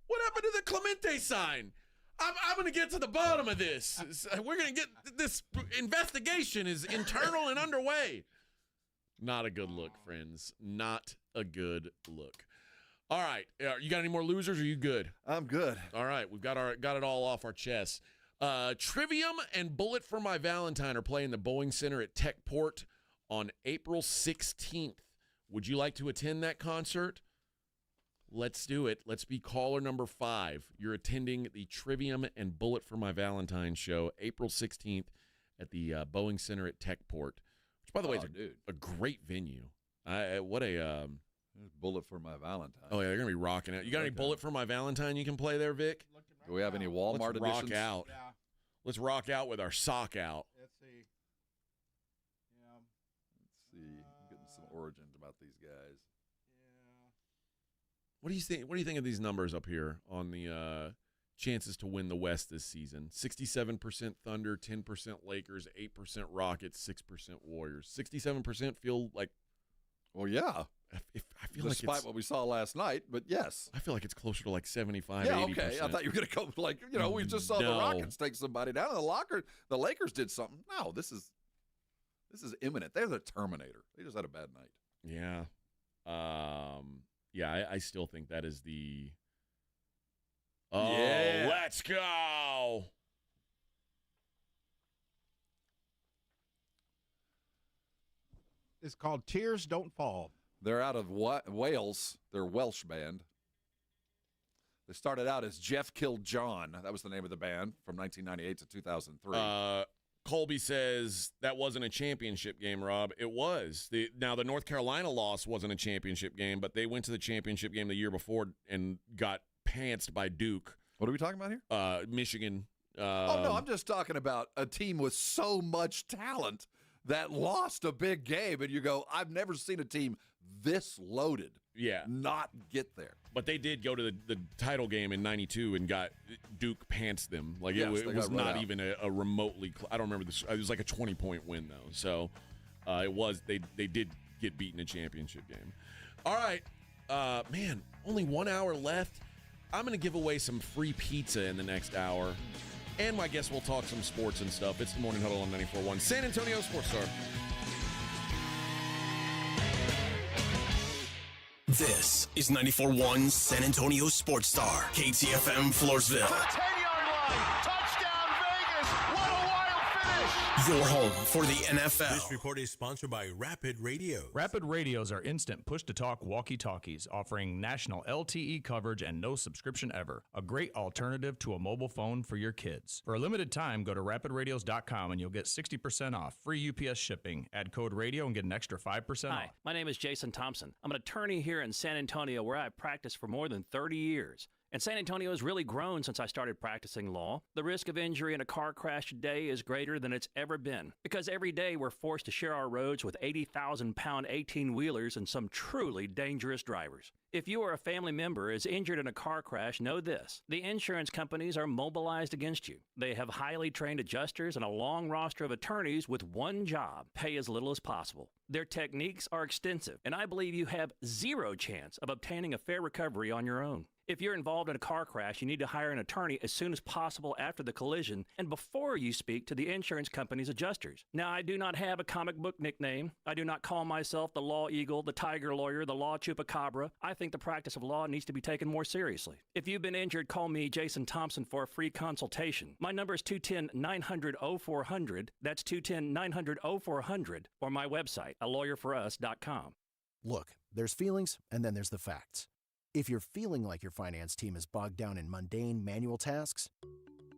What happened to the Clemente sign? I'm going to get to the bottom of this. We're going to get this investigation is internal and underway." Not a good look, friends. Not a good look. All right. You got any more losers, or are you good? I'm good. All right. We've got it all off our chests. Trivium and Bullet for My Valentine are playing the Boeing Center at Techport on April 16th. Would you like to attend that concert? Let's do it. Let's be caller number 5. You're attending the Trivium and Bullet for My Valentine show April 16th at the Boeing Center at Techport, which, by the way, is a great venue. Bullet for My Valentine. Oh, yeah, they're going to be rocking out. You got any Bullet for My Valentine you can play there, Vic? Do we have any Walmart Let's rock editions? out. Yeah. Let's rock out with our sock out. Let's see. Yeah. Let's see. some origins about these guys. What do you think? What do you think of these numbers up here on the chances to win the West this season? 67% Thunder, 10% Lakers, 8% Rockets, 6% Warriors. 67% feel like. Well, yeah. I feel Despite like it's, what we saw last night, but yes. I feel like it's closer to like 75, yeah, 80%. okay. I thought you were going to go like, we just saw the Rockets take somebody down. The Lakers did something. No, this is imminent. They're the Terminator. They just had a bad night. Yeah. Yeah, I still think that is the. Oh, yeah. Let's go. It's called Tears Don't Fall. They're out of Wales. They're a Welsh band. They started out as Jeff Killed John. That was the name of the band from 1998 to 2003. Colby says that wasn't a championship game, Rob. It was. Now, the North Carolina loss wasn't a championship game, but they went to the championship game the year before and got pantsed by Duke. What are we talking about here? Michigan. Oh, no, I'm just talking about a team with so much talent that lost a big game, and you go, I've never seen a team this loaded not get there. But they did go to the title game in 92 and got Duke pants them. Like it was not even a remotely I don't remember this. It was like a 20-point win though. So it was they did get beaten in a championship game. All right. Man, only 1 hour left. I'm going to give away some free pizza in the next hour. And I guess we'll talk some sports and stuff. It's the Morning Huddle on 94.1 San Antonio Sports Star. This is 94.1 San Antonio Sports Star, KTFM Floresville. 10-yard line, touchdown Vegas. What a wild finish. Your home for the NFL. This report is sponsored by Rapid Radio. Rapid Radios are instant push-to-talk walkie-talkies offering national LTE coverage and no subscription ever. A great alternative to a mobile phone for your kids. For a limited time, go to rapidradios.com and you'll get 60% off, free UPS shipping. Add code radio and get an extra 5% off. Hi, my name is Jason Thompson. I'm an attorney here in San Antonio where I've practiced for more than 30 years. And San Antonio has really grown since I started practicing law. The risk of injury in a car crash today is greater than it's ever been. Because every day we're forced to share our roads with 80,000-pound 18-wheelers and some truly dangerous drivers. If you or a family member is injured in a car crash, know this. The insurance companies are mobilized against you. They have highly trained adjusters and a long roster of attorneys with one job: pay as little as possible. Their techniques are extensive, and I believe you have zero chance of obtaining a fair recovery on your own. If you're involved in a car crash, you need to hire an attorney as soon as possible after the collision and before you speak to the insurance company's adjusters. Now, I do not have a comic book nickname. I do not call myself the Law Eagle, the Tiger Lawyer, the Law Chupacabra. I think the practice of law needs to be taken more seriously. If you've been injured, call me, Jason Thompson, for a free consultation. My number is 210-900-0400. That's 210-900-0400. Or my website, alawyerforus.com. Look, there's feelings, and then there's the facts. If you're feeling like your finance team is bogged down in mundane manual tasks,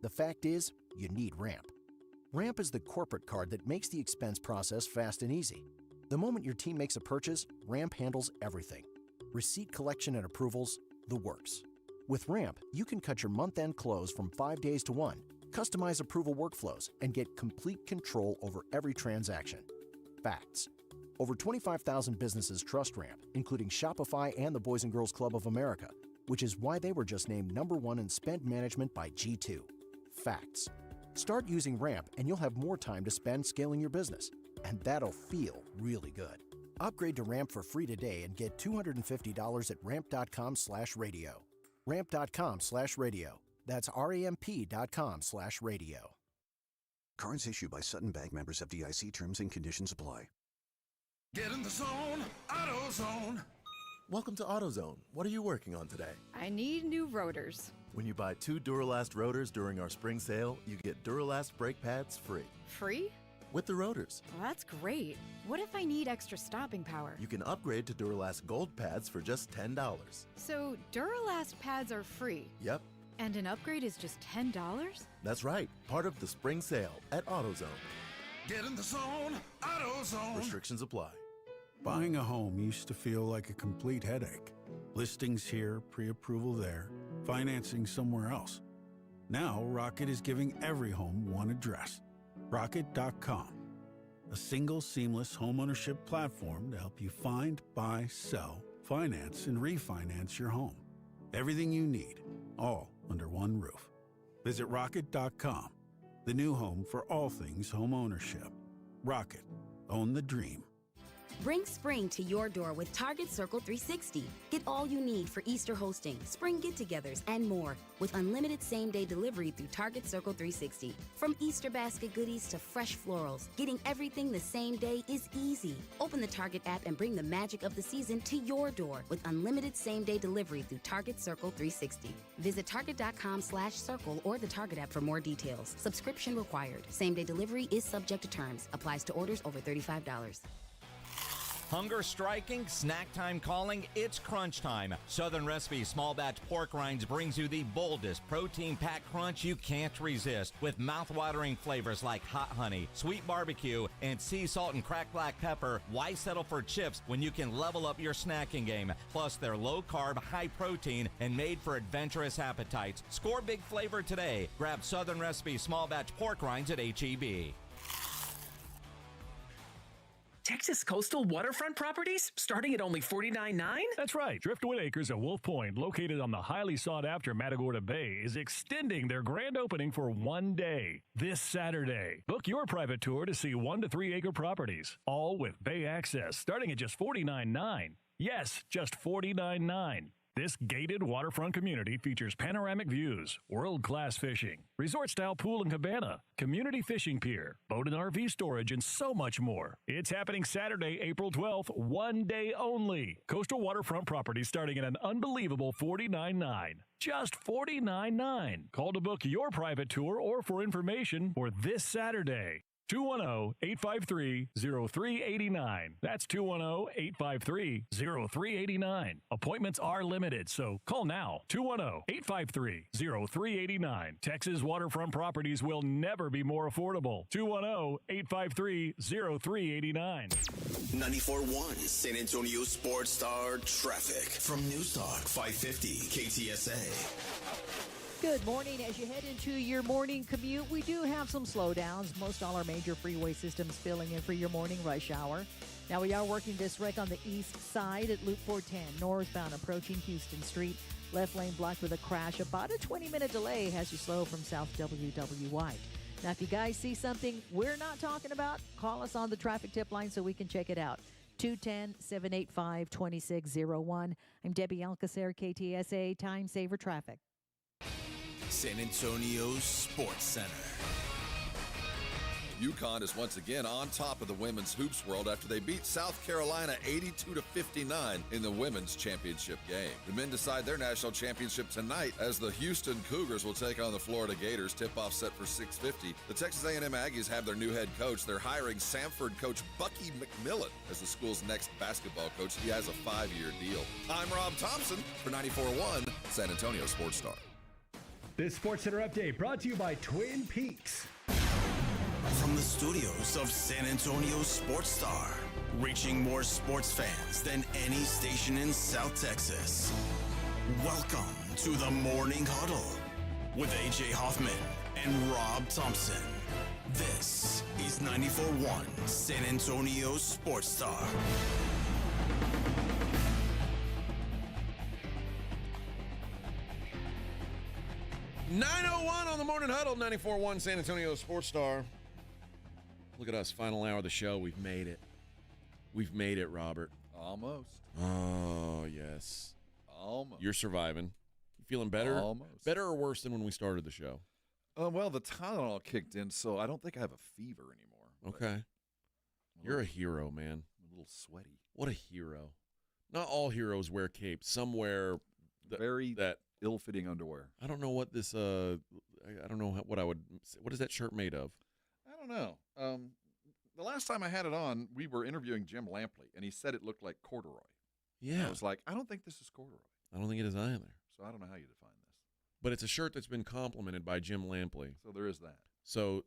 the fact is, you need Ramp. Ramp is the corporate card that makes the expense process fast and easy. The moment your team makes a purchase, Ramp handles everything. Receipt collection and approvals, the works. With Ramp, you can cut your month-end close from 5 days to 1, customize approval workflows, and get complete control over every transaction. Facts. Over 25,000 businesses trust Ramp, including Shopify and the Boys & Girls Club of America, which is why they were just named #1 in spend management by G2. Facts. Start using Ramp and you'll have more time to spend scaling your business. And that'll feel really good. Upgrade to Ramp for free today and get $250 at ramp.com/radio. Ramp.com/radio. That's ramp.com/radio. Cards issued by Sutton Bank, members of FDIC. Terms and conditions apply. Get in the zone, AutoZone. Welcome to AutoZone. What are you working on today? I need new rotors. When you buy 2 Duralast rotors during our spring sale, you get Duralast brake pads free. Free? With the rotors. Well, that's great. What if I need extra stopping power? You can upgrade to Duralast Gold pads for just $10. So Duralast pads are free? Yep. And an upgrade is just $10? That's right. Part of the spring sale at AutoZone. Get in the zone, AutoZone. Restrictions apply. Buying a home used to feel like a complete headache. Listings here, pre-approval there, financing somewhere else. Now, Rocket is giving every home one address. Rocket.com. a single seamless homeownership platform to help you find, buy, sell, finance, and refinance your home. Everything you need, all under one roof. Visit Rocket.com, the new home for all things homeownership. Rocket, own the dream. Bring spring to your door with Target Circle 360. Get all you need for Easter hosting, spring get-togethers, and more with unlimited same-day delivery through Target Circle 360. From Easter basket goodies to fresh florals, getting everything the same day is easy. Open the Target app and bring the magic of the season to your door with unlimited same-day delivery through Target Circle 360. Visit Target.com/circle or the Target app for more details. Subscription required. Same-day delivery is subject to terms. Applies to orders over $35. Hunger striking, snack time calling, it's crunch time. Southern Recipe Small Batch Pork Rinds brings you the boldest protein-packed crunch you can't resist with mouth-watering flavors like hot honey, sweet barbecue, and sea salt and cracked black pepper. Why settle for chips when you can level up your snacking game? Plus, they're low-carb, high-protein, and made for adventurous appetites. Score big flavor today. Grab Southern Recipe Small Batch Pork Rinds at H-E-B. Texas coastal waterfront properties starting at only $49.9? That's right. Driftwood Acres at Wolf Point, located on the highly sought-after Matagorda Bay, is extending their grand opening for one day, this Saturday. Book your private tour to see 1 to 3 acre properties, all with bay access, starting at just $49.9. Yes, just $49.9. This gated waterfront community features panoramic views, world-class fishing, resort-style pool and cabana, community fishing pier, boat and RV storage, and so much more. It's happening Saturday, April 12th, one day only. Coastal waterfront properties starting at an unbelievable $49.9. Just $49.9. Call to book your private tour or for information for this Saturday. 210-853-0389. That's 210-853-0389. Appointments are limited, so call now. 210-853-0389. Texas waterfront properties will never be more affordable. 210-853-0389. 94.1 San Antonio Sports Star Traffic from News Talk 550 KTSA. Good morning. As you head into your morning commute, we do have some slowdowns. Most all our major freeway systems filling in for your morning rush hour. Now, we are working this wreck on the east side at Loop 410, northbound approaching Houston Street. Left lane blocked with a crash. About a 20-minute delay has you slow from South WW White. Now, if you guys see something we're not talking about, call us on the traffic tip line so we can check it out. 210-785-2601. I'm Debbie Alcacer, KTSA Time Saver Traffic. San Antonio Sports Center. UConn is once again on top of the women's hoops world after they beat South Carolina 82-59 in the women's championship game. The men decide their national championship tonight as the Houston Cougars will take on the Florida Gators. Tip-off set for 6:50. The Texas A&M Aggies have their new head coach. They're hiring Samford coach Bucky McMillan as the school's next basketball coach. He has a 5-year deal. I'm Rob Thompson for 94.1 San Antonio Sports Star. This Sports Center update brought to you by Twin Peaks. From the studios of San Antonio Sports Star, reaching more sports fans than any station in South Texas. Welcome to the Morning Huddle with AJ Hoffman and Rob Thompson. This is 94.1 San Antonio Sports Star. .901 on the Morning Huddle, 94.1 San Antonio Sports Star. Look at us, final hour of the show. We've made it. We've made it, Robert. Almost. Oh, yes. Almost. You're surviving. You feeling better? Almost. Better or worse than when we started the show? Well, the Tylenol kicked in, so I don't think I have a fever anymore. Okay. You're a hero, man. A little sweaty. What a hero. Not all heroes wear capes. Some wear very ill-fitting underwear. I don't know what this, I don't know what I would, what is that shirt made of? I don't know. The last time I had it on, we were interviewing Jim Lampley, and he said it looked like corduroy. Yeah. And I was like, I don't think this is corduroy. I don't think it is either. So I don't know how you define this. But it's a shirt that's been complimented by Jim Lampley. So there is that. So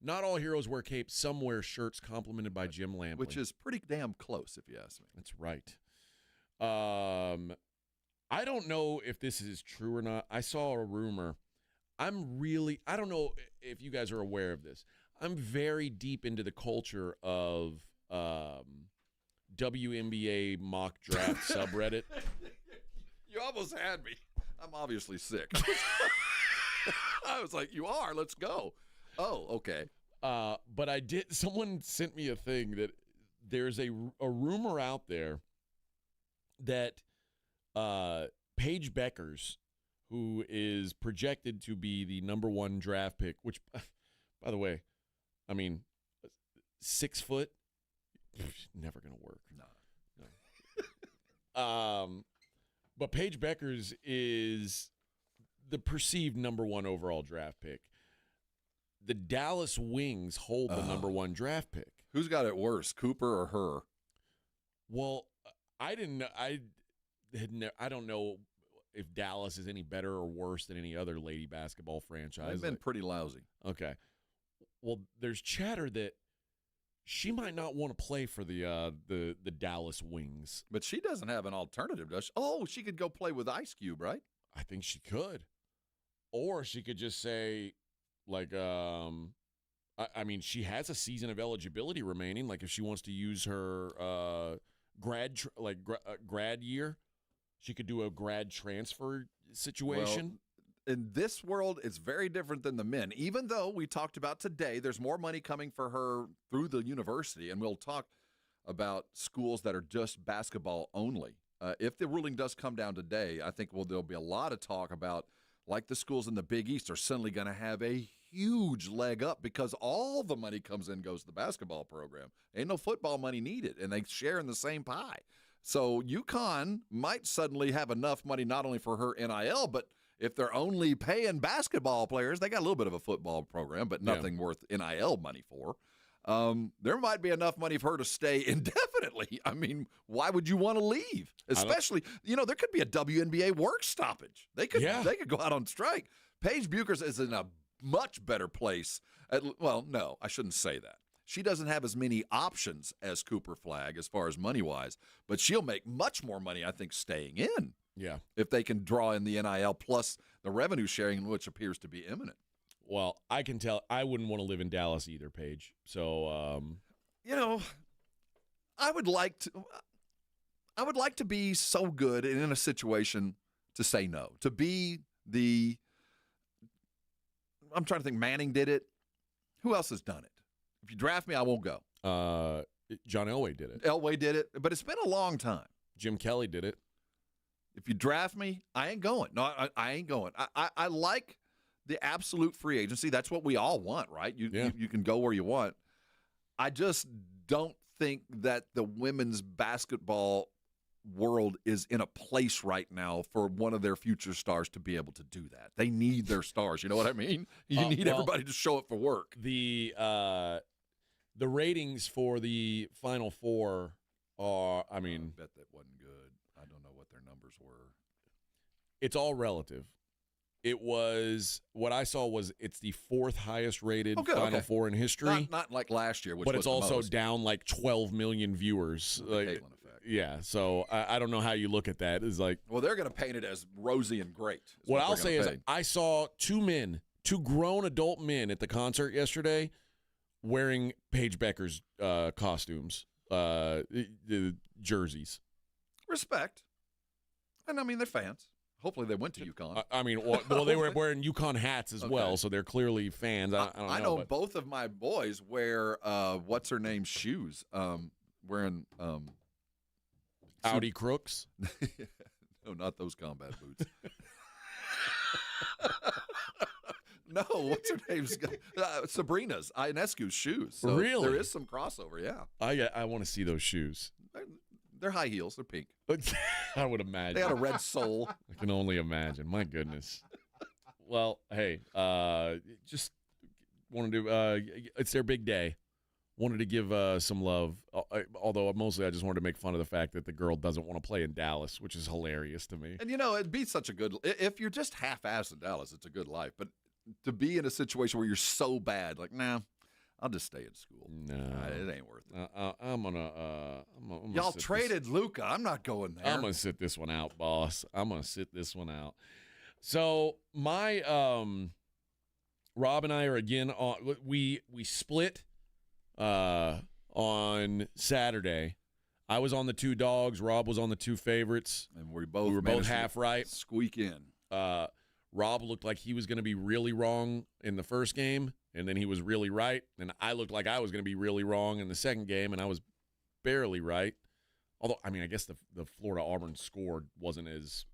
not all heroes wear capes. Some wear shirts complimented by Jim Lampley. Which is pretty damn close, if you ask me. That's right. I don't know if this is true or not. I saw a rumor. I don't know if you guys are aware of this. I'm very deep into the culture of WNBA mock draft subreddit. You almost had me. I'm obviously sick. I was like, you are. Let's go. Oh, okay. But I did. Someone sent me a thing that there's a rumor out there that Paige Beckers, who is projected to be the #1 draft pick, which, by the way, I mean, 6 foot, never gonna work. No. But Paige Beckers is the perceived #1 overall draft pick. The Dallas Wings hold the #1 draft pick. Who's got it worse, Cooper or her? Well, I didn't know. I don't know if Dallas is any better or worse than any other lady basketball franchise. They've been pretty lousy. Okay. Well, there's chatter that she might not want to play for the Dallas Wings. But she doesn't have an alternative, does she? Oh, she could go play with Ice Cube, right? I think she could. Or she could just say, like, I mean, she has a season of eligibility remaining. Like, if she wants to use her grad year, she could do a grad transfer situation. Well, in this world, it's very different than the men. Even though we talked about today, there's more money coming for her through the university, and we'll talk about schools that are just basketball only. If the ruling does come down today, I think there'll be a lot of talk about, like, the schools in the Big East are suddenly going to have a huge leg up because all the money comes in goes to the basketball program. Ain't no football money needed, and they share in the same pie. So UConn might suddenly have enough money not only for her NIL, but if they're only paying basketball players, they got a little bit of a football program, but nothing worth NIL money for. There might be enough money for her to stay indefinitely. I mean, why would you want to leave? Especially, there could be a WNBA work stoppage. They could go out on strike. Paige Buchers is in a much better place. Well, no, I shouldn't say that. She doesn't have as many options as Cooper Flagg as far as money-wise, but she'll make much more money, I think, staying in. Yeah. If they can draw in the NIL plus the revenue sharing, which appears to be imminent. Well, I can tell I wouldn't want to live in Dallas either, Paige. So, I would like to be so good and in a situation to say no. To be I'm trying to think. Manning did it. Who else has done it? If you draft me, I won't go. John Elway did it. Elway did it, but it's been a long time. Jim Kelly did it. If you draft me, I ain't going. No, I ain't going. I like the absolute free agency. That's what we all want, right? You can go where you want. I just don't think that the women's basketball world is in a place right now for one of their future stars to be able to do that. They need their stars. You know what I mean? You need everybody to show up for work. The ratings for the Final Four are, I bet that wasn't good. I don't know what their numbers were. It's all relative. It was, what I saw was it's the 4th highest rated Final Four in history. Not like last year, which but was it's also most. Down like 12 million viewers. The Caitlin effect. Yeah, so I don't know how you look at that. It's like, well, they're going to paint it as rosy and great. What I'll say is I saw 2 grown adult men at the concert yesterday wearing Paige Becker's costumes, the jerseys. Respect. And I mean, they're fans. Hopefully they went to UConn. Well, they were wearing UConn hats as well, so they're clearly fans. I know both of my boys wear what's her name shoes. Wearing Audi Crooks. No, not those combat boots. No, what's her name? Sabrina's Ionescu's shoes. So really? There is some crossover. Yeah. I want to see those shoes. They're high heels. They're pink. I would imagine. They had a red sole. I can only imagine. My goodness. Well, hey, just wanted to. It's their big day. Wanted to give some love, although mostly I just wanted to make fun of the fact that the girl doesn't want to play in Dallas, which is hilarious to me. And it'd be such a good if you're just half-assed in Dallas, it's a good life. But to be in a situation where you're so bad, like, nah, I'll just stay in school. No, it ain't worth it. I'm gonna y'all traded Luka. I'm not going there. I'm gonna sit this one out, boss. I'm gonna sit this one out. So my Rob and I are again on. We split on Saturday. I was on the 2 dogs. Rob was on the 2 favorites. And we were both both half right. Squeak in. Rob looked like he was going to be really wrong in the first game, and then he was really right. And I looked like I was going to be really wrong in the second game, and I was barely right. Although, I mean, I guess the Florida-Auburn score wasn't as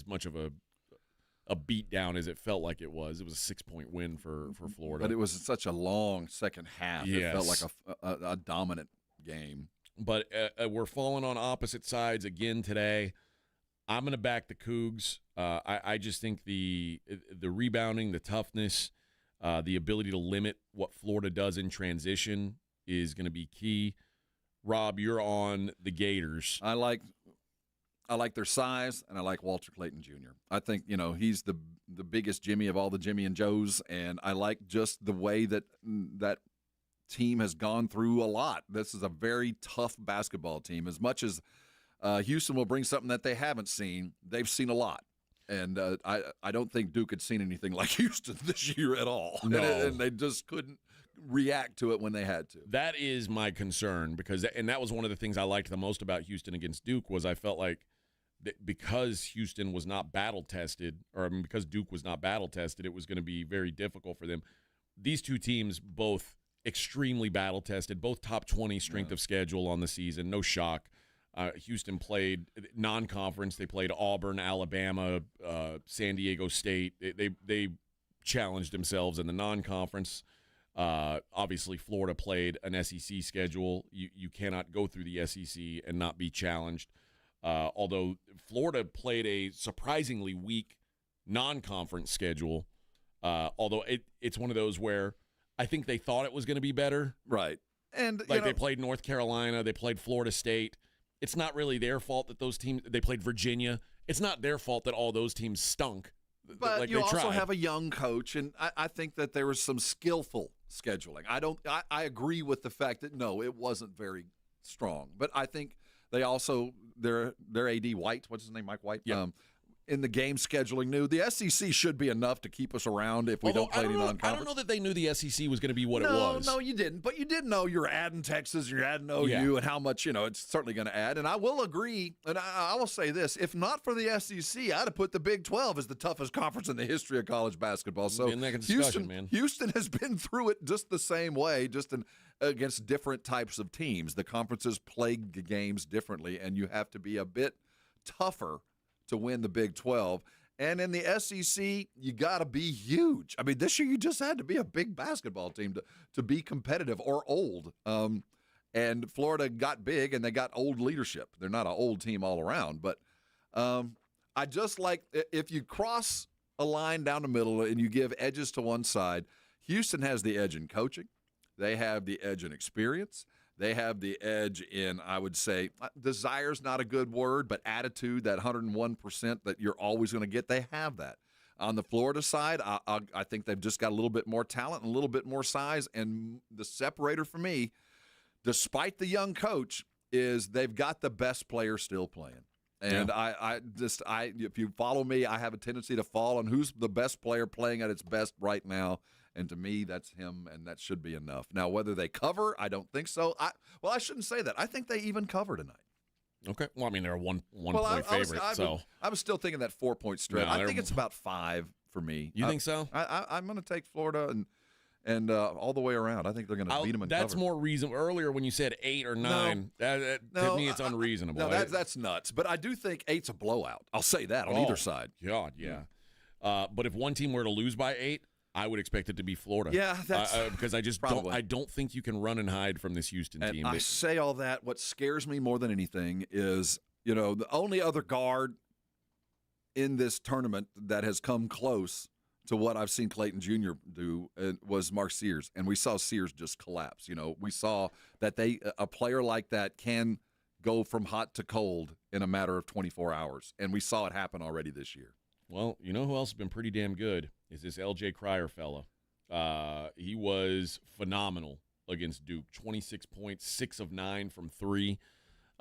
much of a beatdown as it felt like it was. It was a 6-point win for Florida. But it was such a long second half. Yes. It felt like a dominant game. But we're falling on opposite sides again today. I'm going to back the Cougs. I just think the rebounding, the toughness, the ability to limit what Florida does in transition is going to be key. Rob, you're on the Gators. I like their size, and I like Walter Clayton Jr. I think, he's the biggest Jimmy of all the Jimmy and Joes, and I like just the way that team has gone through a lot. This is a very tough basketball team. As much as Houston will bring something that they haven't seen, they've seen a lot. And I don't think Duke had seen anything like Houston this year at all. No. And they just couldn't react to it when they had to. That is my concern, and that was one of the things I liked the most about Houston against Duke was I felt like because Houston was not battle-tested, because Duke was not battle-tested, it was going to be very difficult for them. These two teams, both extremely battle-tested, both top 20 strength of schedule on the season, no shock. Houston played non-conference. They played Auburn, Alabama, San Diego State. They challenged themselves in the non-conference. Obviously, Florida played an SEC schedule. You cannot go through the SEC and not be challenged. Although Florida played a surprisingly weak non-conference schedule, although it's one of those where I think they thought it was going to be better. Right. And they played North Carolina, they played Florida State. It's not really their fault that those teams, they played Virginia. It's not their fault that all those teams stunk. But like you also tried. have a young coach, and I think that there was some skillful scheduling. I agree with the fact that, no, it wasn't very strong. But I think they also, their AD White, what's his name, Mike White? Yeah. In the game scheduling knew the SEC should be enough to keep us around if we don't play any non-conference. I don't know that they knew the SEC was going to be what it was. No, you didn't. But you did know you're adding Texas, you're adding OU, and how much, it's certainly going to add. And I will agree, and I will say this, if not for the SEC, I'd have put the Big 12 as the toughest conference in the history of college basketball. So Houston has been through it just the same way, just against different types of teams. The conferences play the games differently, and you have to be a bit tougher to win the Big 12. And in the SEC, you got to be huge. I mean, this year you just had to be a big basketball team to be competitive or old. And Florida got big, and they got old leadership. They're not an old team all around. But I just like if you cross a line down the middle and you give edges to one side, Houston has the edge in coaching. They have the edge in experience. They have the edge in, I would say, desire's not a good word, but attitude, that 101% that you're always going to get, they have that. On the Florida side, I think they've just got a little bit more talent and a little bit more size, and the separator for me, despite the young coach, is they've got the best player still playing. And I if you follow me, I have a tendency to fall on who's the best player playing at its best right now. And to me, that's him, and that should be enough. Now, whether they cover, I don't think so. I shouldn't say that. I think they even cover tonight. Okay. Well, I mean, they're a one point favorite. I was still thinking that 4-point spread. I think it's about 5 for me. You think so? I'm going to take Florida and all the way around. I think they're going to beat them and that's cover. more reasonable. Earlier when you said 8 or 9, to me it's unreasonable. No, that's nuts. But I do think 8's a blowout. I'll say that on either side. God, yeah. But if one team were to lose by 8, I would expect it to be Florida. Yeah, that's because I just don't think you can run and hide from this Houston team. I say all that. What scares me more than anything is, the only other guard in this tournament that has come close to what I've seen Clayton Jr. do was Mark Sears, and we saw Sears just collapse. We saw that a player like that can go from hot to cold in a matter of 24 hours, and we saw it happen already this year. Well, you know who else has been pretty damn good is this L.J. Cryer fella. He was phenomenal against Duke. 26 points, 6 of 9 from 3.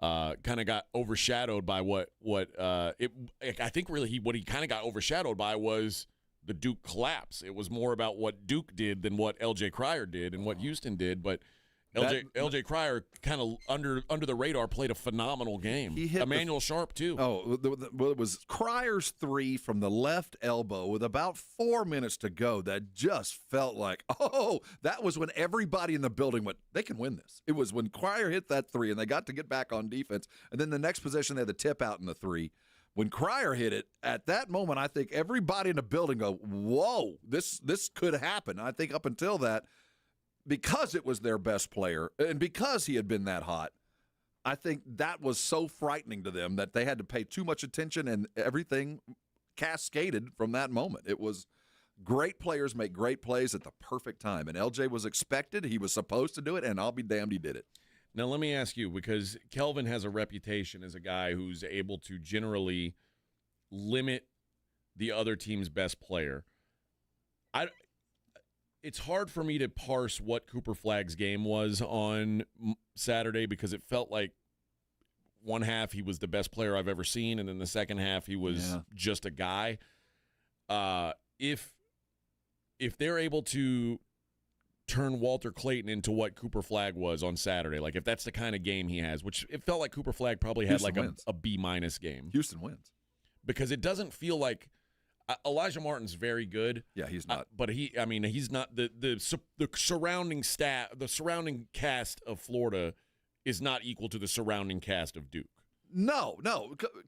Kind of got overshadowed by what I think really what he kind of got overshadowed by was the Duke collapse. It was more about what Duke did than what L.J. Cryer did and what Houston did. But L.J. Cryer kind of under the radar played a phenomenal game. He hit Emmanuel Sharp, too. Oh, well, it was Cryer's three from the left elbow with about 4 minutes to go that just felt like, oh, that was when everybody in the building went, they can win this. It was when Cryer hit that three and they got to get back on defense. And then the next possession, they had the tip out in the three. When Cryer hit it, at that moment, I think everybody in the building go, whoa, this could happen. I think up until that, because it was their best player and because he had been that hot, I think that was so frightening to them that they had to pay too much attention, and everything cascaded from that moment. It was great players make great plays at the perfect time, and LJ was expected. He was supposed to do it, and I'll be damned he did it. Now, let me ask you, because Kelvin has a reputation as a guy who's able to generally limit the other team's best player. It's hard for me to parse what Cooper Flagg's game was on Saturday because it felt like one half he was the best player I've ever seen, and then the second half he was just a guy. If they're able to turn Walter Clayton into what Cooper Flagg was on Saturday, like if that's the kind of game he has, which it felt like Cooper Flagg probably had a B- game. Houston wins. Because it doesn't feel like Elijah Martin's very good. Yeah, he's not. But he's not the surrounding staff, the surrounding cast of Florida is not equal to the surrounding cast of Duke. No.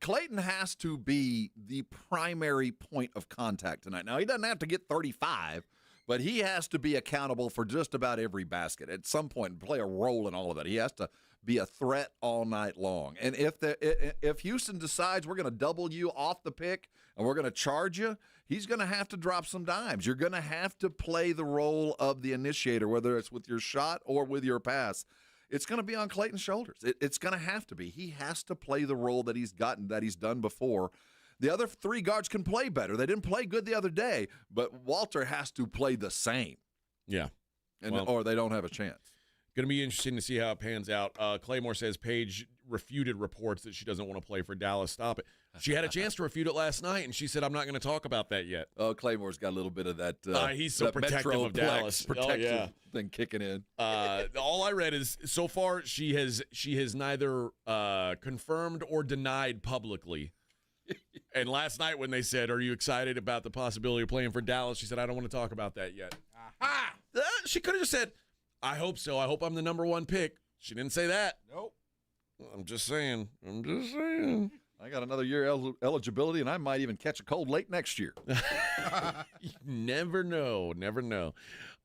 Clayton has to be the primary point of contact tonight. Now, he doesn't have to get 35, but he has to be accountable for just about every basket at some point and play a role in all of it. He has to be a threat all night long. And if Houston decides we're going to double you off the pick and we're going to charge you, he's going to have to drop some dimes. You're going to have to play the role of the initiator, whether it's with your shot or with your pass. It's going to be on Clayton's shoulders. It's going to have to be. He has to play the role that he's done before. The other three guards can play better. They didn't play good the other day, but Walter has to play the same. Yeah. Or they don't have a chance. Going to be interesting to see how it pans out. Claymore says Paige refuted reports that she doesn't want to play for Dallas. Stop it. She had a chance to refute it last night, and she said, I'm not going to talk about that yet. Oh, Claymore's got a little bit of that. He's so protective of Dallas. Protective thing kicking in. All I read is so far she has neither confirmed or denied publicly. And last night when they said, are you excited about the possibility of playing for Dallas? She said, I don't want to talk about that yet. Aha! She could have just said, I hope so. I hope I'm the number one pick. She didn't say that. Nope. I'm just saying. I got another year eligibility, and I might even catch a cold late next year. You never know. Never know.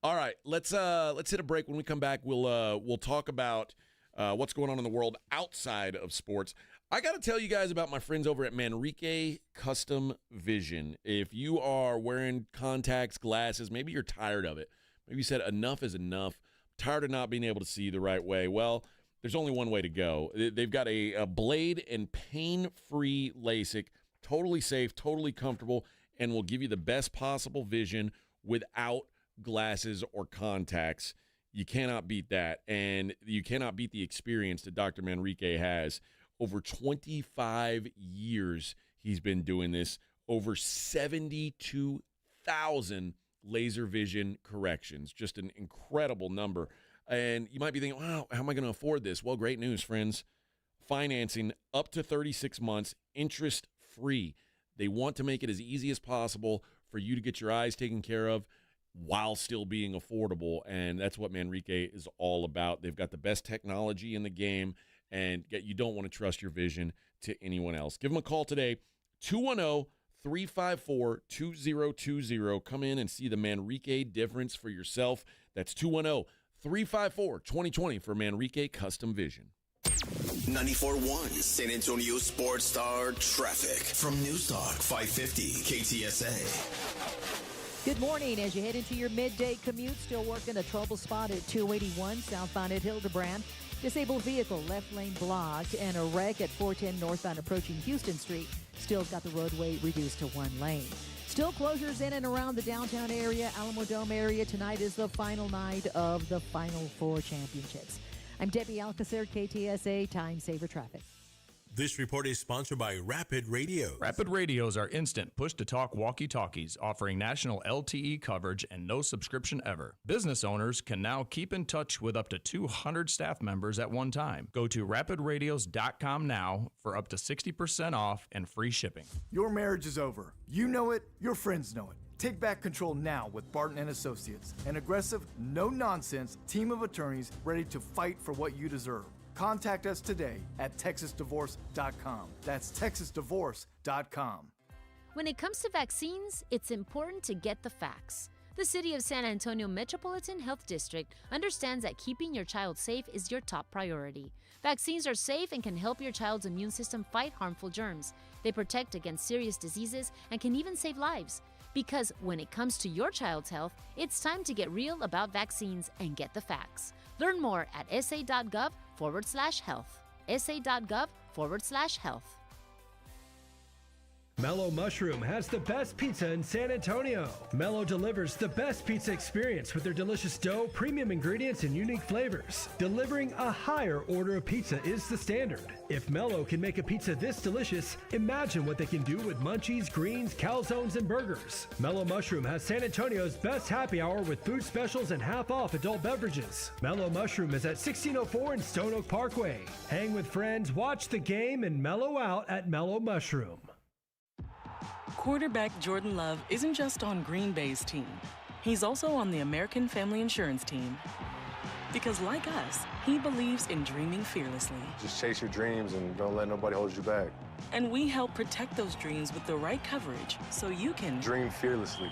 All right, let's hit a break. When we come back, we'll talk about what's going on in the world outside of sports. I got to tell you guys about my friends over at Manrique Custom Vision. If you are wearing contacts, glasses, maybe you're tired of it. Maybe you said enough is enough. Tired of not being able to see the right way. Well, there's only one way to go. They've got a blade and pain-free LASIK, totally safe, totally comfortable, and will give you the best possible vision without glasses or contacts. You cannot beat that, and you cannot beat the experience that Dr. Manrique has. Over 25 years he's been doing this, over 72,000 laser vision corrections. Just an incredible number. And you might be thinking, wow, how am I going to afford this? Well, great news, friends. Financing up to 36 months, interest-free. They want to make it as easy as possible for you to get your eyes taken care of while still being affordable, and that's what Manrique is all about. They've got the best technology in the game, and yet you don't want to trust your vision to anyone else. Give them a call today, 210-354-2020. Come in and see the Manrique difference for yourself. That's 210-354-2020 for Manrique Custom Vision. 94.1 San Antonio Sports Star Traffic from News Talk 550 KTSA. Good morning. As you head into your midday commute, still working a trouble spot at 281 southbound at Hildebrand. Disabled vehicle, left lane blocked, and a wreck at 410 northbound approaching Houston Street. Still got the roadway reduced to one lane. Still closures in and around the downtown area, Alamo Dome area. Tonight is the final night of the Final Four championships. I'm Debbie Alcacer, KTSA Time Saver Traffic. This report is sponsored by Rapid Radio. Rapid Radios are instant push-to-talk walkie-talkies offering national LTE coverage and no subscription ever. Business owners can now keep in touch with up to 200 staff members at one time. Go to rapidradios.com now for up to 60% off and free shipping. Your marriage is over. You know it, your friends know it. Take back control now with Barton & Associates, an aggressive, no-nonsense team of attorneys ready to fight for what you deserve. Contact us today at texasdivorce.com. That's texasdivorce.com. When it comes to vaccines, it's important to get the facts. The City of San Antonio Metropolitan Health District understands that keeping your child safe is your top priority. Vaccines are safe and can help your child's immune system fight harmful germs. They protect against serious diseases and can even save lives. Because when it comes to your child's health, it's time to get real about vaccines and get the facts. Learn more at sa.gov/health. sa.gov/health. Mellow Mushroom has the best pizza in San Antonio. Mellow delivers the best pizza experience with their delicious dough, premium ingredients, and unique flavors. Delivering a higher order of pizza is the standard. If Mellow can make a pizza this delicious, imagine what they can do with munchies, greens, calzones, and burgers. Mellow Mushroom has San Antonio's best happy hour with food specials and half-off adult beverages. Mellow Mushroom is at 1604 in Stone Oak Parkway. Hang with friends, watch the game, and mellow out at Mellow Mushroom. Quarterback Jordan Love isn't just on Green Bay's team. He's also on the American Family Insurance team. Because like us, he believes in dreaming fearlessly. Just chase your dreams and don't let nobody hold you back. And we help protect those dreams with the right coverage so you can dream fearlessly.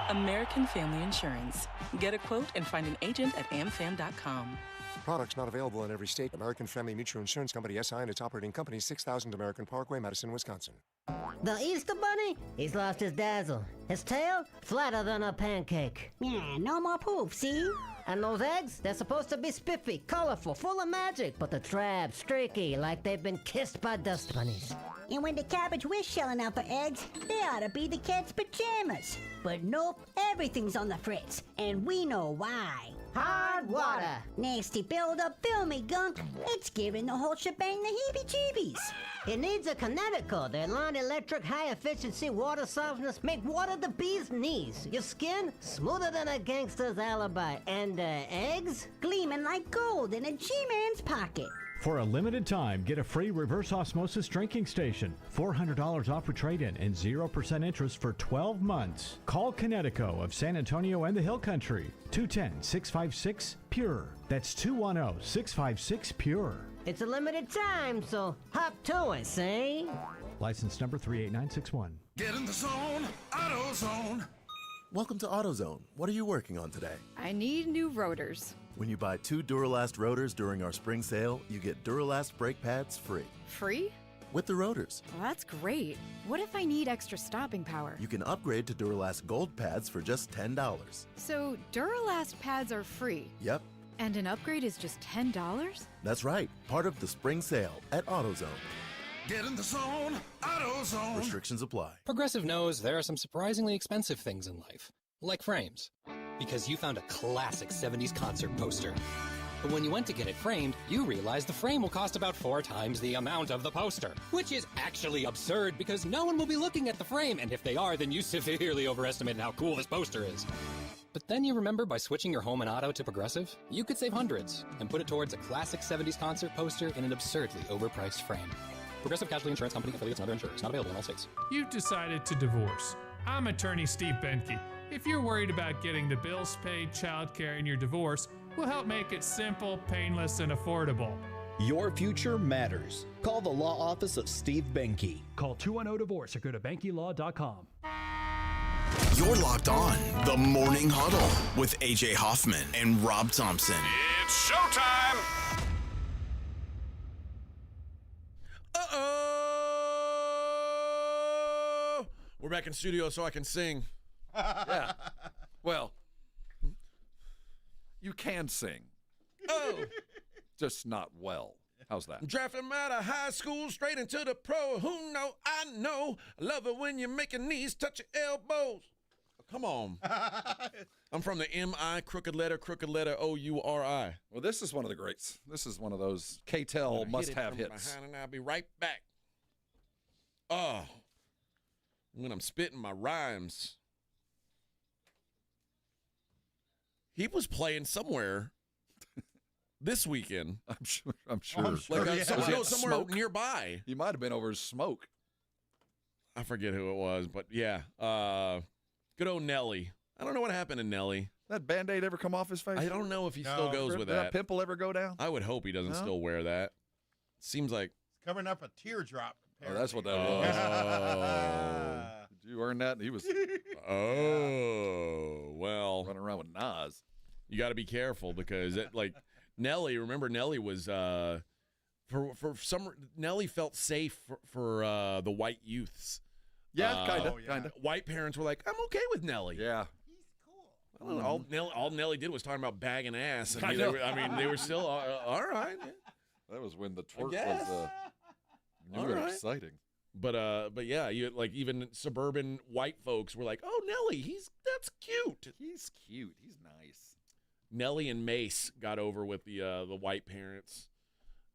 American Family Insurance. Get a quote and find an agent at amfam.com. Products not available in every state. American Family Mutual Insurance Company, SI, and its operating company, 6000 American Parkway, Madison, Wisconsin. The Easter Bunny? He's lost his dazzle. His tail? Flatter than a pancake. Yeah, no more poof, see? And those eggs? They're supposed to be spiffy, colorful, full of magic, but the trap, streaky, like they've been kissed by dust bunnies. And when the cabbage we're shelling out for eggs, they ought to be the cat's pajamas. But nope, everything's on the fritz, and we know why. Hard water. Nasty buildup, filmy gunk. It's giving the whole shebang the heebie-jeebies. It needs a Connecticut. Their non-electric, high-efficiency water softness make water the bee's knees. Your skin, smoother than a gangster's alibi. And eggs? Gleaming like gold in a G-Man's pocket. For a limited time, get a free reverse osmosis drinking station, $400 off for trade-in, and 0% interest for 12 months. Call Connecticut of San Antonio and the Hill Country, 210-656-PURE. That's 210-656-PURE. It's a limited time, so hop to it, see? License number 38961. Get in the zone, AutoZone. Welcome to AutoZone. What are you working on today? I need new rotors. When you buy 2 Duralast rotors during our spring sale, you get Duralast brake pads free. Free? With the rotors. Well, that's great. What if I need extra stopping power? You can upgrade to Duralast Gold pads for just $10. So Duralast pads are free? Yep. And an upgrade is just $10? That's right. Part of the spring sale at AutoZone. Get in the zone, AutoZone. Restrictions apply. Progressive knows there are some surprisingly expensive things in life, like frames. Because you found a classic 70s concert poster. But when you went to get it framed, you realized the frame will cost about 4 times the amount of the poster. Which is actually absurd because no one will be looking at the frame, and if they are, then you severely overestimated how cool this poster is. But then you remember by switching your home and auto to Progressive, you could save hundreds and put it towards a classic 70s concert poster in an absurdly overpriced frame. Progressive Casualty Insurance Company, affiliates, and other insurers. Not available in all states. You've decided to divorce. I'm attorney Steve Benke. If you're worried about getting the bills paid, childcare, and your divorce, we'll help make it simple, painless, and affordable. Your future matters. Call the law office of Steve Benke. Call 210-DIVORCE or go to BenkeLaw.com. You're locked on the Morning Huddle with AJ Hoffman and Rob Thompson. It's showtime. Uh-oh! We're back in studio so I can sing. Yeah. Well, you can sing. Oh! Just not well. How's that? Drafted him out of high school straight into the pro. Who know? I know. I love it when you make your knees touch your elbows. Come on. I'm from the M-I, crooked letter, O-U-R-I. Well, this is one of the greats. This is one of those K-Tel must-have hits. Behind and I'll be right back. Oh, when I'm spitting my rhymes. He was playing somewhere this weekend. I'm sure. Like somewhere nearby. He might have been over his smoke. I forget who it was, but yeah. Good old Nelly. I don't know what happened to Nelly. That Band-Aid ever come off his face? I don't know if he still goes with Did that pimple ever go down? I would hope he doesn't still wear that. Seems like It's covering up a teardrop. Oh, that's what that was. Did you earn that? He was. Oh, well. Running around with Nas. You got to be careful because, Nelly, remember Nelly was, Nelly felt safe for the white youths. Yeah, kind of. White parents were like, I'm okay with Nelly. Yeah. I don't know. All Nelly did was talking about bagging ass. And they were still, all right. That was when the twerk was new and exciting. But yeah, you like even suburban white folks were like, "Oh, Nelly, that's cute. He's cute. He's nice." Nelly and Mace got over with the white parents.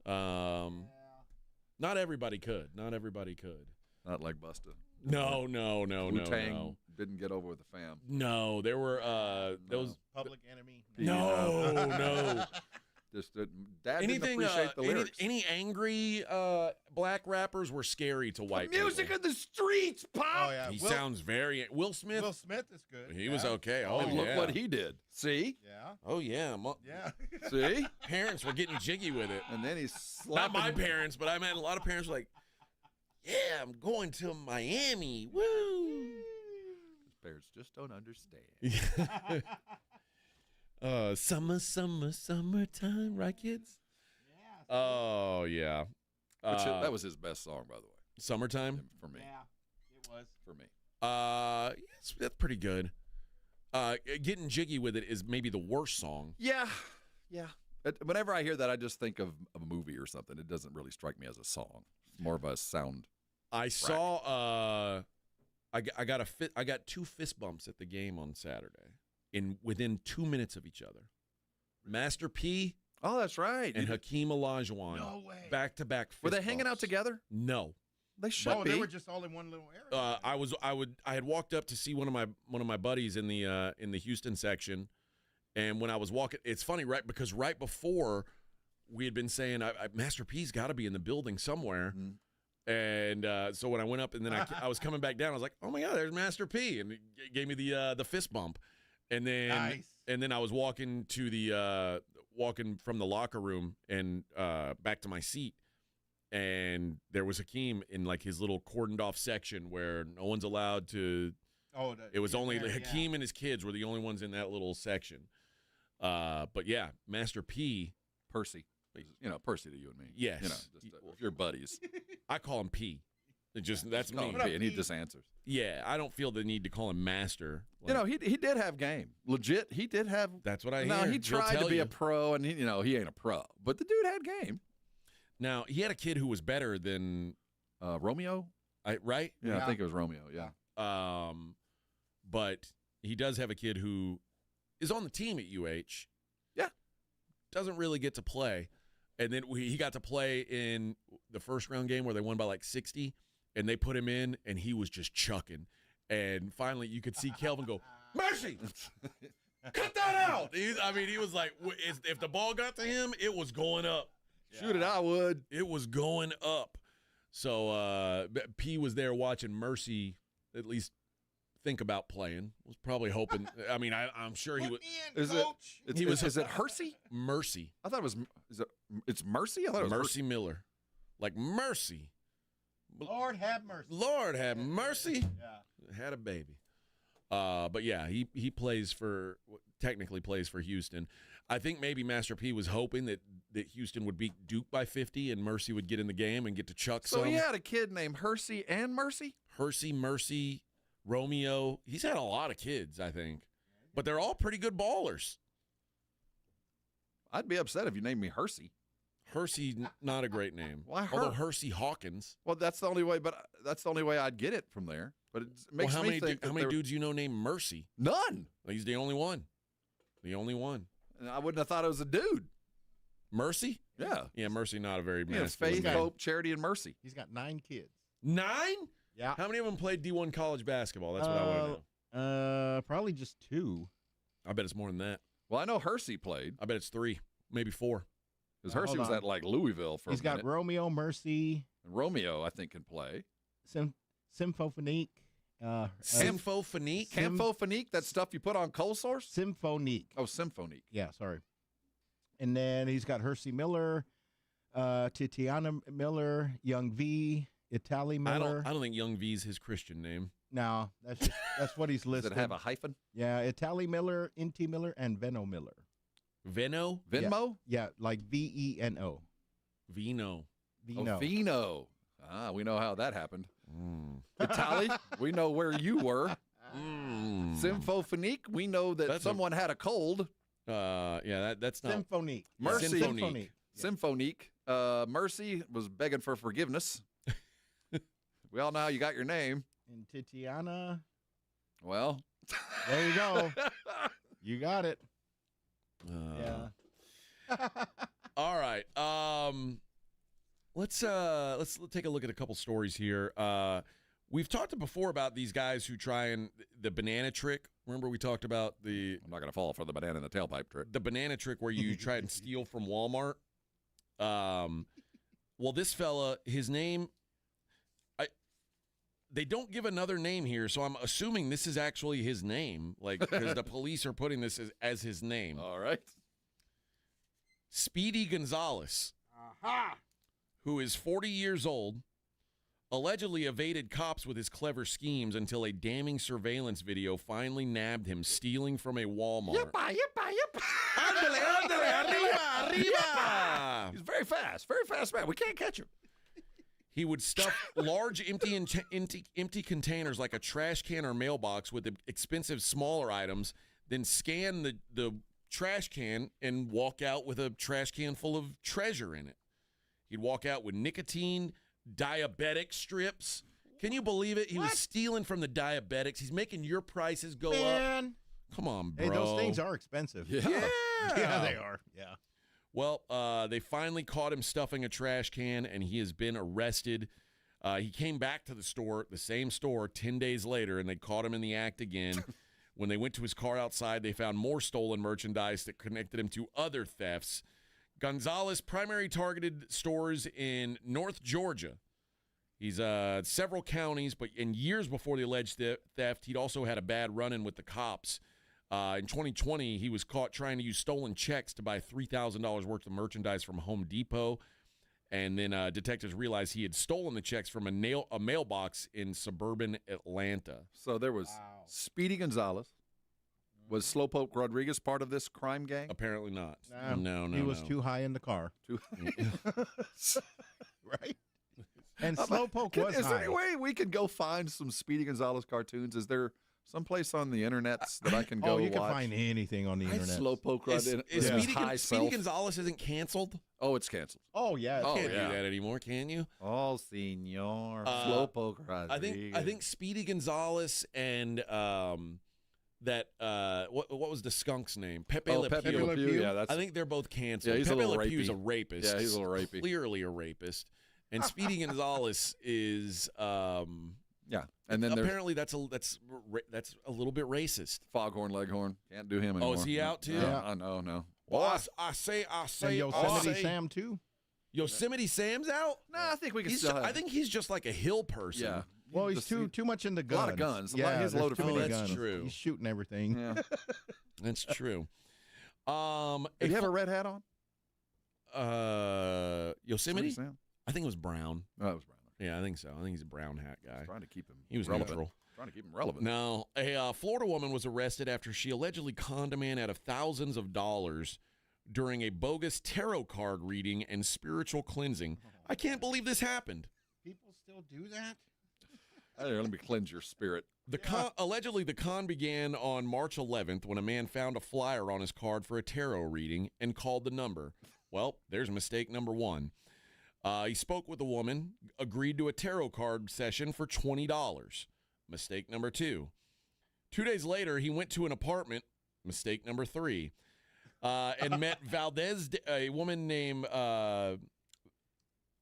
Not everybody could. Not Not like Busta. No. Wu-Tang didn't get over with the fam. No, there were those Public Enemy. No. Just Dad didn't appreciate the lyrics. Any angry black rappers were scary to white music people. in the streets, Pop. Oh, yeah. He sounds very Will Smith. Will Smith is good. He was okay. Oh, and look what he did. See? Yeah. Oh yeah. Yeah. See? Parents were getting jiggy with it. And then he's not my parents, but I meant a lot of parents were like, "Yeah, I'm going to Miami. Woo!" Parents just don't understand. Summertime, right, kids? Yeah. Oh, yeah. That was his best song, by the way. Summertime? For me. Yeah, it was. For me. Yes, that's pretty good. Getting jiggy with it is maybe the worst song. Yeah. Whenever I hear that, I just think of a movie or something. It doesn't really strike me as a song. It's more of a sound. I saw. I got 2 fist bumps at the game on Saturday. Within 2 minutes of each other. Master P. Oh, that's right. And Hakeem Olajuwon. No way. Back-to-back fist Were they hanging bumps. out together? No. They should be. They were just all in one little area. I had walked up to see one of my buddies in the Houston section, and when I was walking, it's funny, right? Because right before we had been saying Master P's got to be in the building somewhere. Mm-hmm. And so when I went up and then I was coming back down, I was like, oh my God, there's Master P. And he gave me the fist bump. And then I was walking from the locker room and back to my seat. And there was Hakeem in like his little cordoned off section where no one's allowed to. It was only Hakeem and his kids were the only ones in that little section. But yeah, Master P. Percy. Percy to you and me. Yes. If you're buddies. I call him P. That's call me. him P, and he just answers. Yeah, I don't feel the need to call him Master. He did have game. Legit, he did have. That's what I hear. Now, he tried to be a pro, and he ain't a pro. But the dude had game. Now, he had a kid who was better than Romeo. Right? Yeah, I think it was Romeo, yeah. But he does have a kid who is on the team at UH. Yeah. Doesn't really get to play. And then he got to play in the first round game where they won by like 60, and they put him in, and he was just chucking. And finally, you could see Kelvin go, "Mercy! Cut that out!" He was like, if the ball got to him, it was going up. Shoot it, I would. It was going up. So P was there watching Mercy at least think about playing. Was probably hoping. I'm sure he was. Is it Hersey? Mercy. I thought it was. It's Mercy. I thought it was Mercy Miller. Like Mercy. Lord have mercy. Lord have mercy. Yeah. Had a baby. But yeah, he technically plays for Houston. I think maybe Master P was hoping that Houston would beat Duke by 50 and Mercy would get in the game and get to chuck some. So he had a kid named Hersey and Mercy? Hersey, Mercy, Romeo. He's had a lot of kids, I think. But they're all pretty good ballers. I'd be upset if you named me Hersey. Hersey, not a great name. Why Although Hersey Hawkins. Well, that's the only way. But that's the only way I'd get it from there. But it makes how me many think how many dudes you know named Mercy? None. He's the only one. The only one. And I wouldn't have thought it was a dude. Mercy? Yeah. Yeah, Mercy, not a very Yeah, masculine faith, name. hope, charity, and mercy. He's got 9 kids. 9? Yeah. How many of them played D1 college basketball? That's what I want to know. Probably just 2. I bet it's more than that. Well, I know Hersey played. I bet it's 3, maybe 4. Because Hersey was at like Louisville for He's a minute. got Romeo, Mercy. And Romeo, I think, can play. Symphonique. Symphonique? Symphonique, that stuff you put on cold source? Symphonique. Oh, Symphonique. Yeah, sorry. And then he's got Hersey Miller, Titiana Miller, Young V, Itali Miller. I don't think Young V's his Christian name. No, that's what he's listed. Does it have a hyphen? Yeah, Itali Miller, Inti Miller, and Veno Miller. Veno? Venmo? Yeah, like Veno. Vino. Oh, Vino. We know how that happened. Itali, we know where you were. Symphonique, we know that someone had a cold. That's not. Symphonique. Mercy. Symphonique. Symphonique. Mercy was begging for forgiveness. We all know how you got your name. And Titiana. Well, there you go. You got it. Yeah. All right. Let's take a look at a couple stories here. We've talked before about these guys who try and the banana trick. Remember we talked about the I'm not going to fall for the banana in the tailpipe trick. The banana trick where you try and steal from Walmart. Well, this fella, his name, they don't give another name here, so I'm assuming this is actually his name, like because the police are putting this as his name. All right. Speedy Gonzalez, who is 40 years old, allegedly evaded cops with his clever schemes until a damning surveillance video finally nabbed him stealing from a Walmart. Yippa, yippa, yippa. Andale, arriba, arriba. He's very fast man. We can't catch him. He would stuff large empty containers like a trash can or mailbox with expensive smaller items, then scan the trash can and walk out with a trash can full of treasure in it. He'd walk out with nicotine, diabetic strips. Can you believe it? He was stealing from the diabetics. He's making your prices go up. Come on, bro. Hey, those things are expensive. Yeah. Yeah, they are. Yeah. Well, they finally caught him stuffing a trash can, and he has been arrested. He came back to the store, the same store, 10 days later, and they caught him in the act again. When they went to his car outside, they found more stolen merchandise that connected him to other thefts. Gonzalez primary targeted stores in North Georgia. He's several counties, but in years before the alleged theft, he'd also had a bad run-in with the cops. In 2020, he was caught trying to use stolen checks to buy $3,000 worth of merchandise from Home Depot. And then detectives realized he had stolen the checks from a mailbox in suburban Atlanta. So there was Speedy Gonzalez. Was Slowpoke Rodriguez part of this crime gang? Apparently not. No. He was too high in the car. Right? And Slowpoke was Is there high. any way we could go find some Speedy Gonzalez cartoons? Is there someplace on the internet that I can go you can watch? find anything on the internet. Slowpoke Speedy Gonzalez isn't canceled? Oh, it's canceled. Oh, yeah. You can't do that anymore, can you? Oh, senor. Slowpoke Rodriguez. I think Speedy Gonzalez and what was the skunk's name? Pepe Le Pepe Pew. Le Pew. Yeah, I think they're both canceled. Yeah, he's Pepe a little Le Pew's rapey. a rapist. Yeah, he's a little rapey. Clearly a rapist. And Speedy Gonzalez is and then apparently that's a little bit racist. Foghorn Leghorn. Can't do him anymore. Oh, is he out too? Yeah. No. Well, I say. And Yosemite Sam too. Yosemite Sam's out? No, I think we can still have. I think he's just like a hill person. Yeah. Well, he's too much into guns. A lot of guns. Yeah, He's loaded too full many of guns. That's true. He's shooting everything. Yeah. That's true. Did he have a red hat on? Yosemite? Sam? I think it was brown. Oh, it was brown. Yeah, I think so. I think he's a brown hat guy. Trying to keep him. He was relevant. neutral. Trying to keep him relevant. No, a Florida woman was arrested after she allegedly conned a man out of thousands of dollars during a bogus tarot card reading and spiritual cleansing. I can't believe this happened. People still do that? Let me cleanse your spirit. Allegedly, the con began on March 11th when a man found a flyer on his card for a tarot reading and called the number. Well, there's mistake number one. He spoke with the woman, agreed to a tarot card session for $20. Mistake number 2. 2 days later, he went to an apartment. Mistake number 3. And met a woman named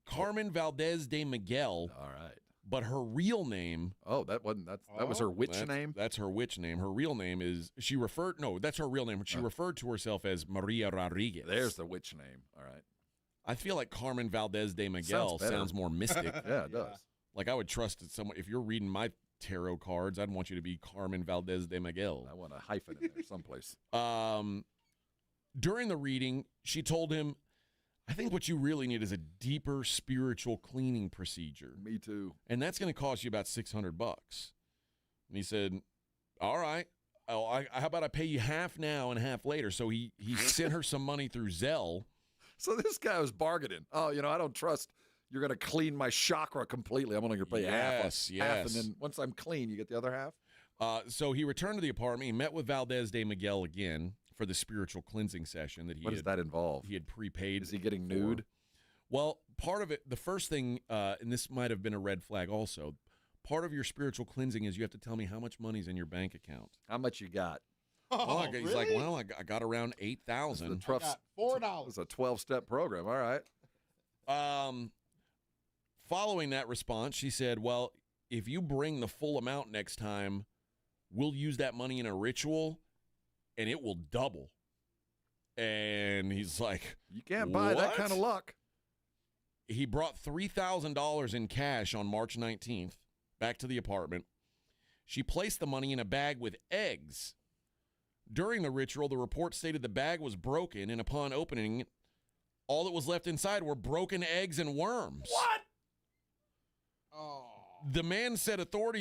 Carmen Valdez de Miguel. All right. But her real name. Oh, that was her witch name? That's her witch name. Her real name is, that's her real name. She referred to herself as Maria Rodriguez. There's the witch name. All right. I feel like Carmen Valdez de Miguel sounds more mystic. Yeah, it does. Like I would trust someone, if you're reading my tarot cards, I'd want you to be Carmen Valdez de Miguel. I want a hyphen in there someplace. During the reading, she told him, I think what you really need is a deeper spiritual cleaning procedure. Me too. And that's going to cost you about $600. And he said, all right, how about I pay you half now and half later? So he sent her some money through Zelle. So this guy was bargaining. Oh, I don't trust you're going to clean my chakra completely. I'm only going to pay half, and then once I'm clean, you get the other half? So he returned to the apartment. He met with Valdez de Miguel again for the spiritual cleansing session that What does that involve? He had prepaid. Is he getting nude? Well, part of it, the first thing, and this might have been a red flag also, part of your spiritual cleansing is you have to tell me how much money's in your bank account. How much you got? He's like, well, I got around $8,000. $4. It's a 12-step program. All right. Following that response, she said, well, if you bring the full amount next time, we'll use that money in a ritual, and it will double. And he's like, you can't buy that kind of luck. He brought $3,000 in cash on March 19th back to the apartment. She placed the money in a bag with eggs. During the ritual, the report stated the bag was broken, and upon opening it, all that was left inside were broken eggs and worms. What? Oh. The man said told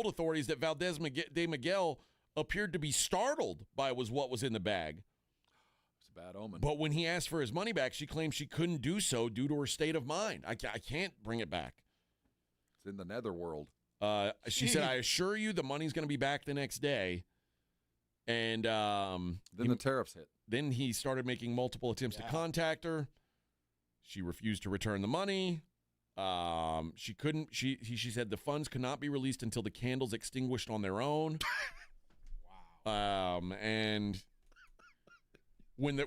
authorities that Valdez de Miguel appeared to be startled by what was in the bag. It's a bad omen. But when he asked for his money back, she claimed she couldn't do so due to her state of mind. I can't bring it back. It's in the netherworld. She said, I assure you the money's going to be back the next day. And then the tariffs hit. Then he started making multiple attempts to contact her. She refused to return the money. She couldn't. She said the funds could not be released until the candles extinguished on their own. Wow. And when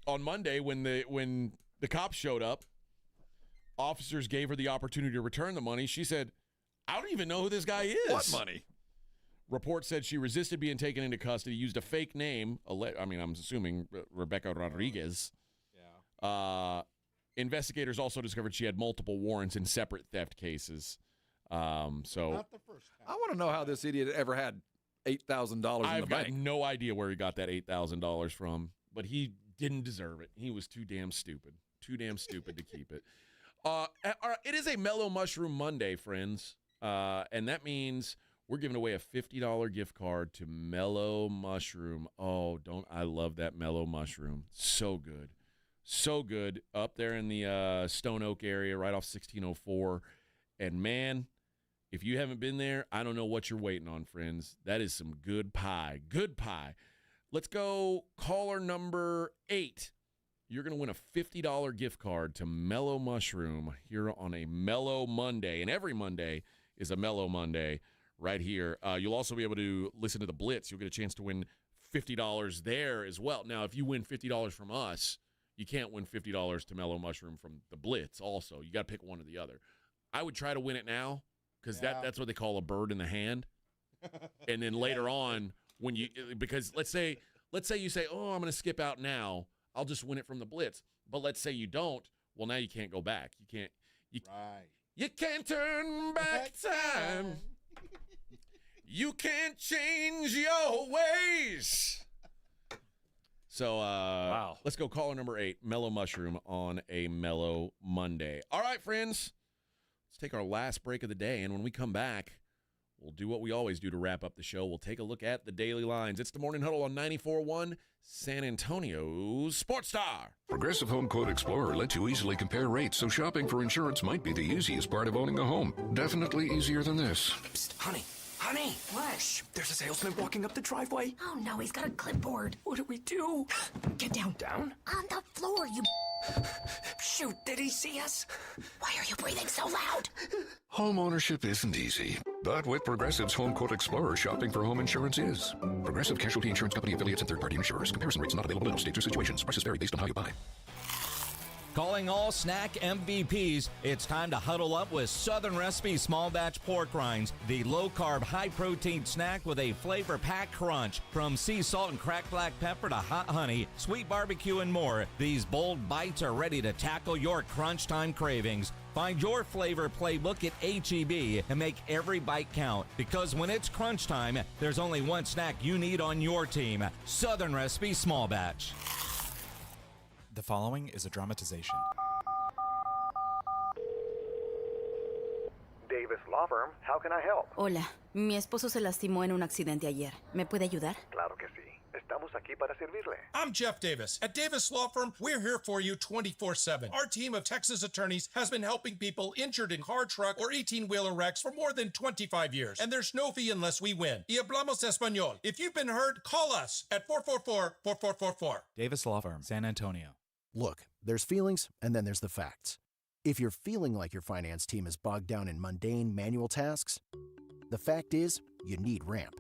on Monday when the cops showed up, officers gave her the opportunity to return the money. She said, I don't even know who this guy is. What money? Reports said she resisted being taken into custody, used a fake name. I'm assuming Rebecca Rodriguez. Yeah. Investigators also discovered she had multiple warrants in separate theft cases. Not the first time. I want to know how this idiot ever had $8,000 in the bank. I've got no idea where he got that $8,000 from, but he didn't deserve it. He was too damn stupid. Too damn stupid to keep it. It is a Mellow Mushroom Monday, friends, and that means we're giving away a $50 gift card to Mellow Mushroom. Oh, I love that Mellow Mushroom. So good. So good. Up there in the Stone Oak area, right off 1604. And, man, if you haven't been there, I don't know what you're waiting on, friends. That is some good pie. Good pie. Let's go caller number 8. You're going to win a $50 gift card to Mellow Mushroom here on a Mellow Monday. And every Monday is a Mellow Monday. Right here. You'll also be able to listen to the Blitz. You'll get a chance to win $50 there as well. Now, if you win $50 from us, you can't win $50 to Mellow Mushroom from the Blitz also. You got to pick one or the other. I would try to win it now because that's what they call a bird in the hand. And then later on, because let's say you say, oh, I'm going to skip out now. I'll just win it from the Blitz. But let's say you don't. Well, now you can't go back. You can't turn back time. You can't change your ways. So, wow. Let's go caller number 8, Mellow Mushroom on a Mellow Monday. All right, friends. Let's take our last break of the day, and when we come back, we'll do what we always do to wrap up the show. We'll take a look at the daily lines. It's the Morning Huddle on 94.1, San Antonio's Sports Star. Progressive Home Quote Explorer lets you easily compare rates, so shopping for insurance might be the easiest part of owning a home. Definitely easier than this. Psst, honey. Honey! What? Shh, there's a salesman walking up the driveway. Oh no, he's got a clipboard. What do we do? Get down. Down? On the floor, you... Shh. Shoot, did he see us? Why are you breathing so loud? Home ownership isn't easy, but with Progressive's Home Quote Explorer, shopping for home insurance is. Progressive Casualty Insurance Company affiliates and third-party insurers. Comparison rates not available in all states or situations. Prices vary based on how you buy. Calling all snack MVPs, it's time to huddle up with Southern Recipe Small Batch Pork Rinds, the low-carb, high-protein snack with a flavor-packed crunch. From sea salt and cracked black pepper to hot honey, sweet barbecue, and more, these bold bites are ready to tackle your crunch time cravings. Find your flavor playbook at H-E-B and make every bite count, because when it's crunch time, there's only one snack you need on your team. Southern Recipe Small Batch. The following is a dramatization. Davis Law Firm, how can I help? Hola, mi esposo se lastimó en un accidente ayer. ¿Me puede ayudar? Claro que sí. Estamos aquí para servirle. I'm Jeff Davis. At Davis Law Firm, we're here for you 24/7. Our team of Texas attorneys has been helping people injured in car, truck, or 18-wheeler wrecks for more than 25 years. And there's no fee unless we win. Y hablamos español. If you've been hurt, call us at 444-4444. Davis Law Firm, San Antonio. Look, there's feelings, and then there's the facts. If you're feeling like your finance team is bogged down in mundane manual tasks, the fact is, you need Ramp.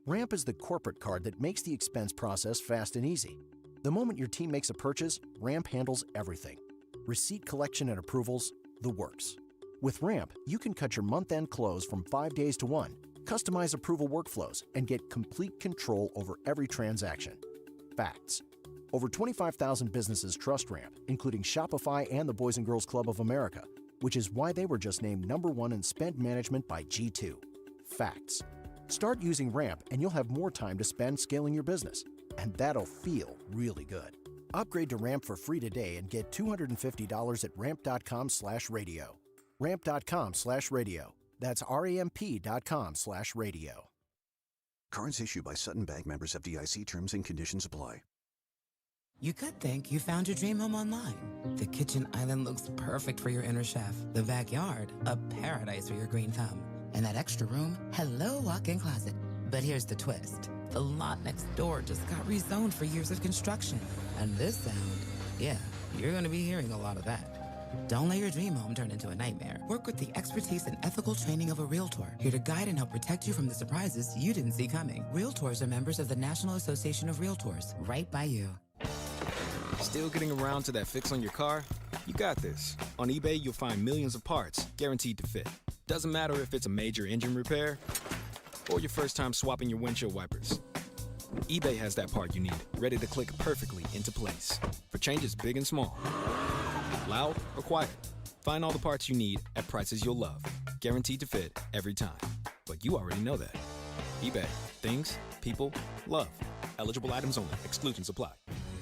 Ramp is the corporate card that makes the expense process fast and easy. The moment your team makes a purchase, Ramp handles everything. Receipt collection and approvals, the works. With Ramp, you can cut your month-end close from 5 days to 1, customize approval workflows, and get complete control over every transaction. Facts. Over 25,000 businesses trust Ramp, including Shopify and the Boys and Girls Club of America, which is why they were just named #1 in spend management by G2. Facts. Start using Ramp and you'll have more time to spend scaling your business, and that'll feel really good. Upgrade to Ramp for free today and get $250 at ramp.com/radio. Ramp.com/radio. That's ramp.com/radio. Cards issued by Sutton Bank, members FDIC. Terms and conditions apply. You could think you found your dream home online. The kitchen island looks perfect for your inner chef. The backyard, a paradise for your green thumb. And that extra room, hello walk-in closet. But here's the twist. The lot next door just got rezoned for years of construction. And this sound, yeah, you're going to be hearing a lot of that. Don't let your dream home turn into a nightmare. Work with the expertise and ethical training of a Realtor, here to guide and help protect you from the surprises you didn't see coming. Realtors are members of the National Association of Realtors, right by you. Still getting around to that fix on your car? You got this. On eBay, you'll find millions of parts, guaranteed to fit. Doesn't matter if it's a major engine repair or your first time swapping your windshield wipers. eBay has that part you need, ready to click perfectly into place for changes big and small. Loud or quiet, find all the parts you need at prices you'll love, guaranteed to fit every time. But you already know that. eBay, things, people, love. Eligible items only. Exclusions apply.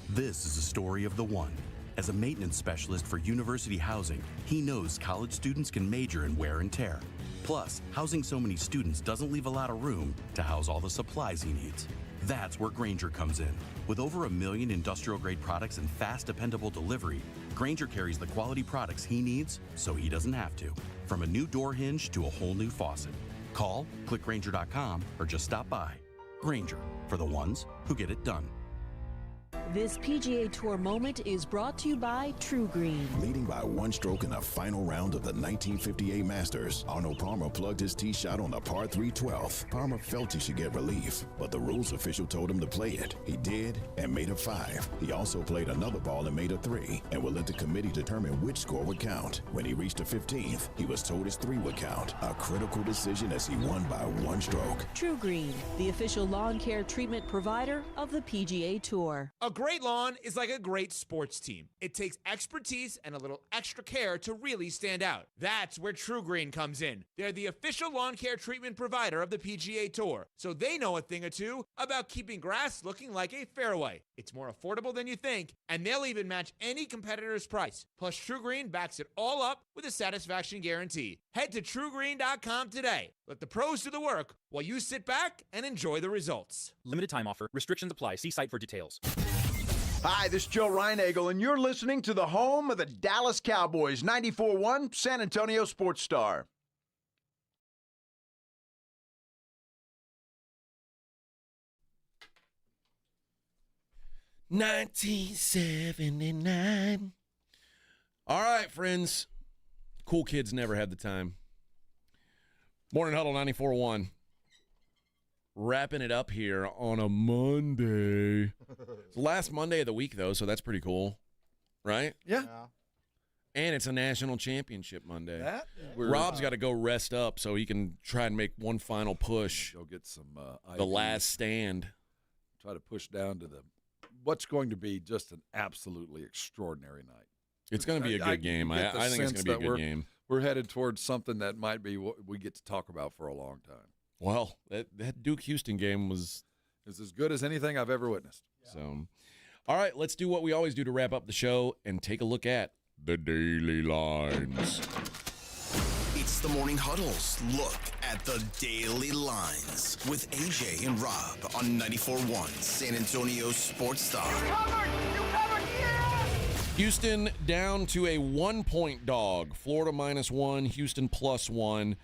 This is the story of the one. As a maintenance specialist for university housing, he knows college students can major in wear and tear. Plus, housing so many students doesn't leave a lot of room to house all the supplies he needs. That's where Grainger comes in. With over 1 million industrial-grade products and fast, dependable delivery, Grainger carries the quality products he needs so he doesn't have to. From a new door hinge to a whole new faucet. Call, click Grainger.com, or just stop by. Grainger, for the ones who get it done. This PGA Tour moment is brought to you by True Green. Leading by one stroke in the final round of the 1958 Masters, Arnold Palmer plugged his tee shot on the par 3 12th. Palmer felt he should get relief, but the rules official told him to play it. He did and made a 5. He also played another ball and made a 3, and would let the committee determine which score would count. When he reached the 15th, he was told his 3 would count. A critical decision as he won by one stroke. True Green, the official lawn care treatment provider of the PGA Tour. A great lawn is like a great sports team. It takes expertise and a little extra care to really stand out. That's where True Green comes in. They're the official lawn care treatment provider of the PGA Tour, so they know a thing or two about keeping grass looking like a fairway. It's more affordable than you think, and they'll even match any competitor's price. Plus, True Green backs it all up with a satisfaction guarantee. Head to TrueGreen.com today. Let the pros do the work while you sit back and enjoy the results. Limited time offer. Restrictions apply. See site for details. Hi, this is Joe Reinagel, and you're listening to the home of the Dallas Cowboys, 94.1 San Antonio Sports Star. $19.79. All right, friends. Cool kids never had the time. Morning Huddle 94.1. Wrapping it up here on a Monday. It's the last Monday of the week, though, so that's pretty cool. Right? Yeah. And it's a national championship Monday. We're- Rob's got to go rest up so he can try and make one final push. Go get some The last stand. Try to push down to what's going to be just an absolutely extraordinary night. It's going to be a good game. I think it's going to be a good game. We're headed towards something that might be what we get to talk about for a long time. Well, that Duke-Houston game was as good as anything I've ever witnessed. So, all right, let's do what we always do to wrap up the show and take a look at the daily lines. It's the Morning Huddle's look at the daily lines with AJ and Rob on 94.1 San Antonio Sports Star. Houston down to a 1-point dog. Florida -1, Houston +1.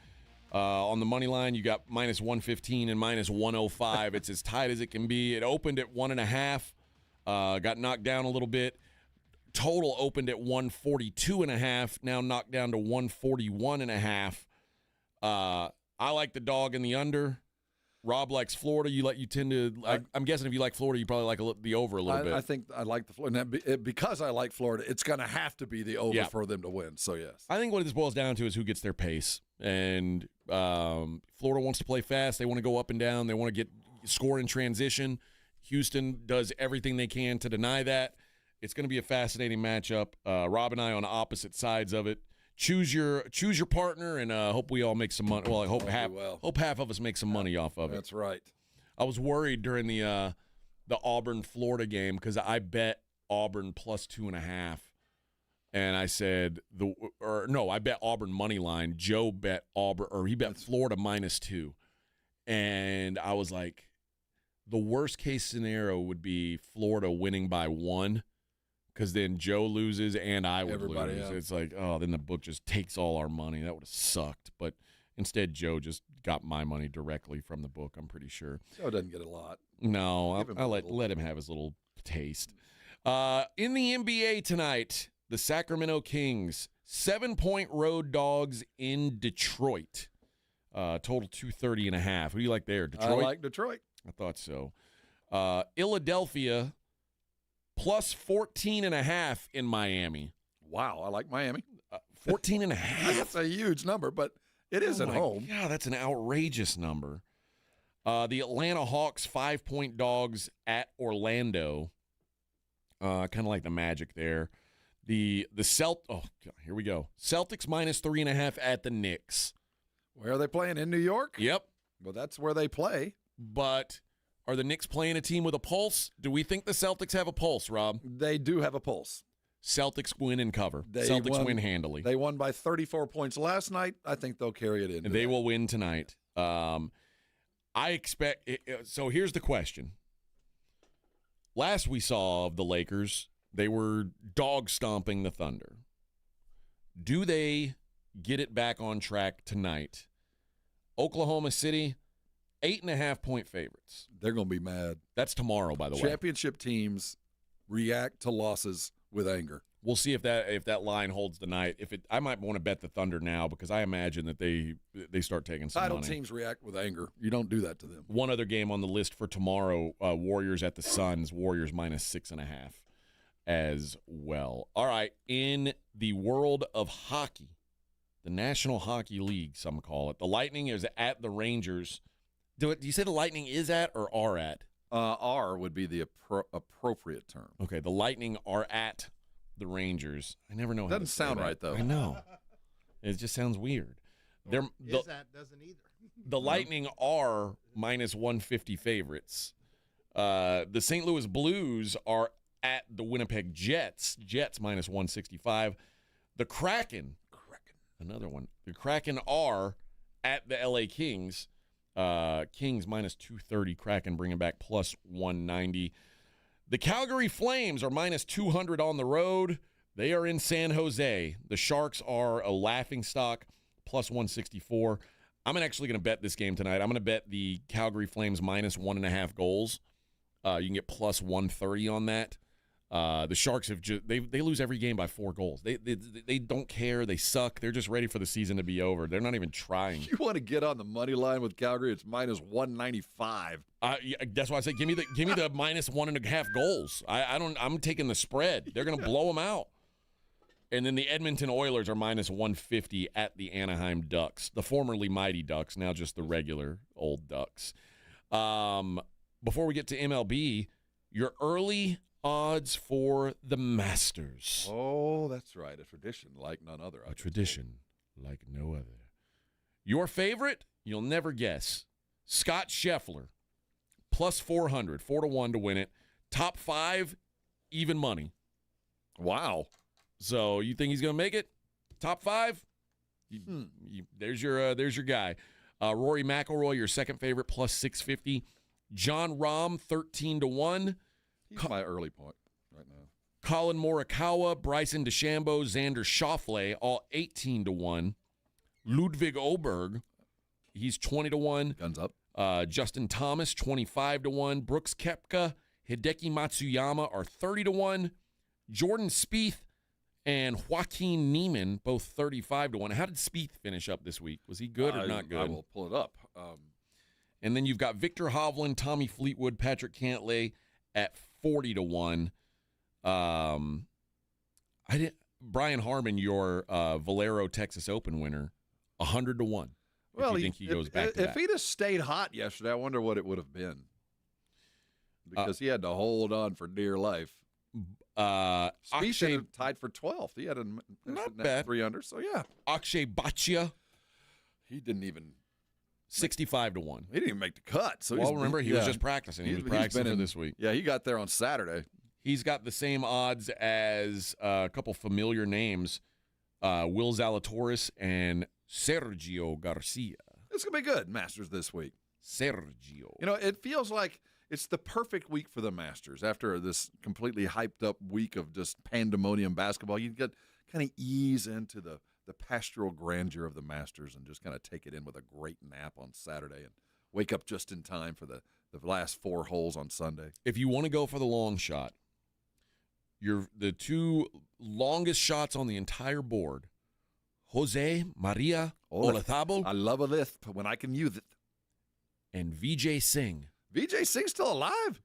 On the money line, you got -115 and -105. It's as tight as it can be. It opened at 1.5, got knocked down a little bit. Total opened at 142.5, now knocked down to 141.5. I like the dog in the under. Rob likes Florida. You tend to. I'm guessing if you like Florida, you probably like the over a little bit. I think I like the Florida. Because I like Florida, it's going to have to be the over for them to win. So, yes. I think what this boils down to is who gets their pace. And Florida wants to play fast. They want to go up and down. They want to score in transition. Houston does everything they can to deny that. It's going to be a fascinating matchup. Rob and I on opposite sides of it. Choose your partner, and hope we all make some money. Well, I hope half of us make some money off of it. That's right. I was worried during the Auburn-Florida game because I bet Auburn +2.5, and I said I bet Auburn money line. Joe bet Auburn, or he bet Florida -2, and I was like, the worst case scenario would be Florida winning by 1. Because then Joe loses and I would lose. Yeah. It's like, then the book just takes all our money. That would have sucked. But instead, Joe just got my money directly from the book, I'm pretty sure. Joe doesn't get a lot. No, I'll let him have his little taste. In the NBA tonight, the Sacramento Kings, 7-point road dogs in Detroit. Total 230.5. Who do you like there? Detroit? I like Detroit. I thought so. Philadelphia, +14.5 in Miami. Wow, I like Miami. 14.5. That's a huge number, but it is at home. Yeah, that's an outrageous number. The Atlanta Hawks, 5-point dogs at Orlando. Kind of like the Magic there. Here we go. Celtics -3.5 at the Knicks. Where are they playing? In New York? Yep. Well, that's where they play. But are the Knicks playing a team with a pulse? Do we think the Celtics have a pulse, Rob? They do have a pulse. Celtics win and cover. Celtics win handily. They won by 34 points last night. I think they'll carry it in. And they will win tonight. I expect so here's the question. Last we saw of the Lakers, they were dog stomping the Thunder. Do they get it back on track tonight? Oklahoma City, 8.5-point favorites. They're going to be mad. That's tomorrow, by the way. Championship teams react to losses with anger. We'll see if that line holds tonight. I might want to bet the Thunder now because I imagine that they start taking some Title money. teams react with anger. You don't do that to them. One other game on the list for tomorrow, Warriors at the Suns. Warriors -6.5 as well. All right, in the world of hockey, the National Hockey League, some call it, the Lightning is at the Rangers. Do you say the Lightning is at or are at? R would be the appropriate term. Okay, the Lightning are at the Rangers. I never know how Doesn't to say sound that. right, though. I know. It just sounds weird. That doesn't either. The Lightning are -150 favorites. The St. Louis Blues are at the Winnipeg Jets. Jets -165. The Kraken, another one. The Kraken are at the LA Kings. Kings -230. Kraken bringing back +190. The Calgary Flames are -200 on the road. They are in San Jose. The Sharks are a laughingstock, +164. I'm actually going to bet this game tonight. I'm going to bet the Calgary Flames -1.5 goals. You can get +130 on that. The Sharks have they lose every game by 4 goals. They don't care. They suck. They're just ready for the season to be over. They're not even trying. You want to get on the money line with Calgary? It's minus 195. Yeah, that's why I say give me the minus 1.5 goals. I'm taking the spread. They're going to blow them out. And then the Edmonton Oilers are minus 150 at the Anaheim Ducks, the formerly Mighty Ducks, now just the regular old Ducks. Before we get to MLB, your early odds for the Masters. Oh, that's right. A tradition like none other. A tradition like no other. Your favorite, you'll never guess. Scott Scheffler, plus 400, 4-1 to win it. Top 5, even money. Wow. So you think he's going to make it? Top 5? There's your guy. Rory McIlroy, your second favorite, plus 650. John Rahm, 13-1. He's my early point right now. Colin Morikawa, Bryson DeChambeau, Xander Schauffele, all 18-1. Ludwig Oberg, he's 20-1. Guns up. Justin Thomas, 25-1. Brooks Koepka, Hideki Matsuyama are 30-1. Jordan Spieth and Joaquin Niemann, both 35-1. How did Spieth finish up this week? Was he good or not good? I will pull it up. And then you've got Victor Hovland, Tommy Fleetwood, Patrick Cantlay at 40-1. Brian Harmon, your Valero Texas Open winner, 100-1. Well, if you think he goes back to if he'd have stayed hot yesterday, I wonder what it would have been. Because he had to hold on for dear life. Spieth tied for 12th. He had not bad 3 under. So yeah, Akshay Bhatia, he didn't even 65-1. He didn't even make the cut. So remember he was just practicing. He was practicing for this week. Yeah, he got there on Saturday. He's got the same odds as a couple familiar names, Will Zalatoris and Sergio Garcia. It's gonna be good, Masters this week. Sergio. You know, it feels like it's the perfect week for the Masters. After this completely hyped up week of just pandemonium basketball, you get kind of ease into the pastoral grandeur of the Masters and just kind of take it in with a great nap on Saturday and wake up just in time for the last 4 holes on Sunday. If you want to go for the long shot, the 2 longest shots on the entire board, Jose Maria Olazabal. I love a lisp when I can use it. And Vijay Singh. Vijay Singh's still alive.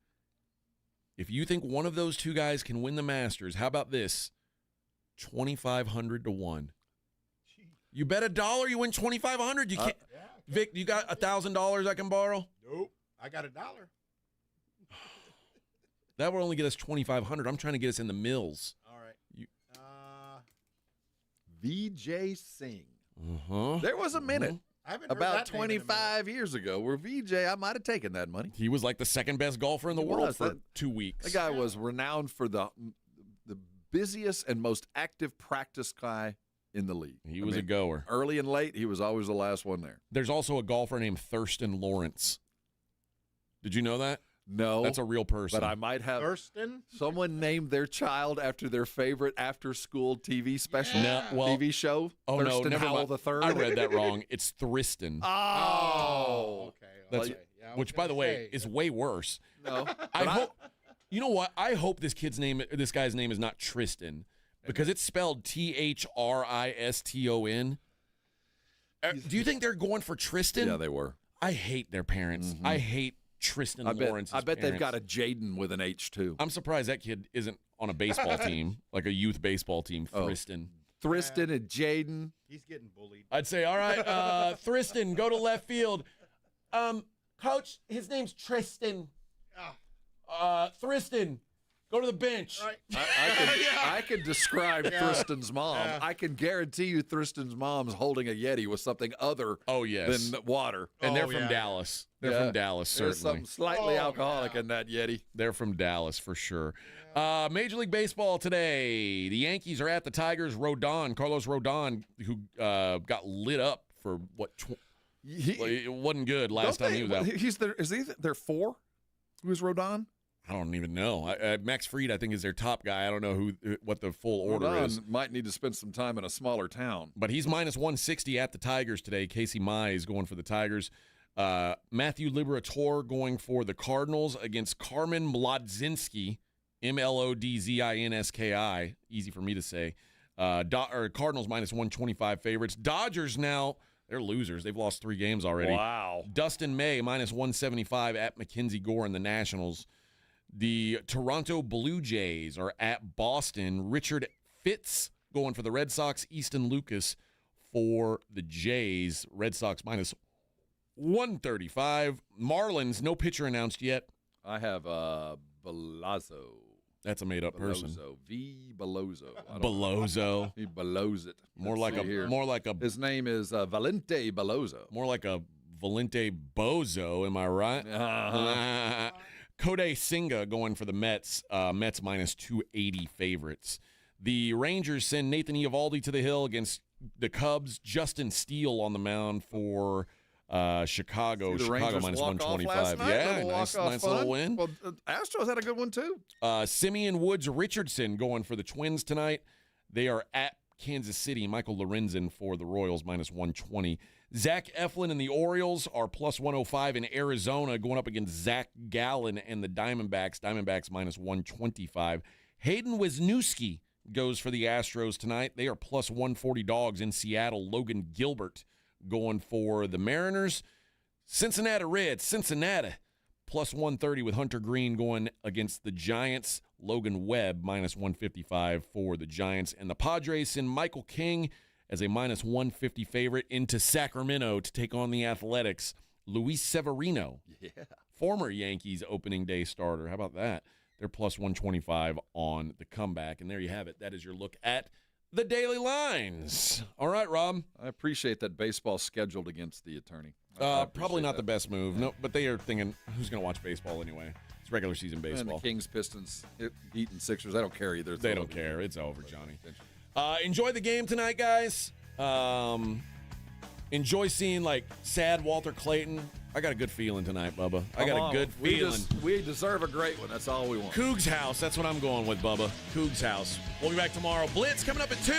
If you think one of those 2 guys can win the Masters, how about this? 2,500-1. You bet $1, you win 2,500. You can't. Vic, you got $1,000 I can borrow? Nope. I got $1. That will only get us 2,500. I'm trying to get us in the mills. All right. Vijay Singh. Uh-huh. There was a minute. I haven't heard About that name in a 25 years ago, where VJ, I might have taken that money. He was like the second best golfer in the world for 2 weeks. The guy was renowned for the busiest and most active practice guy in the league. He was a goer. Early and late, he was always the last one there. There's also a golfer named Thurston Lawrence. Did you know that? No. That's a real person. But I might have. Thurston? Someone named their child after their favorite after-school TV special, TV show. Oh, Thurston no, never Howell mind. III. I read that wrong. It's Thriston. Oh. Okay. That's, Yeah, I was which, by the gonna way, say, is way worse. No. I hope. You know what? I hope this guy's name is not Tristan, because it's spelled Thriston. Do you think they're going for Tristan? Yeah, they were. I hate their parents. Mm-hmm. I hate Tristan Lawrence's I bet parents. they've got a Jaden with an H too. I'm surprised that kid isn't on a baseball team, like a youth baseball team. Tristan. Thriston and Jaden. He's getting bullied. I'd say, all right, Thriston, go to left field. Coach, his name's Tristan. Thriston, go to the bench. Right. I can describe Thriston's mom. Yeah. I can guarantee you Thriston's mom's holding a Yeti with something other than water. And they're from Dallas. They're from Dallas, certainly. There's something slightly alcoholic in that Yeti. They're from Dallas for sure. Major League Baseball today. The Yankees are at the Tigers. Carlos Rodon, who got lit up for it wasn't good last time he was out. Is he their 4? Who's Rodon? I don't even know. Max Fried, I think, is their top guy. I don't know what the full order Rodon is. Might need to spend some time in a smaller town. But he's minus 160 at the Tigers today. Casey Mize is going for the Tigers. Matthew Liberatore going for the Cardinals against Carmen Mlodzinski. MLODZINSKI. Easy for me to say. Cardinals minus 125 favorites. Dodgers now, they're losers. They've lost 3 games already. Wow. Dustin May minus 175 at Mackenzie Gore and the Nationals. The Toronto Blue Jays are at Boston. Richard Fitz going for the Red Sox. Easton Lucas for the Jays. Red Sox minus 135. Marlins, no pitcher announced yet. I have Belazzo. That's a made-up person. V. Belozzo. Belozzo. He belows it. More like a. His name is Valente Belozzo. More like a Valente Bozo. Am I right? Uh-huh. Kodai Senga going for the Mets. Mets minus 280 favorites. The Rangers send Nathan Eovaldi to the hill against the Cubs. Justin Steele on the mound for Chicago. Chicago minus 125. Yeah, nice little win. Well, Astros had a good one too. Simeon Woods Richardson going for the Twins tonight. They are at Kansas City. Michael Lorenzen for the Royals minus 120. Zach Eflin and the Orioles are plus 105 in Arizona, going up against Zach Gallen and the Diamondbacks. Diamondbacks minus 125. Hayden Wisniewski goes for the Astros tonight. They are plus 140 dogs in Seattle. Logan Gilbert going for the Mariners. Cincinnati Reds, Cincinnati, plus 130 with Hunter Green going against the Giants. Logan Webb, minus 155 for the Giants. And the Padres send Michael King as a minus 150 favorite into Sacramento to take on the Athletics. Luis Severino, former Yankees opening day starter. How about that? They're plus 125 on the comeback. And there you have it. That is your look at the Daily Lines. All right, Rob. I appreciate that baseball scheduled against the attorney. Probably not the best move. No, but they are thinking, who's going to watch baseball anyway? It's regular season baseball. And the Kings, Pistons, beating Sixers. I don't care either. They don't care. It's over, Johnny. Enjoy the game tonight, guys. Enjoy seeing, sad Walter Clayton. I got a good feeling tonight, Bubba. I got a good feeling. We deserve a great one. That's all we want. Cougs House. That's what I'm going with, Bubba. Cougs House. We'll be back tomorrow. Blitz coming up at 2.